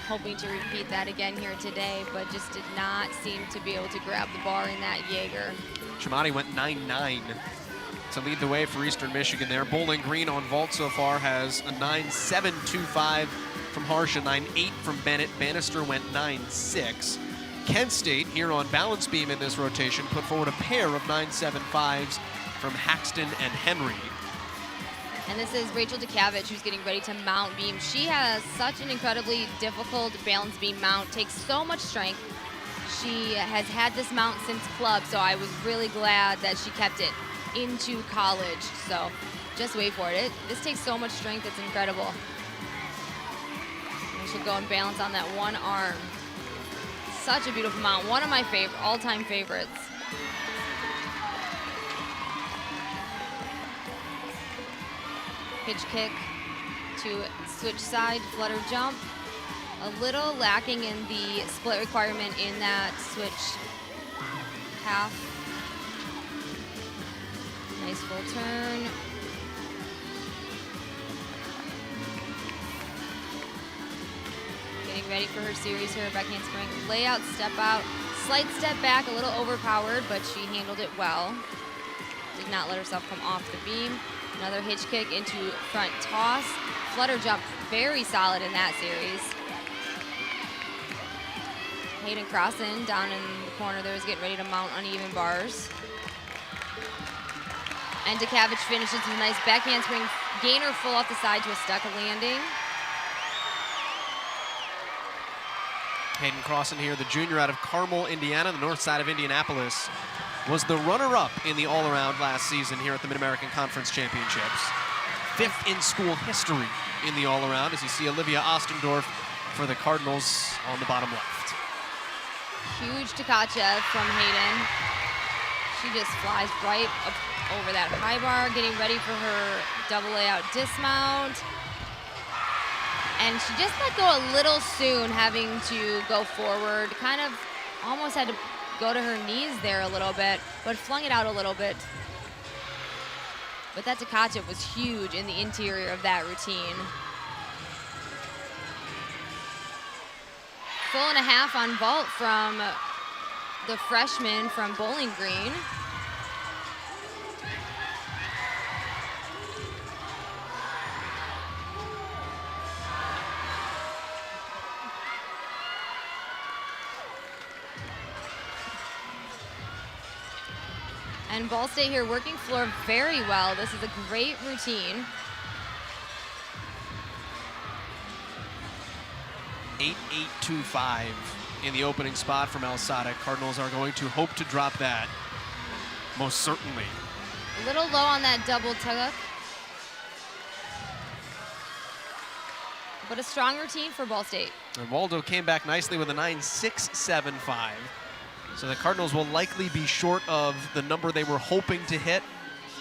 Hoping to repeat that again here today, but just did not seem to be able to grab the bar in that Jaeger. Chamati went 9-9 to lead the way for Eastern Michigan there. Bowling Green on vault so far has a 9.725 from Harsha, 9.8 from Bennett. Bannister went 9.6. Kent State here on balance beam in this rotation put forward a pair of 9.75s from Haxton and Henry. And this is Rachel DeCavich, who's getting ready to mount beam. She has such an incredibly difficult balance beam mount, takes so much strength. She has had this mount since club, so I was really glad that she kept it into college. So just wait for it. This takes so much strength, it's incredible. And she'll go and balance on that one arm. Such a beautiful mount, one of my all-time favorites. Hitch kick to switch side, flutter jump. A little lacking in the split requirement in that switch half. Nice full turn. Getting ready for her series here, backhand spring. Layout, step out, slight step back, a little overpowered, but she handled it well. Did not let herself come off the beam. Another hitch kick into front toss. Flutter jump, very solid in that series. Hayden Crossan down in the corner there is getting ready to mount uneven bars. And DeCavich finishes with a nice backhand spring, gainer full off the side to a stuck landing. Hayden Crossan here, the junior out of Carmel, Indiana, the north side of Indianapolis, was the runner-up in the all-around last season here at the Mid-American Conference Championships. 5th in school history in the all-around, as you see Olivia Ostendorf for the Cardinals on the bottom left. Huge Tkachev from Hayden. She just flies right up over that high bar, getting ready for her double layout dismount. And she just let go a little soon, having to go forward. Kind of almost had to go to her knees there a little bit, but flung it out a little bit. But that Tkachev was huge in the interior of that routine. 4.5 on vault from the freshman from Bowling Green. And Ball State here working floor very well. This is a great routine. 8.825 in the opening spot from Alsada. Cardinals are going to hope to drop that, most certainly. A little low on that double tug. But a strong routine for Ball State. And Waldo came back nicely with a 9.675. So the Cardinals will likely be short of the number they were hoping to hit.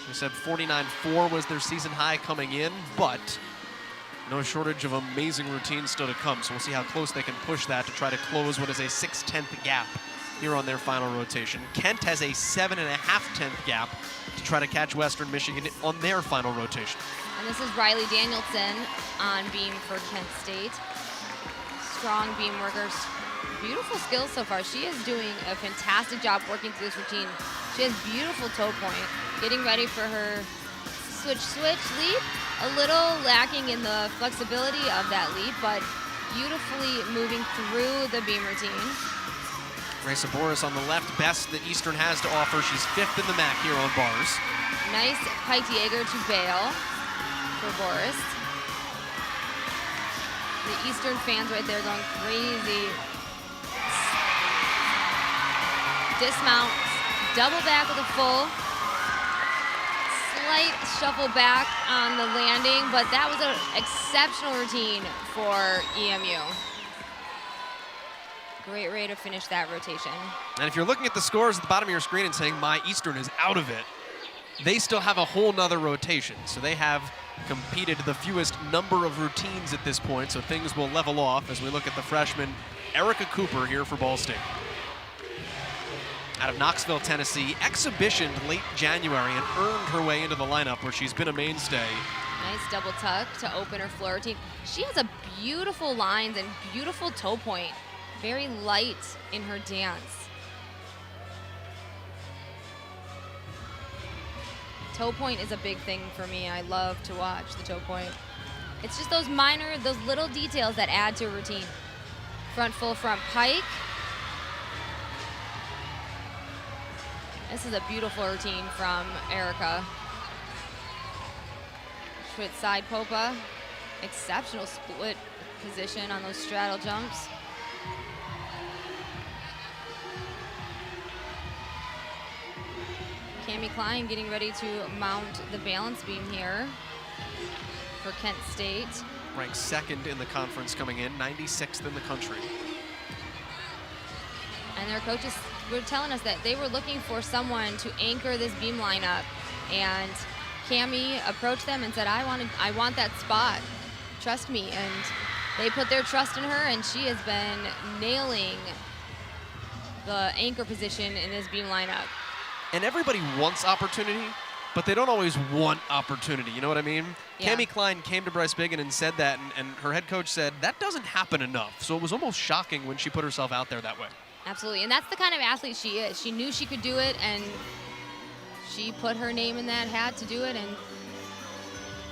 We said 49.4 was their season high coming in, but no shortage of amazing routines still to come. So we'll see how close they can push that to try to close what is a 6/10 gap here on their final rotation. Kent has a 7.5/10 gap to try to catch Western Michigan on their final rotation. And this is Riley Danielson on beam for Kent State. Strong beam workers. Beautiful skills so far. She is doing a fantastic job working through this routine. She has beautiful toe point. Getting ready for her switch leap. A little lacking in the flexibility of that leap, but beautifully moving through the beam routine. Raisa Boris on the left, best that Eastern has to offer. She's 5th in the MAC here on bars. Nice pike Jaeger to bail for Boris. The Eastern fans right there going crazy. Dismount, double back with a full. Slight shuffle back on the landing, but that was an exceptional routine for EMU. Great way to finish that rotation. And if you're looking at the scores at the bottom of your screen and saying, my Eastern is out of it, they still have a whole nother rotation. So they have competed the fewest number of routines at this point, so things will level off as we look at the freshman Erica Cooper here for Ball State. out of Knoxville, Tennessee, exhibitioned late January and earned her way into the lineup where she's been a mainstay. Nice double tuck to open her floor routine. She has a beautiful lines and beautiful toe point. Very light in her dance. Toe point is a big thing for me. I love to watch the toe point. It's just those little details that add to a routine. Front full front pike. This is a beautiful routine from Erica. Schwitt side popa. Exceptional split position on those straddle jumps. Cami Klein getting ready to mount the balance beam here for Kent State. Ranked second in the conference coming in, 96th in the country. And their coaches were telling us that they were looking for someone to anchor this beam lineup. And Cami approached them and said, I want that spot. Trust me. And they put their trust in her, and she has been nailing the anchor position in this beam lineup. And everybody wants opportunity, but they don't always want opportunity. You know what I mean? Yeah. Cami Klein came to Bryce Biggin and said that, and her head coach said that doesn't happen enough. So it was almost shocking when she put herself out there that way. Absolutely, and that's the kind of athlete she is. She knew she could do it, and she put her name in that hat to do it. And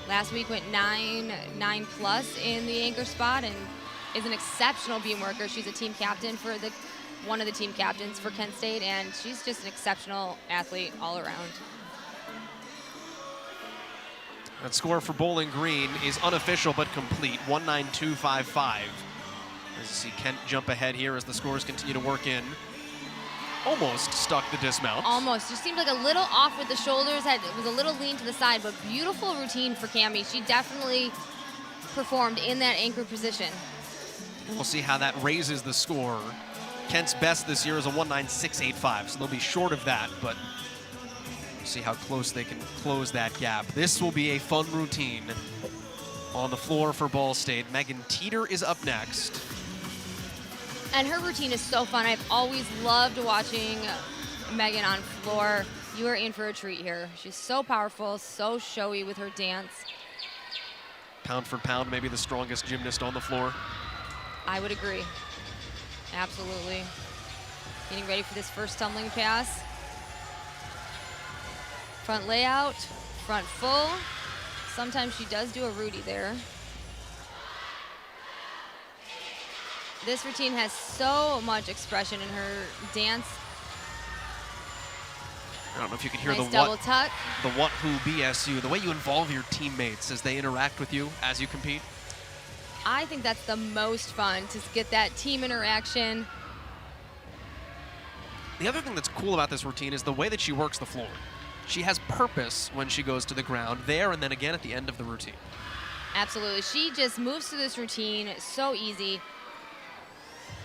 last week went 9+ in the anchor spot, and is an exceptional beam worker. She's a team captain for one of the team captains for Kent State, and she's just an exceptional athlete all around. That score for Bowling Green is unofficial but complete, 192.55. As you see Kent jump ahead here as the scores continue to work in. Almost stuck the dismount. Almost. Just seemed like a little off with the shoulders. It was a little lean to the side, but beautiful routine for Cami. She definitely performed in that anchor position. We'll see how that raises the score. Kent's best this year is a 196.85, so they'll be short of that, but we'll see how close they can close that gap. This will be a fun routine on the floor for Ball State. Megan Teeter is up next. And her routine is so fun. I've always loved watching Megan on floor. You are in for a treat here. She's so powerful, so showy with her dance. Pound for pound, maybe the strongest gymnast on the floor. I would agree. Absolutely. Getting ready for this first tumbling pass. Front layout, front full. Sometimes she does do a Rudy there. This routine has so much expression in her dance. I don't know if you can hear Nice the double what, tuck. the what, who, BSU, the way you involve your teammates as they interact with you as you compete. I think that's the most fun, to get that team interaction. The other thing that's cool about this routine is the way that she works the floor. She has purpose when she goes to the ground there and then again at the end of the routine. Absolutely. She just moves through this routine so easy,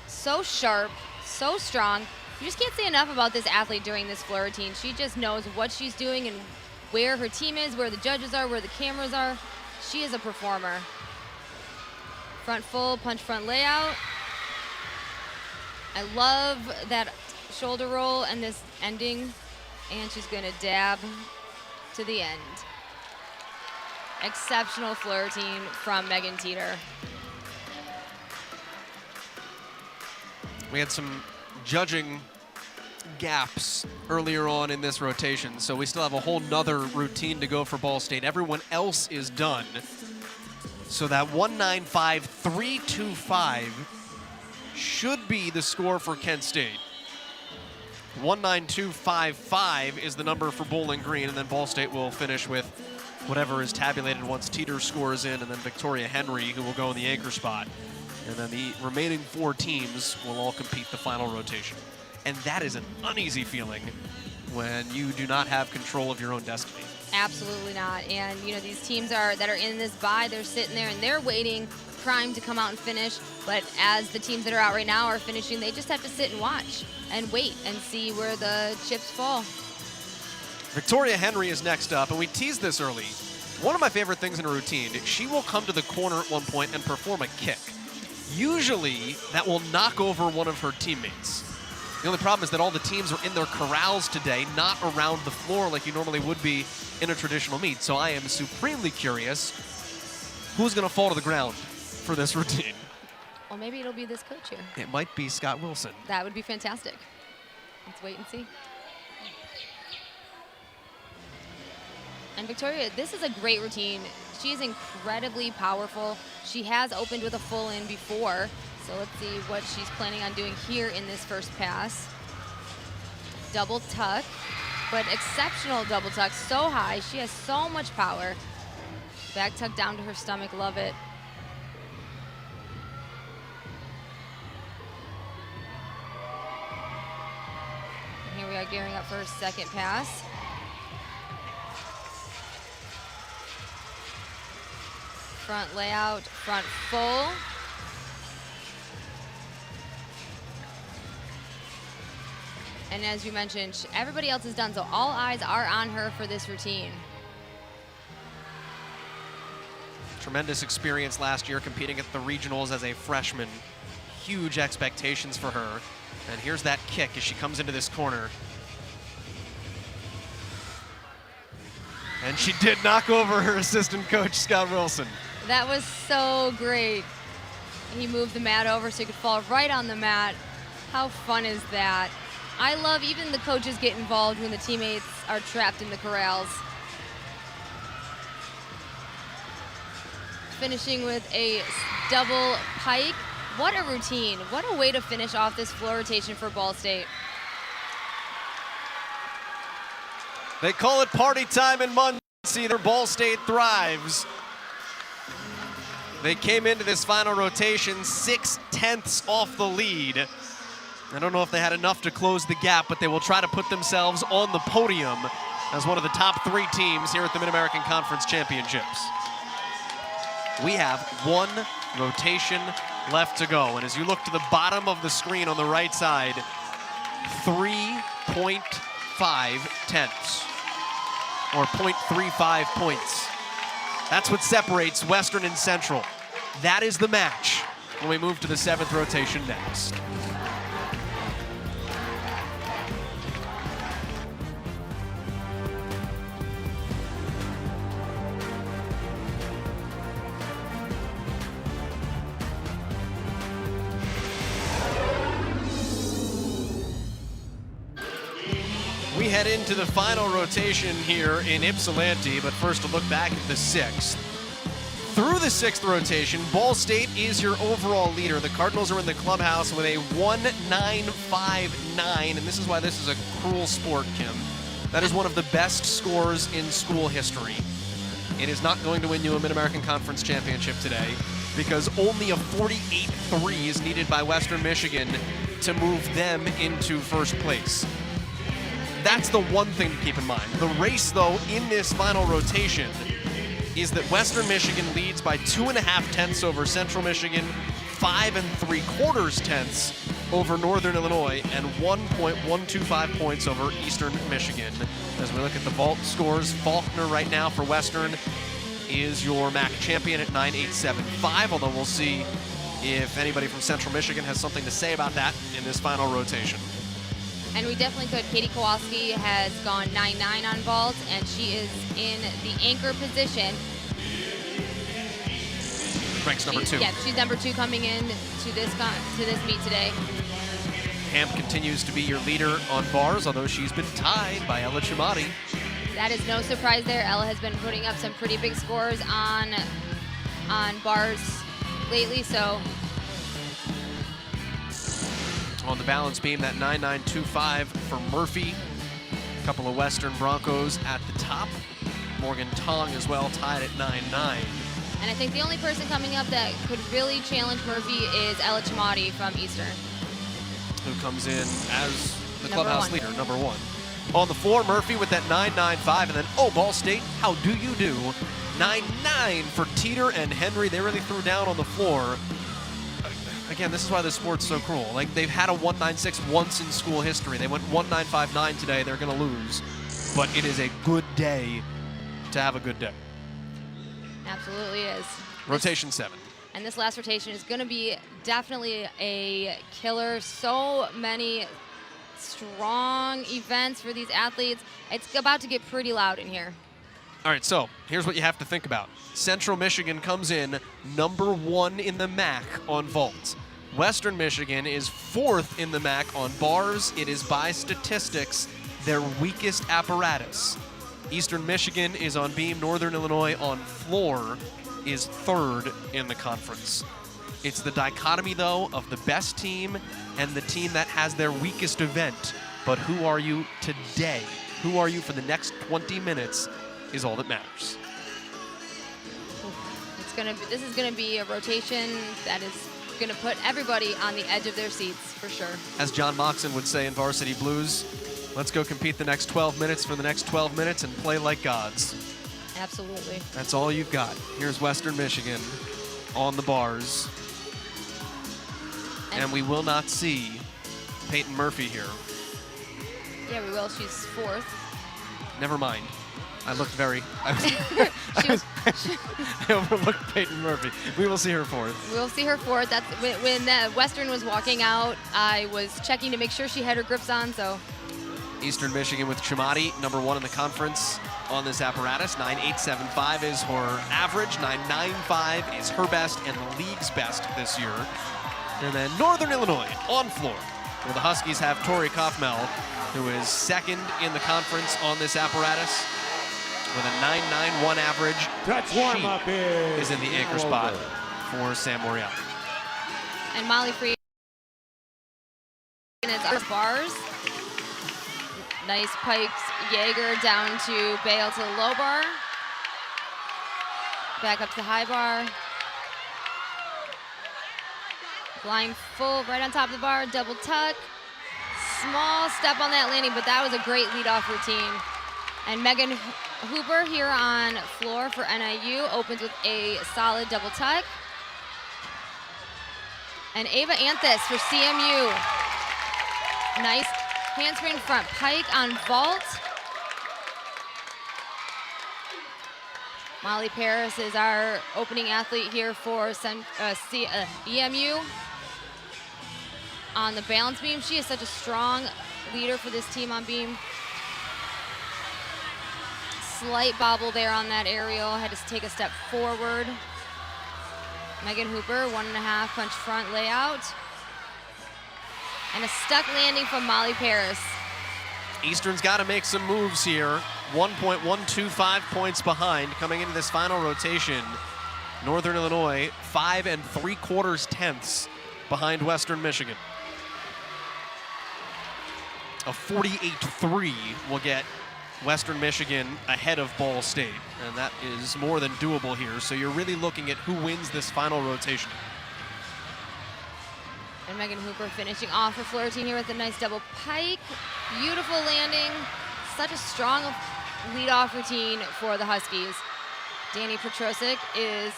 so sharp, so strong. You just can't say enough about this athlete during this floor routine. She just knows what she's doing and where her team is, where the judges are, where the cameras are. She is a performer. Front full, punch front layout. I love that shoulder roll and this ending. And she's gonna dab to the end. Exceptional floor routine from Megan Teeter. We had some judging gaps earlier on in this rotation, so we still have a whole nother routine to go for Ball State. Everyone else is done. So that 195.325 should be the score for Kent State. 192.55 is the number for Bowling Green, and then Ball State will finish with whatever is tabulated once Teeter scores in, and then Victoria Henry, who will go in the anchor spot. And then the remaining 4 teams will all compete the final rotation. And that is an uneasy feeling when you do not have control of your own destiny. Absolutely not. And you know, these teams that are in this bye, they're sitting there and they're waiting prime to come out and finish. But as the teams that are out right now are finishing, they just have to sit and watch and wait and see where the chips fall. Victoria Henry is next up, and we teased this early. One of my favorite things in a routine, she will come to the corner at one point and perform a kick. Usually, that will knock over one of her teammates. The only problem is that all the teams are in their corrals today, not around the floor like you normally would be in a traditional meet. So I am supremely curious who's going to fall to the ground for this routine. Well, maybe it'll be this coach here. It might be Scott Wilson. That would be fantastic. Let's wait and see. And Victoria, this is a great routine. She is incredibly powerful. She has opened with a full in before. So let's see what she's planning on doing here in this first pass. Double tuck, but exceptional double tuck, so high. She has so much power. Back tuck down to her stomach, love it. And here we are gearing up for her second pass. Front layout, front full. And as you mentioned, everybody else is done, so all eyes are on her for this routine. Tremendous experience last year competing at the regionals as a freshman. Huge expectations for her. And here's that kick as she comes into this corner. And she did knock over her assistant coach, Scott Wilson. That was so great. He moved the mat over so he could fall right on the mat. How fun is that? I love even the coaches get involved when the teammates are trapped in the corrals. Finishing with a double pike. What a routine. What a way to finish off this floor rotation for Ball State. They call it party time in Muncie. Their Ball State thrives. They came into this final rotation 6/10 off the lead. I don't know if they had enough to close the gap, but they will try to put themselves on the podium as one of the top 3 teams here at the Mid-American Conference Championships. We have 1 rotation left to go, and as you look to the bottom of the screen on the right side, 3.5 tenths, or 0.35 points. That's what separates Western and Central. That is the match when we move to the 7th rotation next. We head into the final rotation here in Ypsilanti, but first a look back at the 6th. Through the 6th rotation, Ball State is your overall leader. The Cardinals are in the clubhouse with a 1.959, and this is why this is a cruel sport, Kim. That is one of the best scores in school history. It is not going to win you a Mid-American Conference Championship today because only a 48-3 is needed by Western Michigan to move them into first place. That's the one thing to keep in mind. The race, though, in this final rotation is that Western Michigan leads by 2.5 tenths over Central Michigan, 5 3/4 tenths over Northern Illinois, and 1.125 points over Eastern Michigan. As we look at the vault scores, Faulkner right now for Western is your MAC champion at 9.875, although we'll see if anybody from Central Michigan has something to say about that in this final rotation. And we definitely could. Katie Kowalski has gone 9.9 on vault, and she is in the anchor position. Ranks number 2. Yeah, she's number 2 coming in to this meet today. Hamp continues to be your leader on bars, although she's been tied by Ella Chimati. That is no surprise there. Ella has been putting up some pretty big scores on bars lately, so. On the balance beam, that 9.925 for Murphy. A couple of Western Broncos at the top. Morgan Tong as well, tied at 9.9. And I think the only person coming up that could really challenge Murphy is Ella Chimati from Eastern, who comes in as the Number clubhouse 1. leader, number 1. On the floor, Murphy with that 9.95, and then, oh, Ball State, how do you do? 9.9 for Teeter and Henry. They really threw down on the floor. Again, this is why this sport's so cruel. Like, they've had a 1.96 once in school history. They went 1.959 today. They're going to lose. But it is a good day to have a good day. Absolutely is. Rotation 7. And this last rotation is going to be definitely a killer. So many strong events for these athletes. It's about to get pretty loud in here. All right, so here's what you have to think about. Central Michigan comes in #1 in the MAC on vault. Western Michigan is 4th in the MAC on bars. It is by statistics their weakest apparatus. Eastern Michigan is on beam. Northern Illinois on floor is 3rd in the conference. It's the dichotomy, though, of the best team and the team that has their weakest event. But who are you today? Who are you for the next 20 minutes is all that matters. This is gonna be a rotation that is gonna put everybody on the edge of their seats for sure. As John Moxon would say in Varsity Blues, let's go compete the next 12 minutes for the next 12 minutes and play like gods. Absolutely. That's all you've got. Here's Western Michigan on the bars. And we will not see Peyton Murphy here. Yeah, we will. She's 4th. Never mind. I looked very... I She overlooked Peyton Murphy. We will see her 4th. We'll see her 4th. That's when Western was walking out. I was checking to make sure she had her grips on. So Eastern Michigan with Chamati, #1 in the conference on this apparatus. 9.875 is her average. 9.95 is her best and the league's best this year. And then Northern Illinois on floor, where the Huskies have Tori Kaufmel, who is 2nd in the conference on this apparatus with a 9.91 average. Touch warm-up is in the anchor now spot over. for Sam Moriarty. and Molly Free is our bars. Nice pikes. Jaeger down to Bale to the low bar. Back up to the high bar. Flying full right on top of the bar, double tuck. Small step on that landing, but that was a great leadoff routine. And Megan Hooper here on floor for NIU opens with a solid double tuck. And Ava Anthus for CMU. Nice handspring front pike on vault. Molly Paris is our opening athlete here for EMU. On the balance beam, she is such a strong leader for this team on beam. Slight bobble there on that aerial, had to take a step forward. Megan Hooper, 1.5 punch front layout. And a stuck landing from Molly Paris. Eastern's got to make some moves here. 1.125 points behind coming into this final rotation. Northern Illinois, 5 3/4 behind Western Michigan. A 48-3 will get Western Michigan ahead of Ball State, and that is more than doable here. So you're really looking at who wins this final rotation. And Megan Hooper finishing off her floor routine here with a nice double pike. Beautiful landing. Such a strong leadoff routine for the Huskies. Danny Petrosic is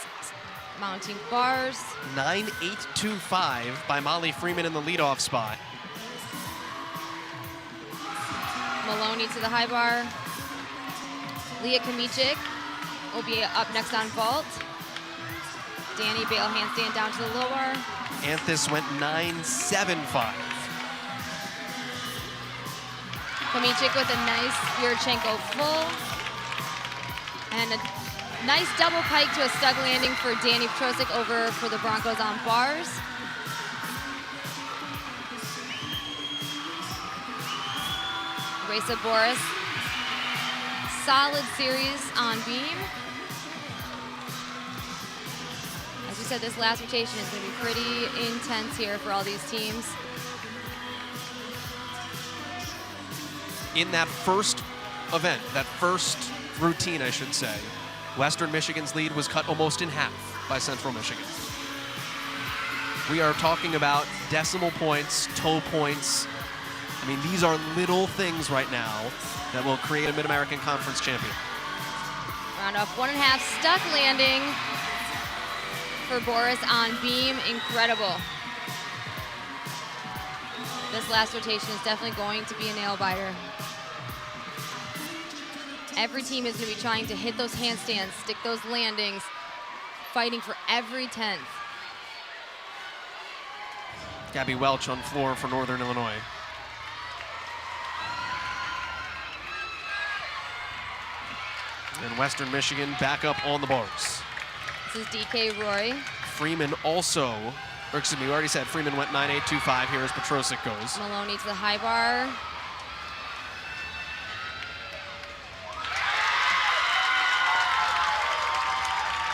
mounting bars. 9.825 by Molly Freeman in the leadoff spot. Maloney to the high bar. Leah Kamichik will be up next on vault. Danny Bale handstand down to the low bar. Anthus went 9.75. Kamichik with a nice Yurchenko full. And a nice double pike to a stuck landing for Danny Petrosic over for the Broncos on bars. Raisa Boris, solid series on beam. As we said, this last rotation is going to be pretty intense here for all these teams. In that first event, that first routine, I should say, Western Michigan's lead was cut almost in half by Central Michigan. We are talking about decimal points, toe points. I mean, these are little things right now that will create a Mid-American Conference champion. Round off 1.5, stuck landing for Boris on beam, incredible. This last rotation is definitely going to be a nail biter. Every team is going to be trying to hit those handstands, stick those landings, fighting for every 10th. Gabby Welch on floor for Northern Illinois. And Western Michigan back up on the bars. This is DK Roy. Freeman also, or excuse me, we already said Freeman went 9.825 here as Petrosic goes. Maloney to the high bar.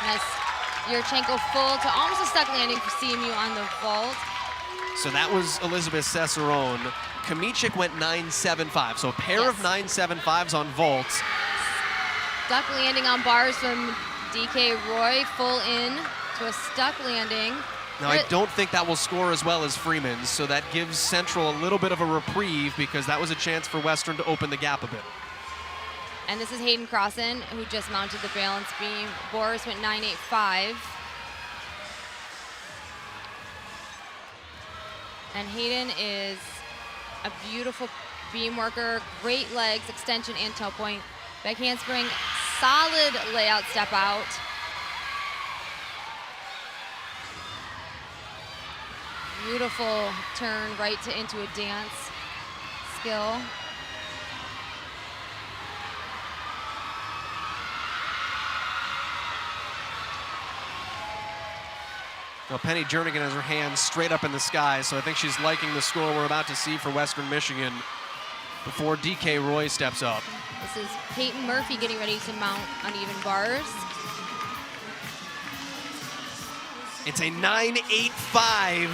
Nice Yurchenko full to almost a stuck landing for CMU on the vault. So that was Elizabeth Cesarone. Kamichik went 9.75, so a pair of 9.75s on vaults. Stuck landing on bars from DK Roy, full in to a stuck landing. Now, I don't think that will score as well as Freeman's, so that gives Central a little bit of a reprieve because that was a chance for Western to open the gap a bit. And this is Hayden Crossan, who just mounted the balance beam. Boris went 9.85. And Hayden is a beautiful beam worker, great legs, extension and toe point. Back handspring, solid layout step out. Beautiful turn right into a dance skill. Now, Penny Jernigan has her hands straight up in the sky, so I think she's liking the score we're about to see for Western Michigan before DK Roy steps up. This is Peyton Murphy getting ready to mount uneven bars. It's a 9.85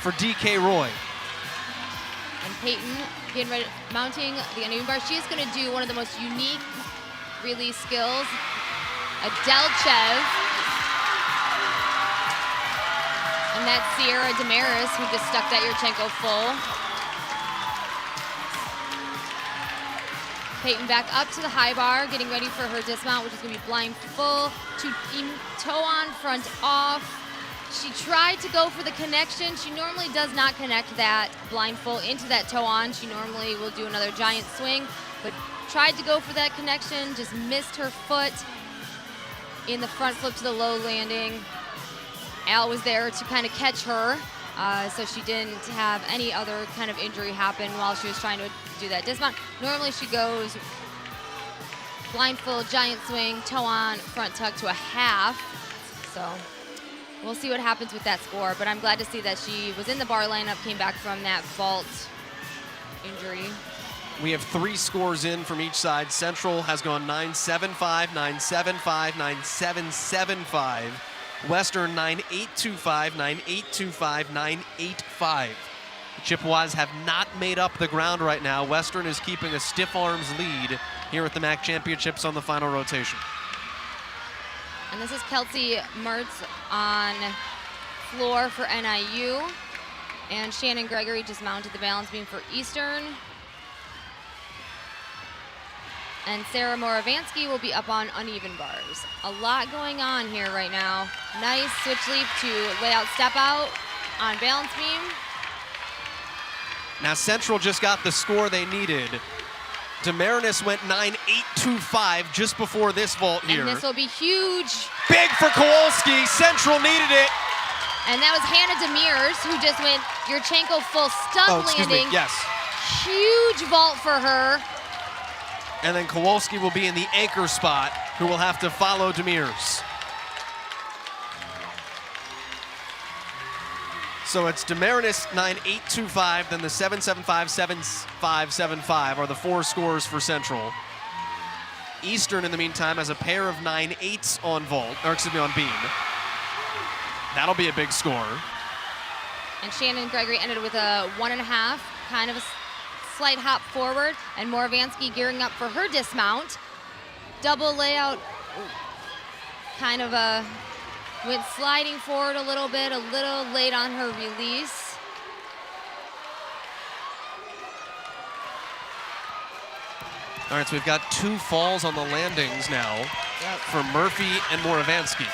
for DK Roy. And Peyton getting ready, mounting the uneven bar. She is going to do one of the most unique release skills, a Delchev. And that's Sierra Damaris, who just stuck that Yurchenko full. Peyton back up to the high bar, getting ready for her dismount, which is going to be blind full to toe on, front off. She tried to go for the connection. She normally does not connect that blind full into that toe on. She normally will do another giant swing, but tried to go for that connection, just missed her foot in the front flip to the low landing. Al was there to kind of catch her, so she didn't have any other kind of injury happen while she was trying to do that dismount. Normally she goes blind full, giant swing, toe on, front tuck to a half. So we'll see what happens with that score, but I'm glad to see that she was in the bar lineup, came back from that vault injury. We have 3 scores in from each side. Central has gone 9.75, 9.75, 9.775. Western 9.825, 9.825, 9.85. The Chippewas have not made up the ground right now. Western is keeping a stiff arms lead here at the MAC Championships on the final rotation. And this is Kelsey Mertz on floor for NIU. And Shannon Gregory just mounted the balance beam for Eastern. And Sarah Moravansky will be up on uneven bars. A lot going on here right now. Nice switch leap to layout step out on balance beam. Now Central just got the score they needed. Demarinis went 9.825 just before this vault here. And this will be huge. Big for Kowalski. Central needed it. And that was Hannah Demirs, who just went Yurchenko full stuck landing. Yes. Huge vault for her. And then Kowalski will be in the anchor spot, who will have to follow Demirs. So it's Demarinis 9.825, then the 7.75, 7.575 are the 4 scores for Central. Eastern, in the meantime, has a pair of 9.8s on vault, or excuse me, on beam. That'll be a big score. And Shannon Gregory ended with a 1.5, kind of a slight hop forward, and Moravansky gearing up for her dismount. Double layout, kind of went sliding forward a little bit, a little late on her release. All right, so we've got 2 falls on the landings now for Murphy and Moravansky.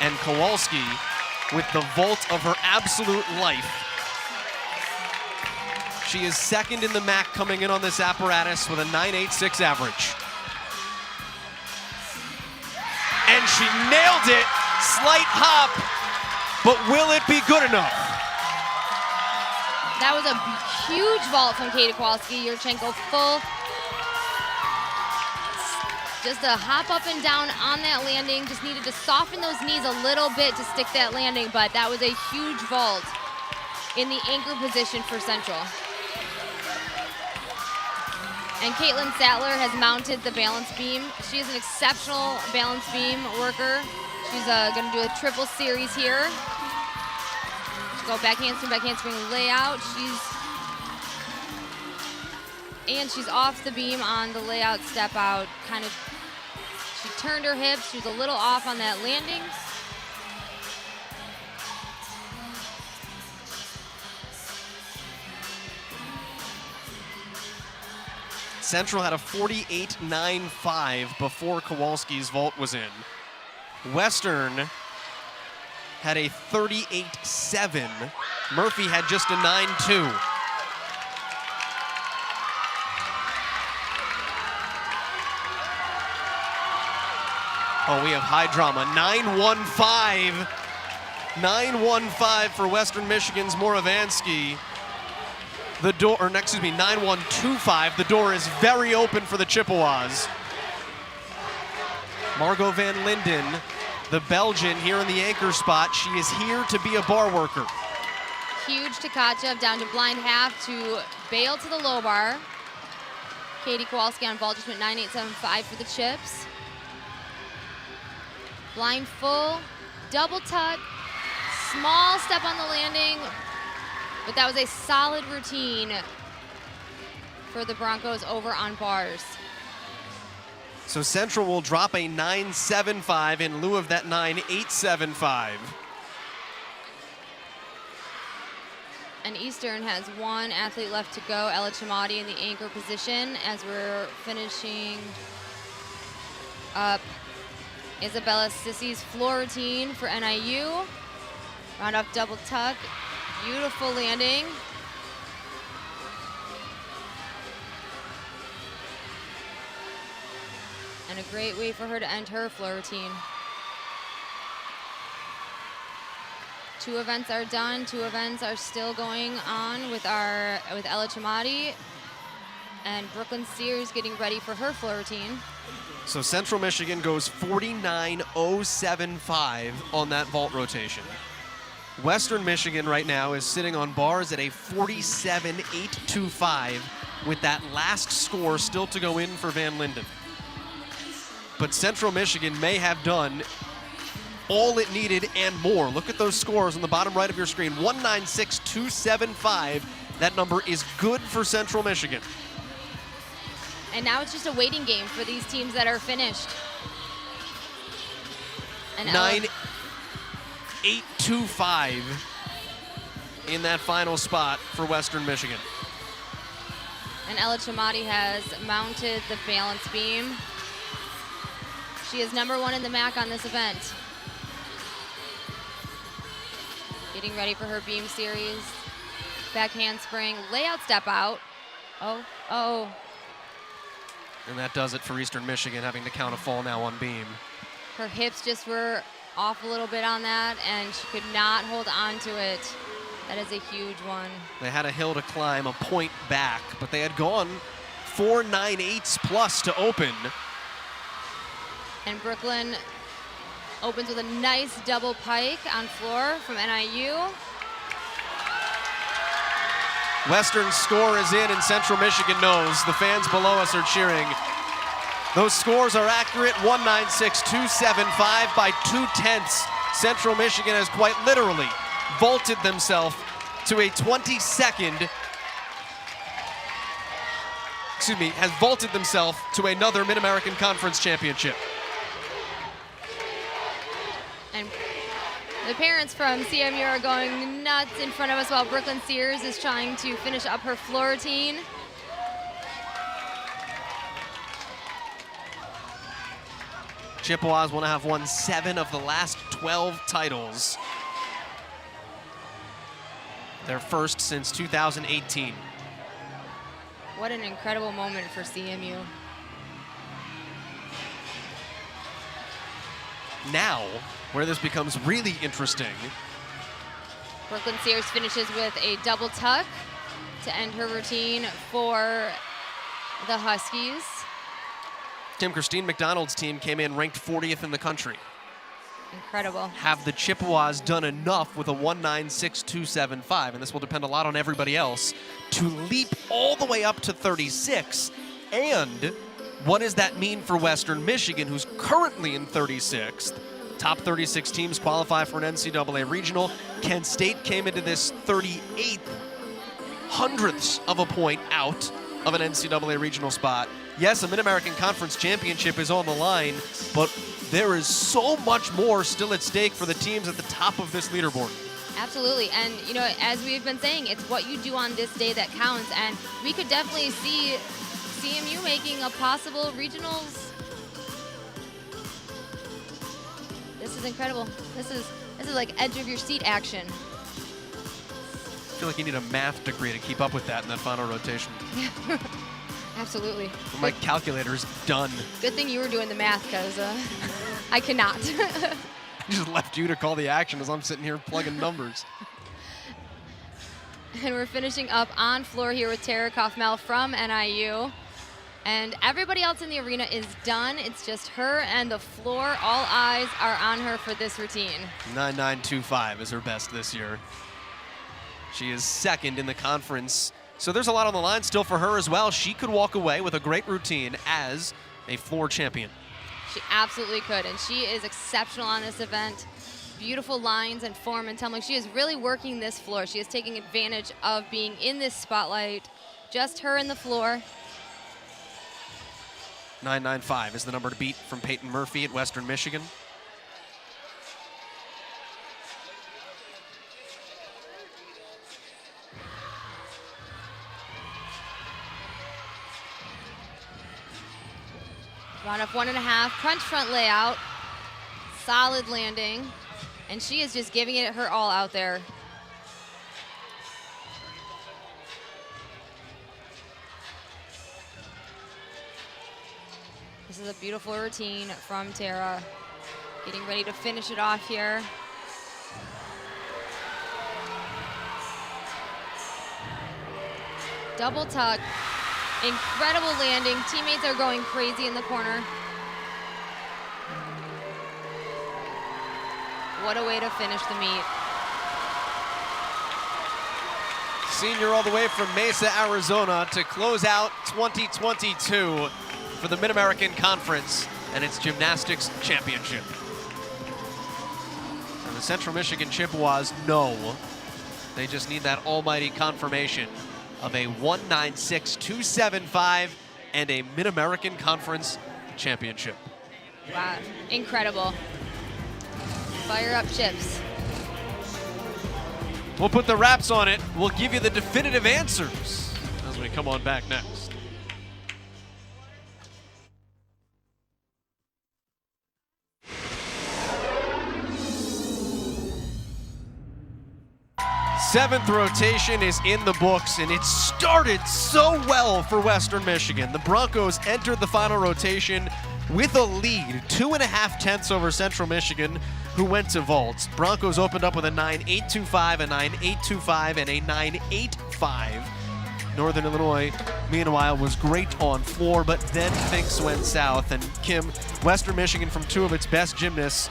And Kowalski with the vault of her absolute life. She is second in the MAC coming in on this apparatus with a 9.86 average. And she nailed it, slight hop, but will it be good enough? That was a huge vault from Katie Kowalski. Yurchenko full. Just to hop up and down on that landing. Just needed to soften those knees a little bit to stick that landing, but that was a huge vault in the anchor position for Central. And Caitlin Sattler has mounted the balance beam. She is an exceptional balance beam worker. She's gonna do a triple series here. Go back handspring layout. She's off the beam on the layout step out. She turned her hips. She was a little off on that landing. Central had a 48.95 before Kowalski's vault was in. Western had a 38.7. Murphy had just a 9.2. Oh, we have high drama. 9.15. 9.15 for Western Michigan's Moravansky. The door, or excuse me, 9.125. The door is very open for the Chippewas. Margot Van Linden, the Belgian, here in the anchor spot. She is here to be a bar worker. Huge Tkachev down to blind half to bail to the low bar. Katie Kowalski on vault just went 9.875 for the Chips. Blind full, double tuck, small step on the landing, but that was a solid routine for the Broncos over on bars. So Central will drop a 9.75 in lieu of that 9.875. And Eastern has one athlete left to go, Ella Chamati in the anchor position as we're finishing up Isabella Sissy's floor routine for NIU. Round off double tuck, beautiful landing. And a great way for her to end her floor routine. 2 events are done. 2 events are still going on with Ella Chamati and Brooklyn Sears getting ready for her floor routine. So Central Michigan goes 49.075 on that vault rotation. Western Michigan right now is sitting on bars at a 47.825 with that last score still to go in for Van Linden. But Central Michigan may have done all it needed and more. Look at those scores on the bottom right of your screen. 196.275. That number is good for Central Michigan. And now it's just a waiting game for these teams that are finished. And 9.825 in that final spot for Western Michigan. And Ella Chamati has mounted the balance beam. She is #1 in the MAC on this event. Getting ready for her beam series. Back handspring, layout step out. Oh. And that does it for Eastern Michigan, having to count a fall now on beam. Her hips just were off a little bit on that, and she could not hold on to it. That is a huge one. They had a hill to climb, a point back, but they had gone 4 9/8s plus to open. And Brooklyn opens with a nice double pike on floor from NIU. Western score is in, and Central Michigan knows. The fans below us are cheering. Those scores are accurate, 196.275 by 0.2. Central Michigan has quite literally vaulted themselves to a 22nd, has vaulted themselves to another Mid-American Conference championship. And the parents from CMU are going nuts in front of us while Brooklyn Sears is trying to finish up her floor routine. Chippewas want to have won 7 of the last 12 titles. Their first since 2018. What an incredible moment for CMU. Now, where this becomes really interesting. Brooklyn Sears finishes with a double tuck to end her routine for the Huskies. Tim, Christine McDonald's team came in ranked 40th in the country. Incredible. Have the Chippewas done enough with a 196.275, and this will depend a lot on everybody else, to leap all the way up to 36? And what does that mean for Western Michigan, who's currently in 36th? Top 36 teams qualify for an NCAA regional. Kent State came into this 38th, hundredths of a point out of an NCAA regional spot. Yes, a Mid-American Conference championship is on the line, but there is so much more still at stake for the teams at the top of this leaderboard. Absolutely, and you know, as we've been saying, it's what you do on this day that counts, and we could definitely see CMU making a possible regionals. This is incredible. This is like edge of your seat action. I feel like you need a math degree to keep up with that in that final rotation. Absolutely. My calculator's done. Good thing you were doing the math, because I cannot. I just left you to call the action as I'm sitting here plugging numbers. And we're finishing up on floor here with Tara Kaufmel from NIU. And everybody else in the arena is done. It's just her and the floor. All eyes are on her for this routine. 9.925 is her best this year. She is second in the conference. So there's a lot on the line still for her as well. She could walk away with a great routine as a floor champion. She absolutely could, and she is exceptional on this event. Beautiful lines and form and tumbling. She is really working this floor. She is taking advantage of being in this spotlight. Just her and the floor. 9.95 is the number to beat from Peyton Murphy at Western Michigan. Round up 1.5, crunch front layout, solid landing, and she is just giving it her all out there. This is a beautiful routine from Tara, getting ready to finish it off here. Double tuck. Incredible landing. Teammates are going crazy in the corner. What a way to finish the meet. Senior all the way from Mesa, Arizona to close out 2022 for the Mid-American Conference and its gymnastics championship. And the Central Michigan Chippewas know they just need that almighty confirmation of a 196.275 and a Mid-American Conference championship. Wow, incredible. Fire up, Chips. We'll put the wraps on it. We'll give you the definitive answers as we come on back next. Seventh rotation is in the books, and it started so well for Western Michigan. The Broncos entered the final rotation with a lead, 2.5 tenths over Central Michigan, who went to vaults. Broncos opened up with a 9.825, a 9.825, and a 9.85. Northern Illinois, meanwhile, was great on floor, but then things went south. And Kim, Western Michigan, from two of its best gymnasts,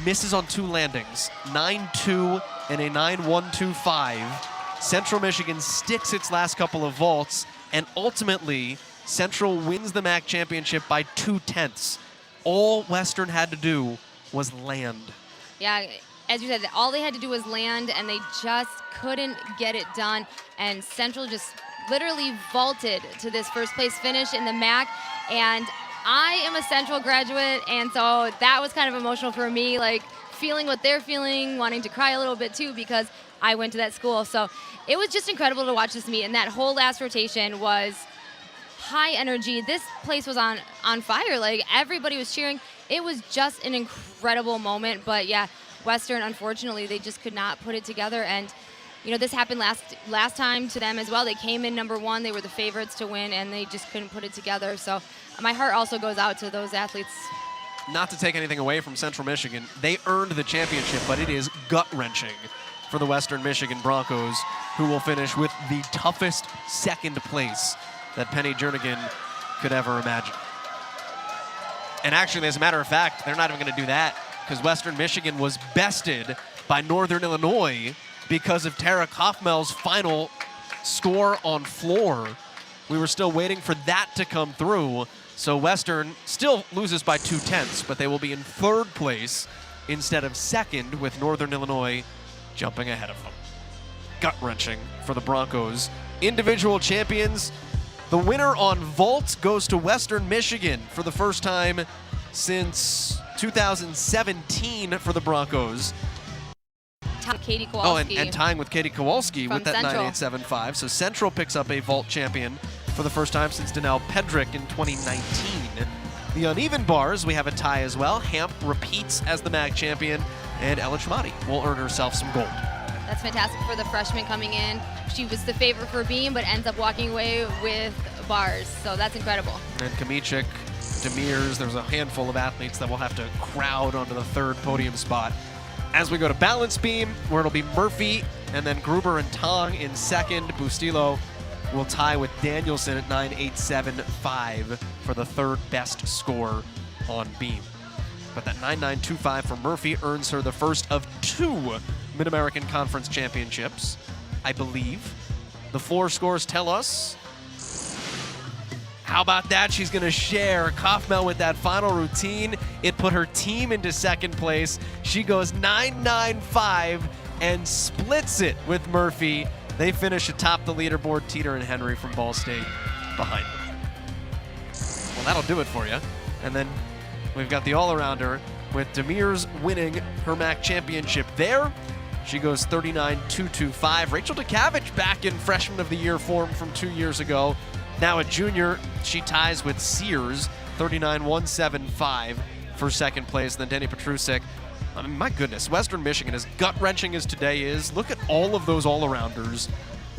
misses on two landings, 9.2 and a 9.125. Central Michigan sticks its last couple of vaults, and ultimately, Central wins the MAC championship by 2 tenths. All Western had to do was land. Yeah, as you said, all they had to do was land, and they just couldn't get it done. And Central just literally vaulted to this first place finish in the MAC. And I am a Central graduate, and so that was kind of emotional for me, like feeling what they're feeling, wanting to cry a little bit too, because I went to that school. So it was just incredible to watch this meet, and that whole last rotation was high energy. This place was on fire. Like, everybody was cheering. It was just an incredible moment. But yeah, Western, unfortunately, they just could not put it together. And you know, this happened last time to them as well. They came in number one. They were the favorites to win, and they just couldn't put it together. So my heart also goes out to those athletes. Not to take anything away from Central Michigan, they earned the championship, but it is gut-wrenching for the Western Michigan Broncos, who will finish with the toughest second place that Penny Jernigan could ever imagine. And actually, as a matter of fact, they're not even going to do that because Western Michigan was bested by Northern Illinois because of Tara Kaufmel's final score on floor. We were still waiting for that to come through. So Western still loses by 2/10, but they will be in third place instead of second, with Northern Illinois jumping ahead of them. Gut-wrenching for the Broncos. Individual champions. The winner on vault goes to Western Michigan for the first time since 2017 for the Broncos. Katie Kowalski. Oh, and tying with Katie Kowalski with that Central. 9875. So Central picks up a vault champion for the first time since Danelle Pedrick in 2019. The uneven bars, we have a tie as well. Hamp repeats as the MAC champion, and Ella Chmati will earn herself some gold. That's fantastic for the freshman coming in. She was the favorite for beam, but ends up walking away with bars. So that's incredible. And Kamichik, Demirs, there's a handful of athletes that will have to crowd onto the third podium spot. As we go to balance beam, where it'll be Murphy and then Gruber and Tong in second. Bustillo will tie with Danielson at 9.875 for the third best score on beam. But that 9.925 for Murphy earns her the first of 2 Mid-American Conference championships, I believe. The floor scores tell us. How about that? She's going to share Kaufmel with that final routine. It put her team into second place. She goes 9.95 and splits it with Murphy. They finish atop the leaderboard. Teeter and Henry from Ball State behind them. Well, that'll do it for you. And then we've got the all-arounder with Demirs winning her MAC championship there. She goes 39.225. Rachel Dukavich back in Freshman of the Year form from 2 years ago. Now a junior, she ties with Sears, 39.175 for second place. And then Denny Petrusik. I mean, my goodness, Western Michigan, as gut-wrenching as today is, look at all of those all-arounders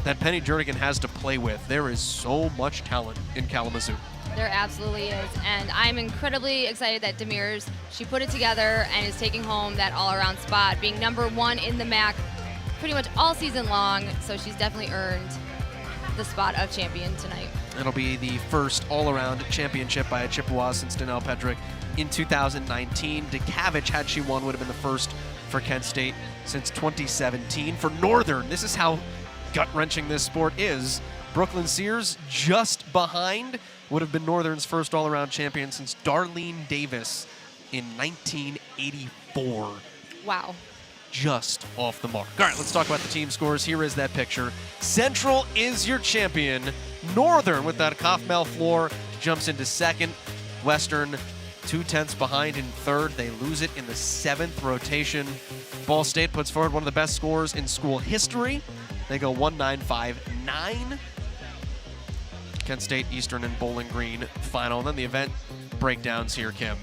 that Penny Jernigan has to play with. There is so much talent in Kalamazoo. There absolutely is. And I'm incredibly excited that Demirs, she put it together and is taking home that all-around spot, being #1 in the MAC pretty much all season long. So she's definitely earned the spot of champion tonight. It'll be the first all-around championship by a Chippewa since Danelle Pedrick in 2019. Dukavich, had she won, would have been the first for Kent State since 2017. For Northern, this is how gut-wrenching this sport is. Brooklyn Sears, just behind, would have been Northern's first all-around champion since Darlene Davis in 1984. Wow. Just off the mark. All right, let's talk about the team scores. Here is that picture. Central is your champion. Northern, with that Kaufmel floor, jumps into second. Western, 2/10 behind in third. They lose it in the 7th rotation. Ball State puts forward one of the best scores in school history. They go 1.959. Kent State, Eastern, and Bowling Green final. And then the event breakdowns here, Kim.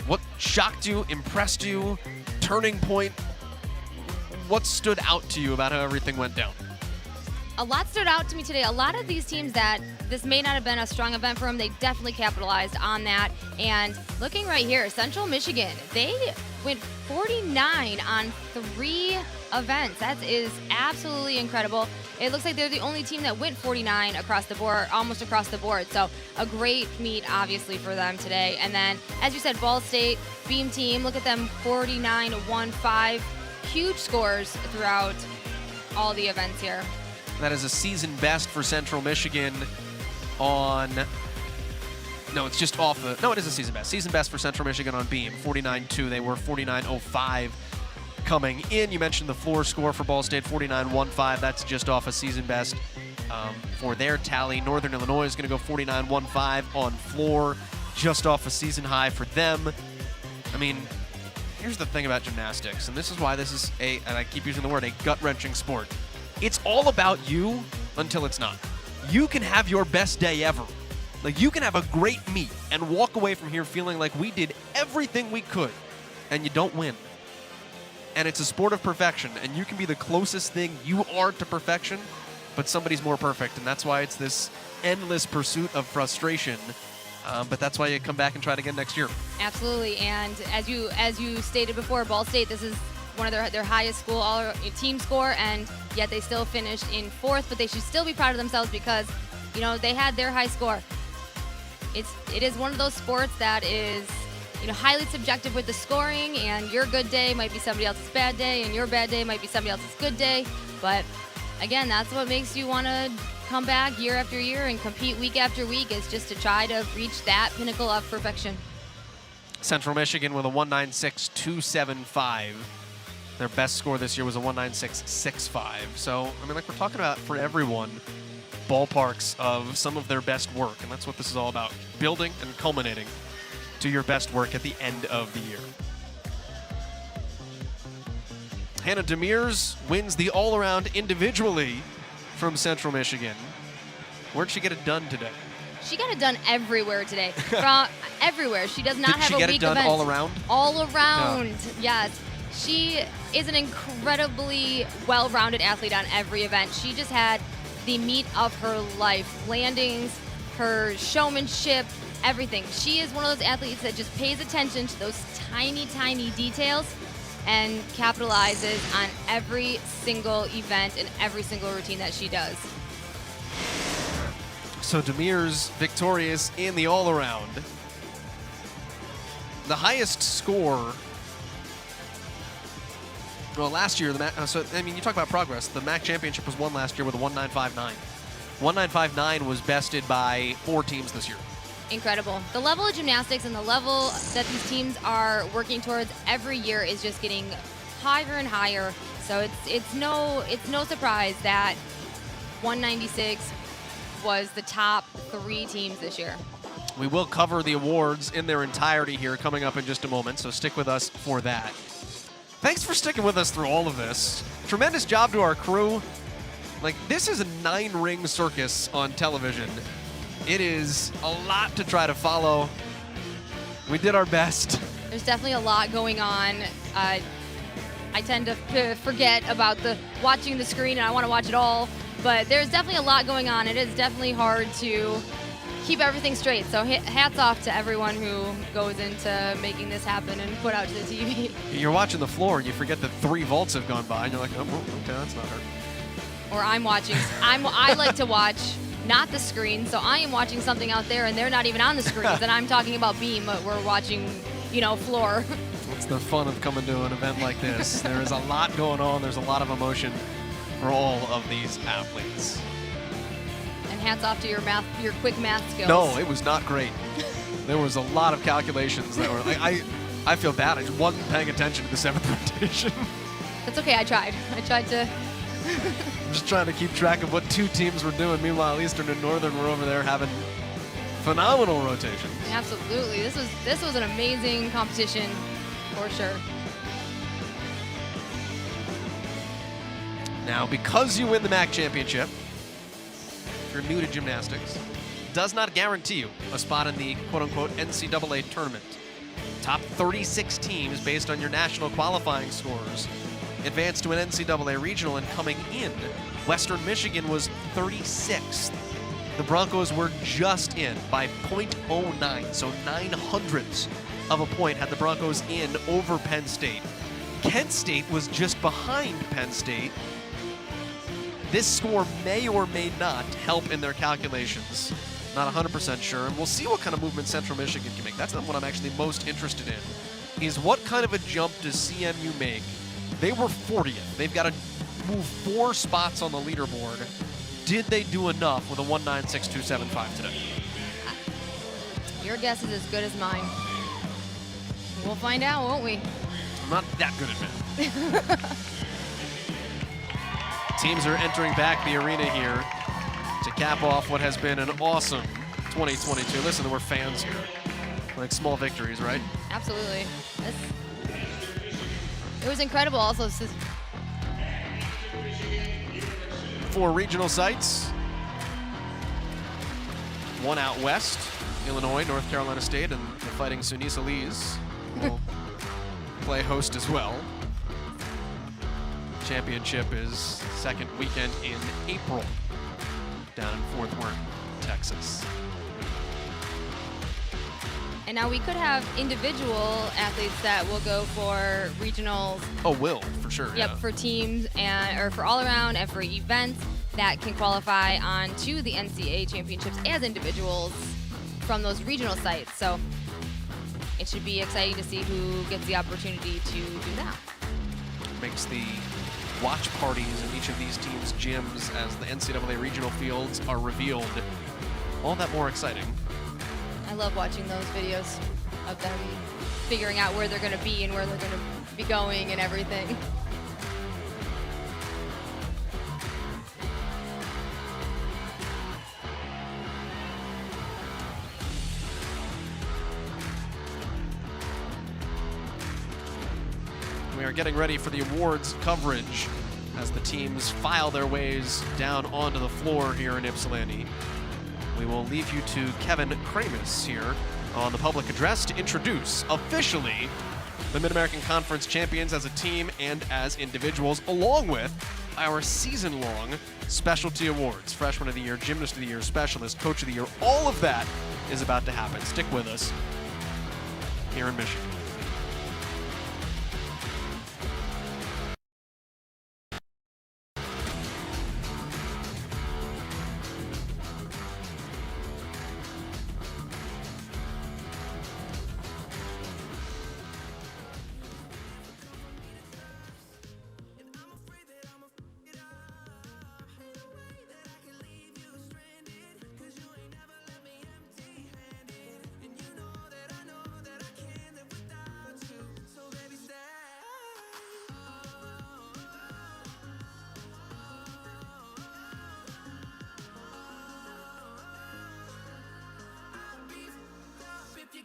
What shocked you, impressed you, turning point? What stood out to you about how everything went down? A lot stood out to me today. A lot of these teams that this may not have been a strong event for them, they definitely capitalized on that. And looking right here, Central Michigan, they went 49 on 3 events. That is absolutely incredible. It looks like they're the only team that went 49 across the board, almost across the board. So a great meet, obviously, for them today. And then, as you said, Ball State, beam team, look at them, 49-1-5. Huge scores throughout all the events here. That is a season best for Central Michigan on... No, it's just off the... No, it is a season best. Season best for Central Michigan on beam, 49-2. They were 49-05 coming in. You mentioned the floor score for Ball State, 49-15. That's just off a season best for their tally. Northern Illinois is going to go 49-15 on floor, just off a season high for them. I mean, here's the thing about gymnastics, and this is why this is and I keep using the word, a gut-wrenching sport. It's all about you until it's not. You can have your best day ever. Like, you can have a great meet and walk away from here feeling like we did everything we could, and you don't win. And it's a sport of perfection, and you can be the closest thing you are to perfection, but somebody's more perfect, and that's why it's this endless pursuit of frustration. But that's why you come back and try it again next year. Absolutely, and as you stated before, Ball State, this is one of their highest school team score, and yet they still finished in 4th, but they should still be proud of themselves because, you know, they had their high score. it is one of those sports that is, highly subjective with the scoring, and your good day might be somebody else's bad day, and your bad day might be somebody else's good day. But again, that's what makes you want to come back year after year and compete week after week, is just to try to reach that pinnacle of perfection. Central Michigan with a 196.275. Their best score this year was a 196.65. So, I mean, like we're talking about for everyone, ballparks of some of their best work, and that's what this is all about, building and culminating to your best work at the end of the year. Hannah Demers wins the all-around individually from Central Michigan. Where'd she get it done today? She got it done everywhere today. From everywhere. She does not have a weak event. Did she get it done all around? All around, yes. She is an incredibly well-rounded athlete on every event. She just had the meat of her life. Landings, her showmanship, everything. She is one of those athletes that just pays attention to those tiny, tiny details and capitalizes on every single event and every single routine that she does. So Demers victorious in the all-around. The highest score. Well, last year, you talk about progress. The MAC championship was won last year with a 1.959. 1.959 was bested by 4 teams this year. Incredible. The level of gymnastics and the level that these teams are working towards every year is just getting higher and higher. So it's no surprise that 196 was the top 3 teams this year. We will cover the awards in their entirety here coming up in just a moment, so stick with us for that. Thanks for sticking with us through all of this. Tremendous job to our crew. Like, this is a 9-ring circus on television. It is a lot to try to follow. We did our best. There's definitely a lot going on. I tend to forget about watching the screen, and I want to watch it all. But there's definitely a lot going on. It is definitely hard to keep everything straight. So hats off to everyone who goes into making this happen and put out to the TV. You're watching the floor and you forget that 3 vaults have gone by, and you're like, oh, okay, that's not her. Or I'm watching. I like to watch not the screen, so I am watching something out there, and they're not even on the screens. And I'm talking about beam, but we're watching, floor. It's the fun of coming to an event like this. There is a lot going on. There's a lot of emotion for all of these athletes. And hats off to your quick math skills. No, it was not great. There was a lot of calculations that were. I feel bad. I just wasn't paying attention to the 7th rotation. That's okay. I tried to. I'm just trying to keep track of what 2 teams were doing. Meanwhile, Eastern and Northern were over there having phenomenal rotations. Absolutely. This was an amazing competition for sure. Now, because you win the MAC championship, if you're new to gymnastics, does not guarantee you a spot in the quote-unquote NCAA tournament. Top 36 teams, based on your national qualifying scores, advanced to an NCAA regional, and coming in, Western Michigan was 36th. The Broncos were just in by 0.09, so 0.09 of a point had the Broncos in over Penn State. Kent State was just behind Penn State. This score may or may not help in their calculations. Not 100% sure, and we'll see what kind of movement Central Michigan can make. That's not what I'm actually most interested in, is what kind of a jump does CMU make? They were 40th. They've got to move 4 spots on the leaderboard. Did they do enough with a 196.275 today? Your guess is as good as mine. We'll find out, won't we? I'm not that good at math. Teams are entering back the arena here to cap off what has been an awesome 2022. Listen, there were fans here. Like small victories, right? Absolutely. It was incredible also. 4 regional sites. 1 out west, Illinois, North Carolina State, and the Fighting Sunisalees will play host as well. Championship is 2nd weekend in April down in Fort Worth, Texas. And now we could have individual athletes that will go for regionals. Oh, will, for sure. Yep, yeah. for teams or for all around and for events that can qualify on to the NCAA championships as individuals. from those regional sites. So it should be exciting to see who gets the opportunity to do that. Makes the watch parties in each of these teams' gyms as the NCAA regional fields are revealed all that more exciting. I love watching those videos of them figuring out where they're going to be and where they're going to be going and everything. We are getting ready for the awards coverage as the teams file their ways down onto the floor here in Ypsilanti. We will leave you to Kevin Kramus here on the public address to introduce officially the Mid-American Conference champions as a team and as individuals, along with our season-long specialty awards. Freshman of the Year, Gymnast of the Year, Specialist, Coach of the Year. All of that is about to happen. Stick with us here in Michigan.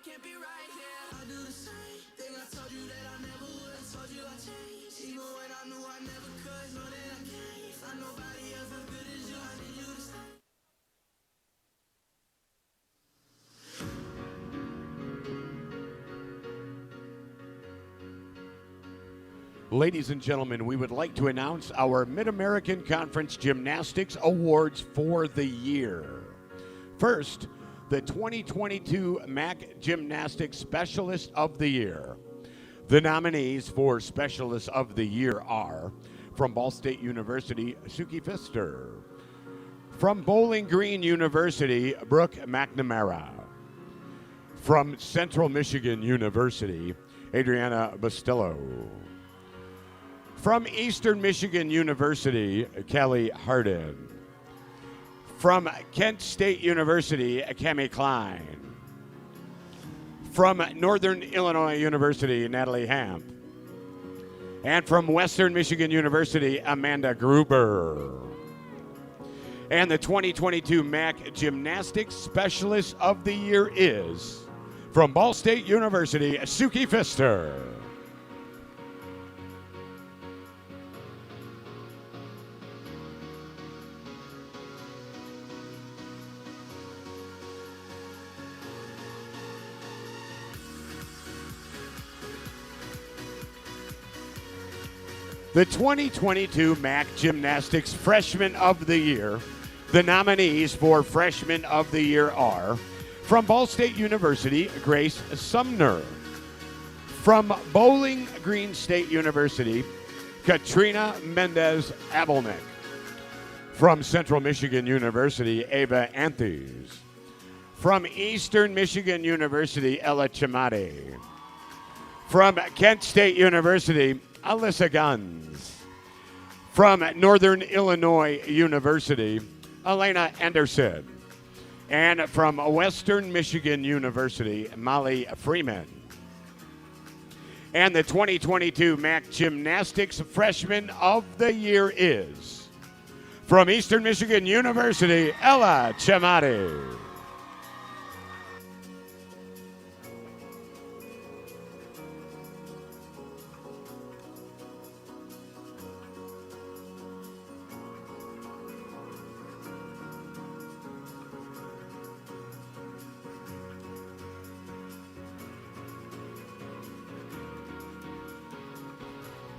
Can't be right here. I do the same thing. I told you that I never would. I told you I changed, even when I knew I never could. Know that I can't find nobody else as good as you. I need you to stay. Ladies and gentlemen, we would like to announce our Mid-American Conference Gymnastics Awards for the year. First, the 2022 MAC Gymnastics Specialist of the Year. The nominees for Specialist of the Year are from Ball State University, Suki Pfister. From Bowling Green University, Brooke McNamara. From Central Michigan University, Adriana Bustillo. From Eastern Michigan University, Kelly Hardin. From Kent State University, Cami Klein. From Northern Illinois University, Natalie Hamp. And from Western Michigan University, Amanda Gruber. And the 2022 MAC Gymnastics Specialist of the Year is from Ball State University, Suki Pfister. The 2022 MAC Gymnastics Freshman of the Year. The nominees for Freshman of the Year are from Ball State University, Grace Sumner. From Bowling Green State University, Katrina Mendez Abelnick. From Central Michigan University, Ava Anthes. From Eastern Michigan University, Ella Chamati. From Kent State University, Alyssa Guns. From Northern Illinois University, Elena Anderson. And from Western Michigan University, Molly Freeman. And the 2022 MAC Gymnastics Freshman of the Year is from Eastern Michigan University, Ella Chamati.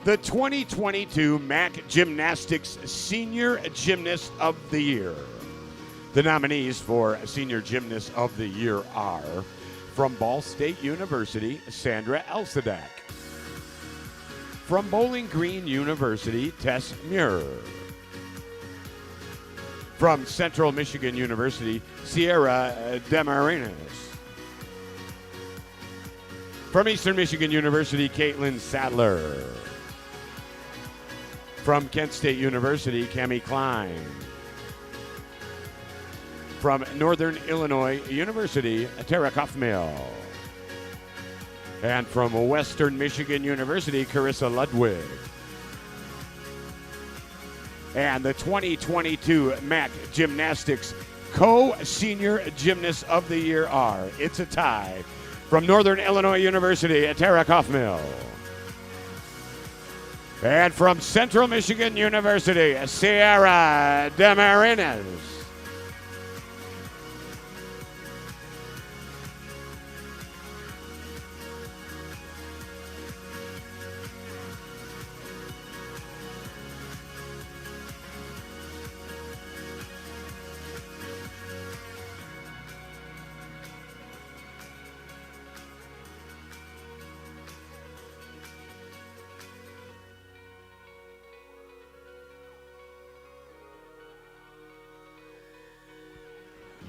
The 2022 MAC Gymnastics Senior Gymnast of the Year. The nominees for Senior Gymnast of the Year are from Ball State University, Sandra Elsadak. From Bowling Green University, Tess Muir. From Central Michigan University, Sierra Demarinis. From Eastern Michigan University, Caitlin Sadler. From Kent State University, Cami Klein. From Northern Illinois University, Tara Kaufmill. And from Western Michigan University, Carissa Ludwig. And the 2022 MAC Gymnastics Co-Senior Gymnasts of the Year are, it's a tie, from Northern Illinois University, Tara Kaufmill. And from Central Michigan University, Sierra Demarinis.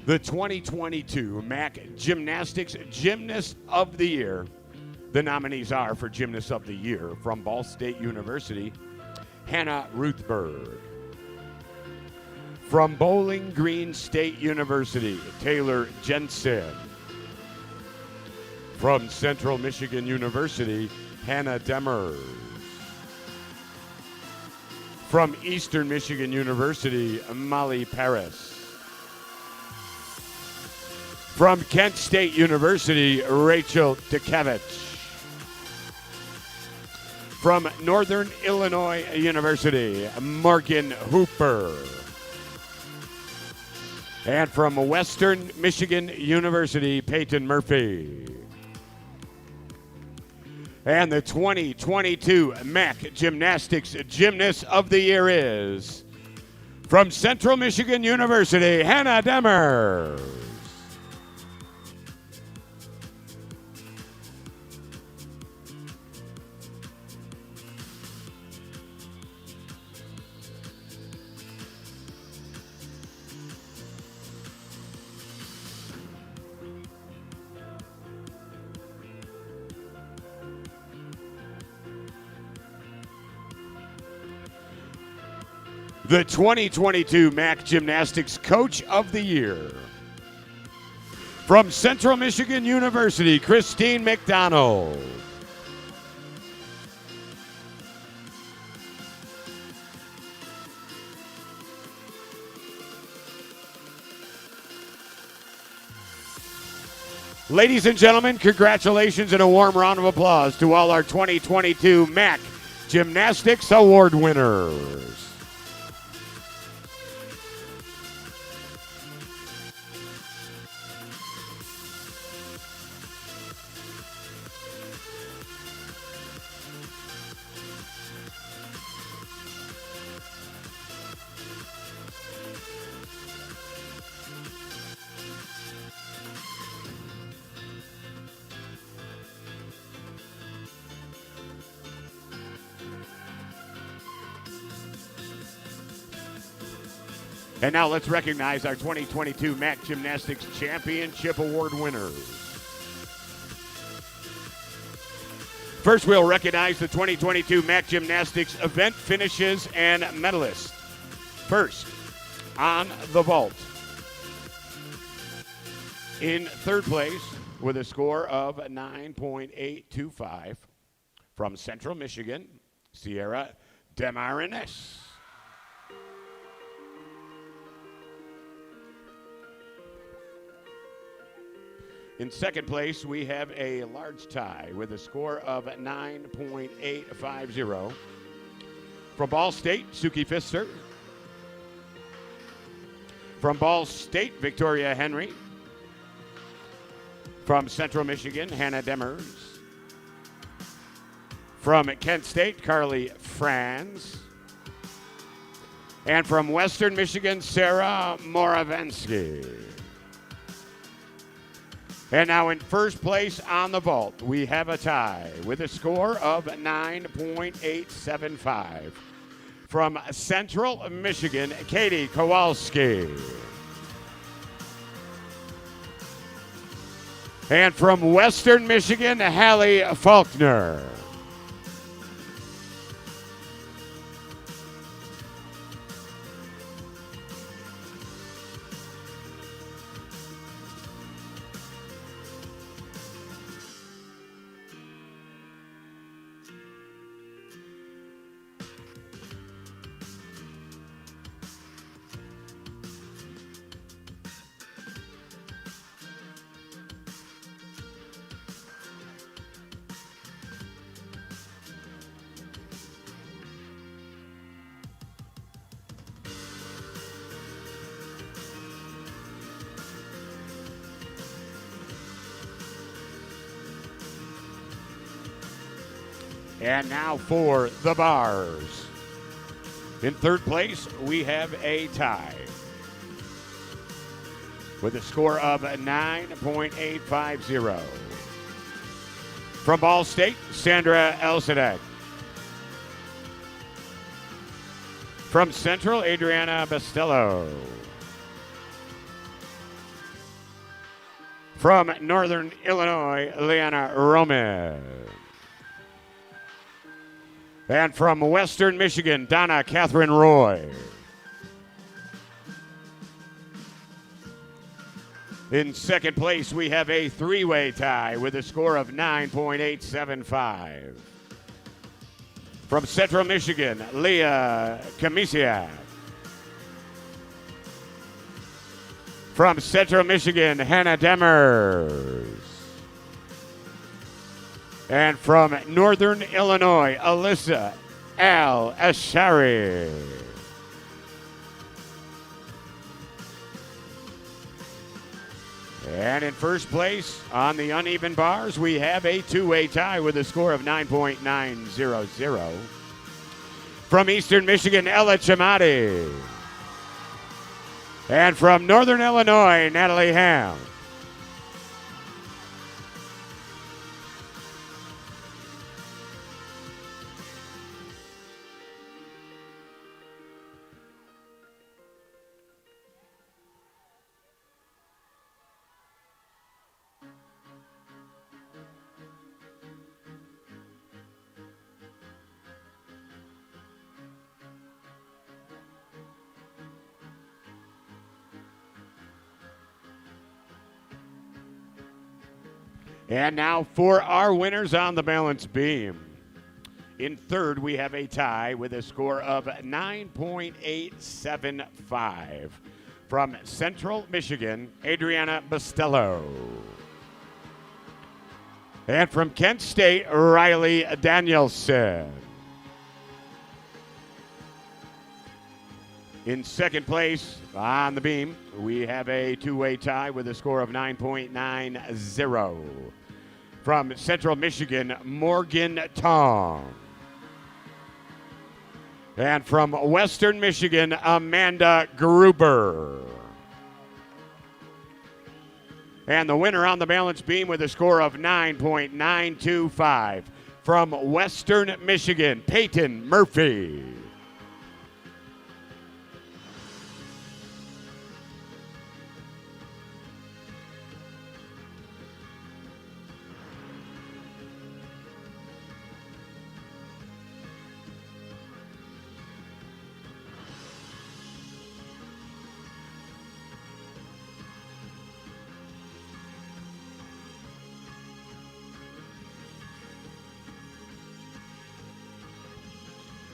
The 2022 MAC Gymnastics Gymnast of the Year. The nominees are for Gymnast of the Year from Ball State University, Hannah Ruthberg. From Bowling Green State University, Taylor Jensen. From Central Michigan University, Hannah Demers. From Eastern Michigan University, Molly Paris. From Kent State University, Rachel Dukevich. From Northern Illinois University, Morgan Hooper. And from Western Michigan University, Peyton Murphy. And the 2022 MAC Gymnastics Gymnast of the Year is from Central Michigan University, Hannah Demers. The 2022 MAC Gymnastics Coach of the Year. From Central Michigan University, Christine McDonald. Ladies and gentlemen, congratulations and a warm round of applause to all our 2022 MAC Gymnastics Award winners. And now let's recognize our 2022 MAC Gymnastics Championship Award winners. First, we'll recognize the 2022 MAC Gymnastics event finishes and medalists. First, on the vault. In third place with a score of 9.825 from Central Michigan, Sierra Demarinis. In second place, we have a large tie with a score of 9.850 from Ball State, Suki Pfister. From Ball State, Victoria Henry. From Central Michigan, Hannah Demers. From Kent State, Carly Franz. And from Western Michigan, Sarah Moravensky. And now in first place on the vault, we have a tie with a score of 9.875 From Central Michigan, Katie Kowalski. And from Western Michigan, Hallie Faulkner. And now for the bars. In third place, we have a tie with a score of 9.850. From Ball State, Sandra Elsadek. From Central, Adriana Bastello. From Northern Illinois, Leanna Roman. And from Western Michigan, Donna Catherine Roy. In second place, we have a three-way tie with a score of 9.875. From Central Michigan, Leah Kamisiak. From Central Michigan, Hannah Demers. And from Northern Illinois, Alyssa Al Ashari. And in first place on the uneven bars, we have a two-way tie with a score of 9.900. From Eastern Michigan, Ella Chamati. And from Northern Illinois, Natalie Ham. And now for our winners on the balance beam. In third, we have a tie with a score of 9.875. From Central Michigan, Adriana Bastello. And from Kent State, Riley Danielson. In second place on the beam, we have a two-way tie with a score of 9.90. From Central Michigan, Morgan Tong. And from Western Michigan, Amanda Gruber. And the winner on the balance beam with a score of 9.925 from Western Michigan, Peyton Murphy.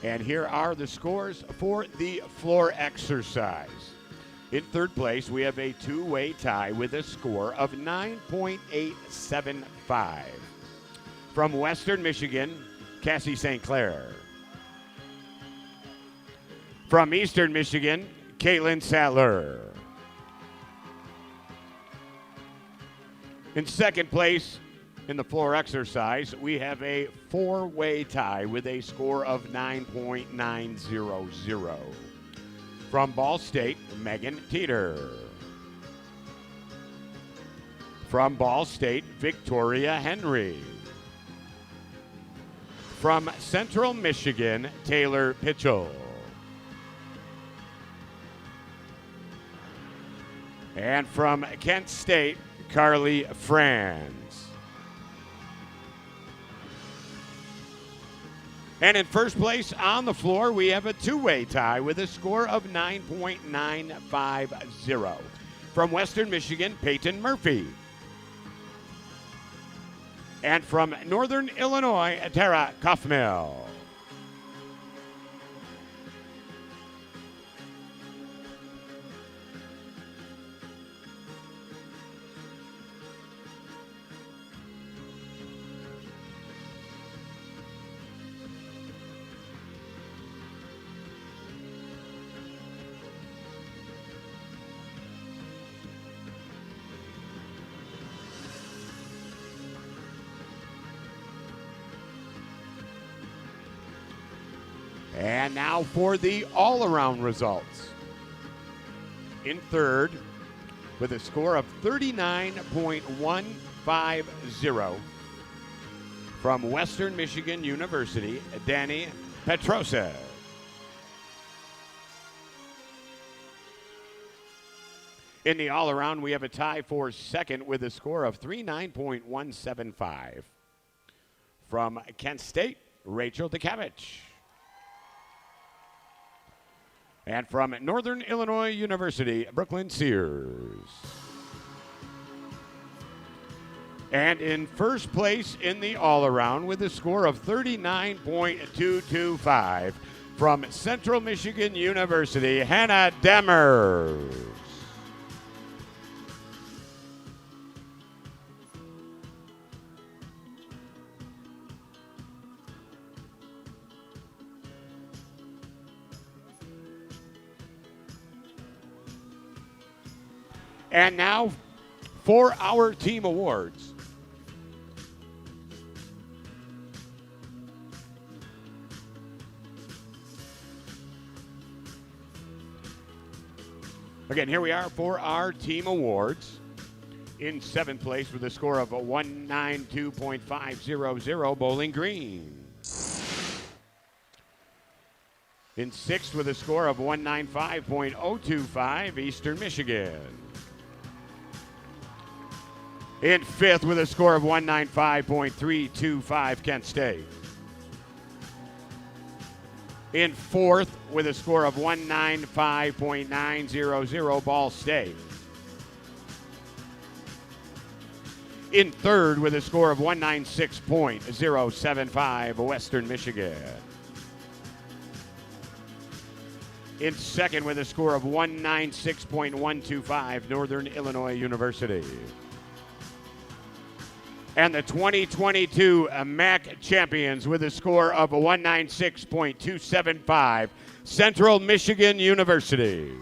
And here are the scores for the floor exercise. In third place, we have a two-way tie with a score of 9.875. From Western Michigan, Cassie St. Clair. From Eastern Michigan, Caitlin Sattler. In second place, in the floor exercise, we have a four-way tie with a score of 9.900. From Ball State, Megan Teeter. From Ball State, Victoria Henry. From Central Michigan, Taylor Pitchell. And from Kent State, Carly Franz. And in first place on the floor, we have a two-way tie with a score of 9.950. From Western Michigan, Peyton Murphy. And from Northern Illinois, Tara Kaufmill. And now for the all-around results. In third, with a score of 39.150, from Western Michigan University, Danny Petrosa. In the all-around, we have a tie for second with a score of 39.175. From Kent State, Rachel Dukavich. And from Northern Illinois University, Brooklyn Sears. And in first place in the all-around with a score of 39.225 from Central Michigan University, Hannah Demers. And now for our team awards. Again, here we are for our team awards. In seventh place with a score of 192.500, Bowling Green. In sixth with a score of 195.025, Eastern Michigan. In fifth with a score of 195.325, Kent State. In fourth with a score of 195.900, Ball State. In third with a score of 196.075, Western Michigan. In second with a score of 196.125, Northern Illinois University. And the 2022 MAC champions with a score of 196.275, Central Michigan University.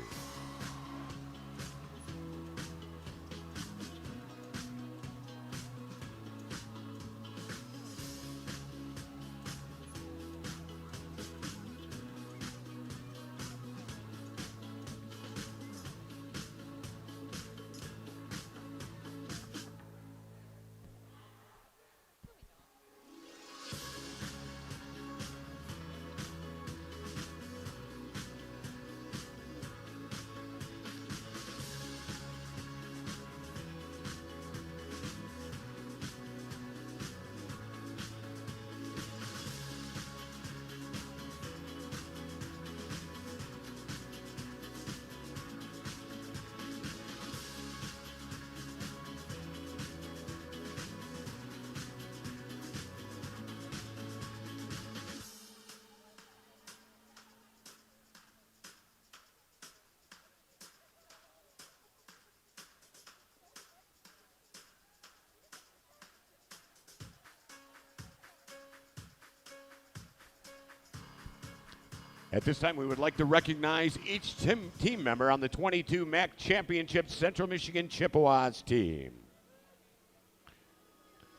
At this time, we would like to recognize each team member on the 22 MAC Championship Central Michigan Chippewas team.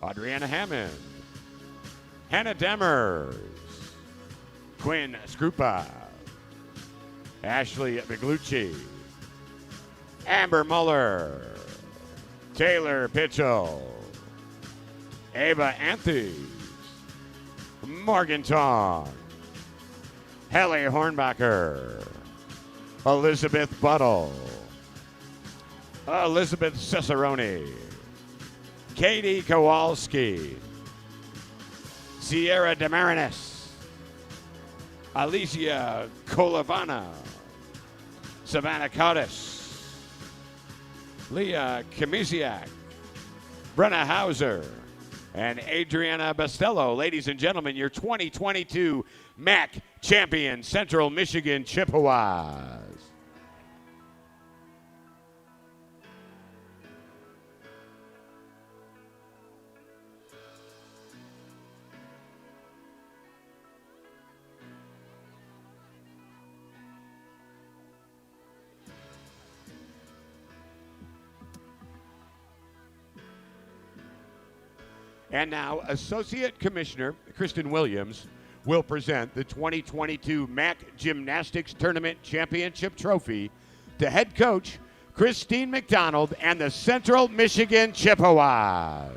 Adriana Hammond, Hannah Demers, Quinn Skrupa, Ashley Biglucci, Amber Muller, Taylor Pitchell, Ava Anthes, Morgan Tong, Hallie Hornbacher, Elizabeth Buttle, Elizabeth Cicerone, Katie Kowalski, Sierra Demarinis, Alicia Kolavana, Savannah Cottis, Leah Kamisiak, Brenna Hauser, and Adriana Bastello. Ladies and gentlemen, your 2022 MAC champion, Central Michigan Chippewas. And now, Associate Commissioner Kristen Williams will present the 2022 MAC Gymnastics Tournament Championship Trophy to head coach Christine McDonald and the Central Michigan Chippewas.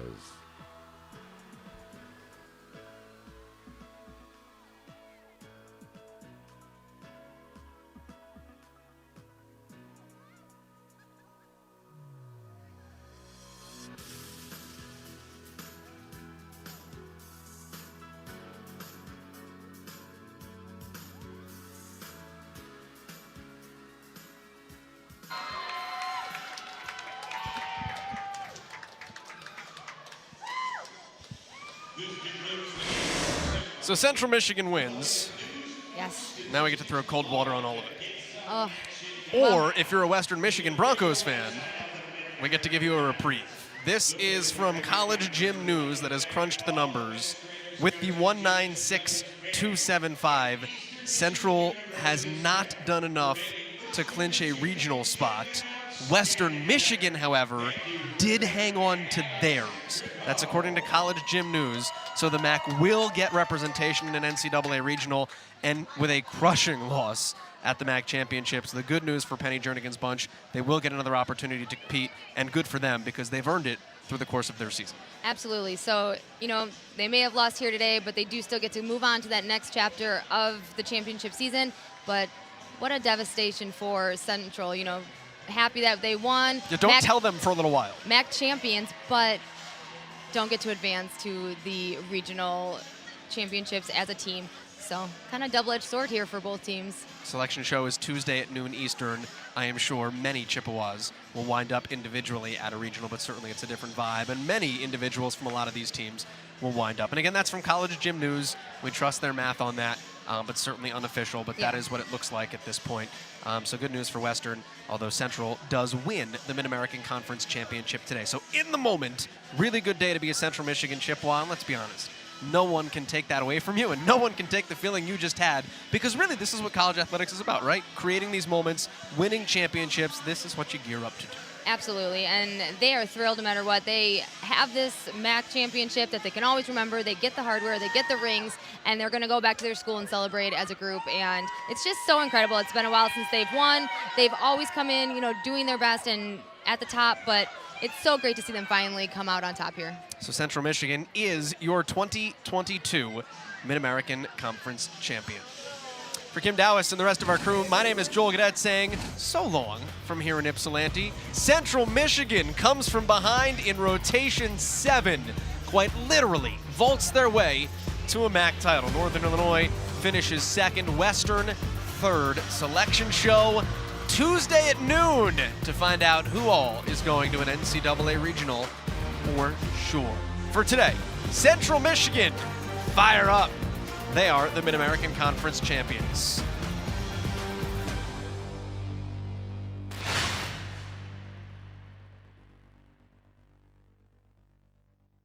So Central Michigan wins. Yes. Now we get to throw cold water on all of it. Oh, Or if you're a Western Michigan Broncos fan, we get to give you a reprieve. This is from College Gym News that has crunched the numbers. With the 196.275, Central has not done enough to clinch a regional spot. Western Michigan, however, did hang on to theirs. That's according to College Gym News. So the MAC will get representation in an NCAA regional, and with a crushing loss at the MAC championships. The good news for Penny Jernigan's bunch, they will get another opportunity to compete, and good for them because they've earned it through the course of their season. absolutely. So, they may have lost here today, but they do still get to move on to that next chapter of the championship season. But what a devastation for Central. Happy that they won. Yeah, don't tell them for a little while. MAC champions, but don't get to advance to the regional championships as a team. So kind of double-edged sword here for both teams. Selection show is Tuesday at noon Eastern. I am sure many Chippewas will wind up individually at a regional, but certainly it's a different vibe. And many individuals from a lot of these teams will wind up. And again, that's from College Gym News. We trust their math on that, but certainly unofficial. But that is what it looks like at this point. So good news for Western, although Central does win the Mid-American Conference Championship today. So in the moment, really good day to be a Central Michigan Chippewa. And let's be honest, no one can take that away from you, and no one can take the feeling you just had, because really this is what college athletics is about, right? Creating these moments, winning championships. This is what you gear up to do. Absolutely, and they are thrilled no matter what. They have this MAC championship that they can always remember. They get the hardware, they get the rings, and they're going to go back to their school and celebrate as a group. And it's just so incredible. It's been a while since they've won. They've always come in, doing their best and at the top, but it's so great to see them finally come out on top here. So Central Michigan is your 2022 Mid-American Conference champion. For Kim Dowis and the rest of our crew, my name is Joel Gadet saying so long from here in Ypsilanti. Central Michigan comes from behind in rotation 7, quite literally vaults their way to a MAC title. Northern Illinois finishes second, Western third. Selection show Tuesday at noon to find out who all is going to an NCAA regional for sure. For today, Central Michigan, fire up. They are the Mid-American Conference champions.